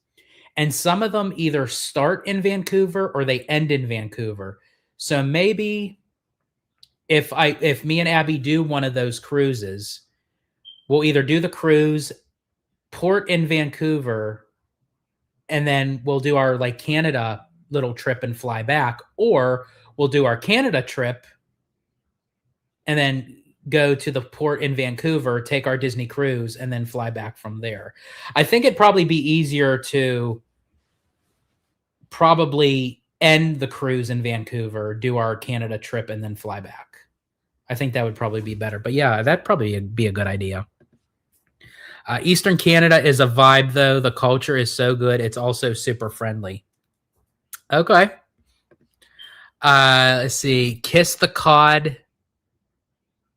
and some of them either start in Vancouver or they end in Vancouver. So maybe if me and Abby do one of those cruises, we'll either do the cruise, port in Vancouver, and then we'll do our Canada little trip and fly back, or we'll do our Canada trip and then go to the port in Vancouver, take our Disney cruise, and then fly back from there. I think it'd probably be easier to probably end the cruise in Vancouver, do our Canada trip, and then fly back. I think that would probably be better. But yeah, that'd probably be a good idea. Eastern Canada is a vibe, though. The culture is so good. It's also super friendly. Okay. Let's see. Kiss the Cod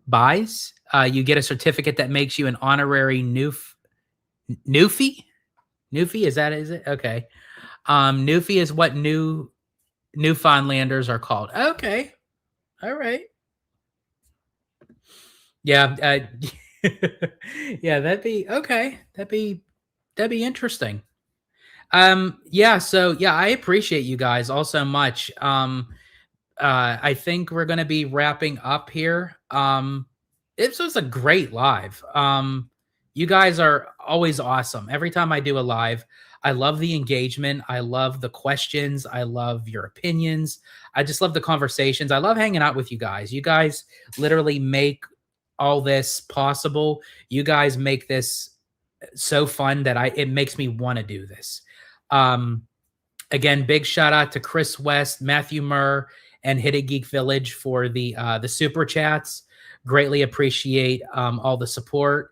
buys. You get a certificate that makes you an honorary Newfie. Newfie, is it? Okay. Newfie is what Newfoundlanders are called. Okay. All right. Yeah. Yeah, that'd be okay. That'd be interesting. Yeah, so yeah, I appreciate you guys all so much. I think we're gonna be wrapping up here. This was a great live. You guys are always awesome. Every time I do a live, I love the engagement. I love the questions. I love your opinions. I just love the conversations. I love hanging out with you guys. You guys literally make all this possible. You guys make this so fun that it makes me want to do this. Um, Again, big shout out to Chris West, Matthew Murr, and Hidden Geek Village for the super chats. Greatly appreciate all the support.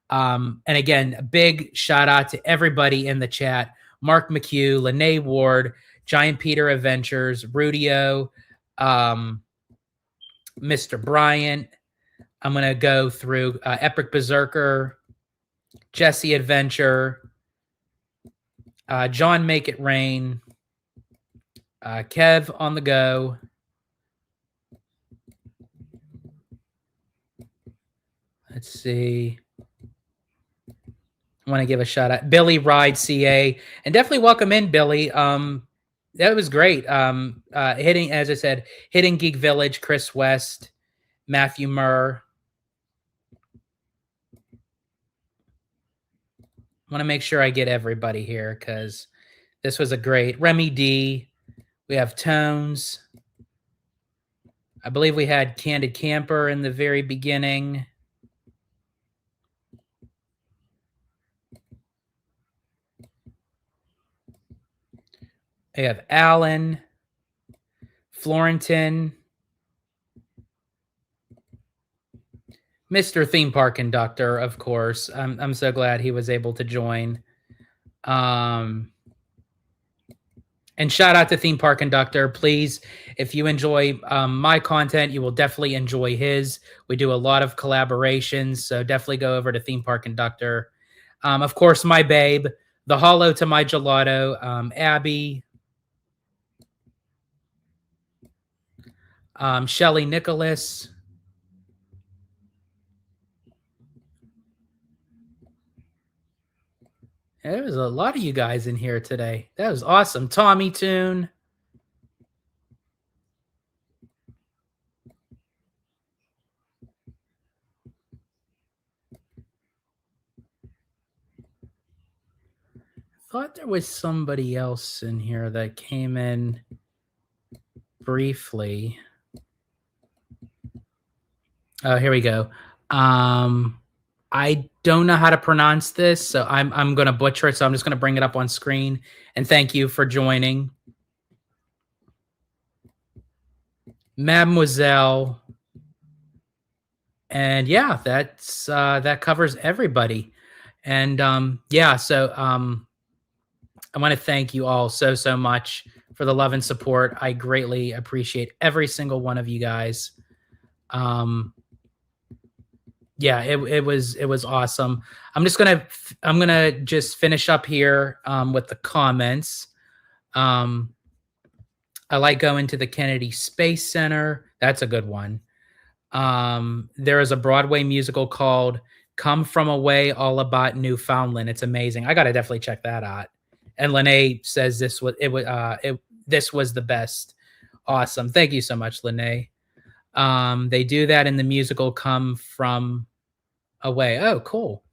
And again, a big shout out to everybody in the chat: Mark McHugh, Lene Ward, Giant Peter Adventures, Rudio, Mr. Bryant. I'm gonna go through Epic Berserker, Jesse Adventure, John Make It Rain, Kev on the go. Let's see. I want to give a shout out Billy Ride CA, and definitely welcome in Billy. That was great. Hitting, as I said, Hidden Geek Village, Chris West, Matthew Murr. I want to make sure I get everybody here because this was a great Remy D. We have Tones. I believe we had Candid Camper in the very beginning. We have Alan, Florentin, Mr. Theme Park Conductor, of course. I'm so glad he was able to join. And shout out to Theme Park Conductor. Please, if you enjoy my content, you will definitely enjoy his. We do a lot of collaborations, so definitely go over to Theme Park Conductor. Of course, my babe, the hollow to my gelato, Abby, Shelly Nicholas. Yeah, there was a lot of you guys in here today. That was awesome. Tommy Toon. Thought there was somebody else in here that came in briefly. Oh, here we go. I don't know how to pronounce this, so I'm going to butcher it. So I'm just going to bring it up on screen. And thank you for joining, Mademoiselle. And yeah, that's that covers everybody. And yeah, so I want to thank you all so much for the love and support. I greatly appreciate every single one of you guys. Yeah, it was awesome. I'm gonna just finish up here with the comments. I like going to the Kennedy Space Center. That's a good one. There is a Broadway musical called "Come From Away," all about Newfoundland. It's amazing. I gotta definitely check that out. And Lene says this was this was the best. Awesome. Thank you so much, Lene. They do that in the musical "Come From Away." Oh, cool.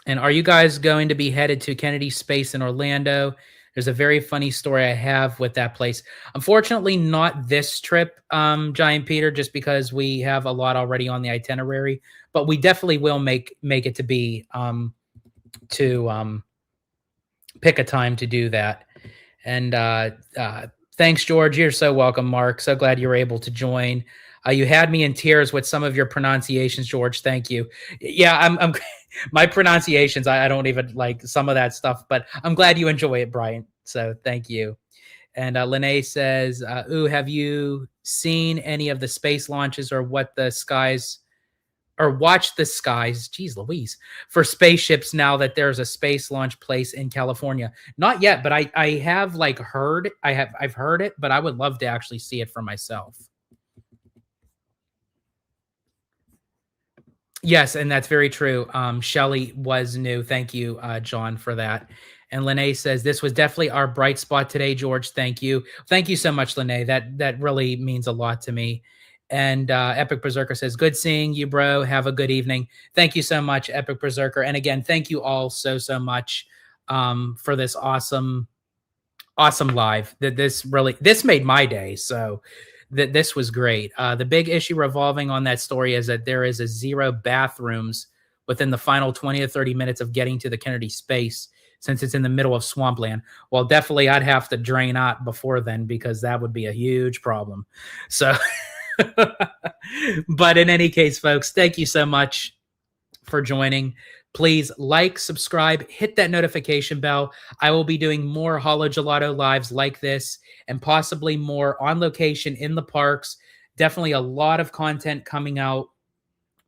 And are you guys going to be headed to Kennedy Space in Orlando? There's a very funny story I have with that place. Unfortunately, not this trip, Giant Peter, just because we have a lot already on the itinerary. But we definitely will make it to be to pick a time to do that. And thanks, George. You're so welcome, Mark. So glad you were able to join. You had me in tears with some of your pronunciations, George. Thank you. Yeah, I'm my pronunciations. I don't even like some of that stuff, but I'm glad you enjoy it, Brian. So thank you. And Lene says, ooh, have you seen any of the space launches or what the skies or watch the skies, geez Louise, for spaceships now that there's a space launch place in California? Not yet, but I have like heard, I've heard it, but I would love to actually see it for myself. Yes, and that's very true. Shelly was new. Thank you, John, for that. And Lene says, this was definitely our bright spot today, George. Thank you. Thank you so much, Lene. That really means a lot to me. And Epic Berserker says, good seeing you, bro. Have a good evening. Thank you so much, Epic Berserker. And again, thank you all so much for this awesome live. This made my day. So this was great. The big issue revolving on that story is that there is 0 bathrooms within the final 20 to 30 minutes of getting to the Kennedy space, since it's in the middle of swampland. Well, definitely I'd have to drain out before then, because that would be a huge problem. So, but in any case, folks, thank you so much for joining. Please like, subscribe, hit that notification bell. I will be doing more Holo Gelato lives like this, and possibly more on location in the parks. Definitely a lot of content coming out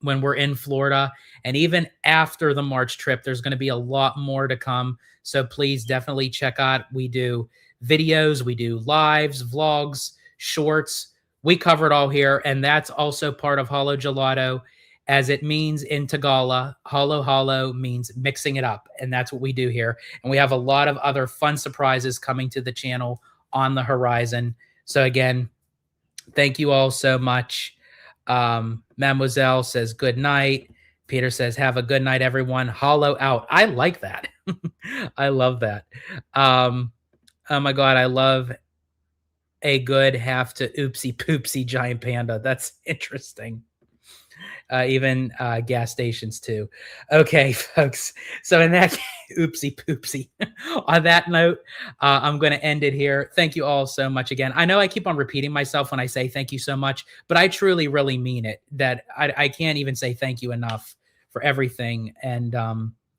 when we're in Florida. And even after the March trip, there's going to be a lot more to come. So please definitely check out. We do videos, we do lives, vlogs, shorts. We cover it all here. And that's also part of Holo Gelato. As it means in Tagalog, halo means mixing it up. And that's what we do here. And we have a lot of other fun surprises coming to the channel on the horizon. So again, thank you all so much. Mademoiselle says, good night. Peter says, have a good night, everyone. Holo out. I like that. I love that. Oh my God, I love a good half to oopsie poopsie giant panda. That's interesting. Even gas stations too. Okay, folks. So in that oopsie poopsie. On that note, I'm going to end it here. Thank you all so much again. I know I keep on repeating myself when I say thank you so much, but I truly, really mean it. That I can't even say thank you enough for everything, and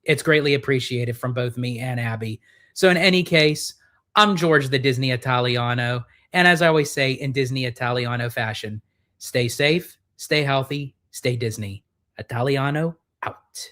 it's greatly appreciated from both me and Abby. So in any case, I'm George the Disney Italiano, and as I always say in Disney Italiano fashion, stay safe, stay healthy, stay Disney. Italiano out.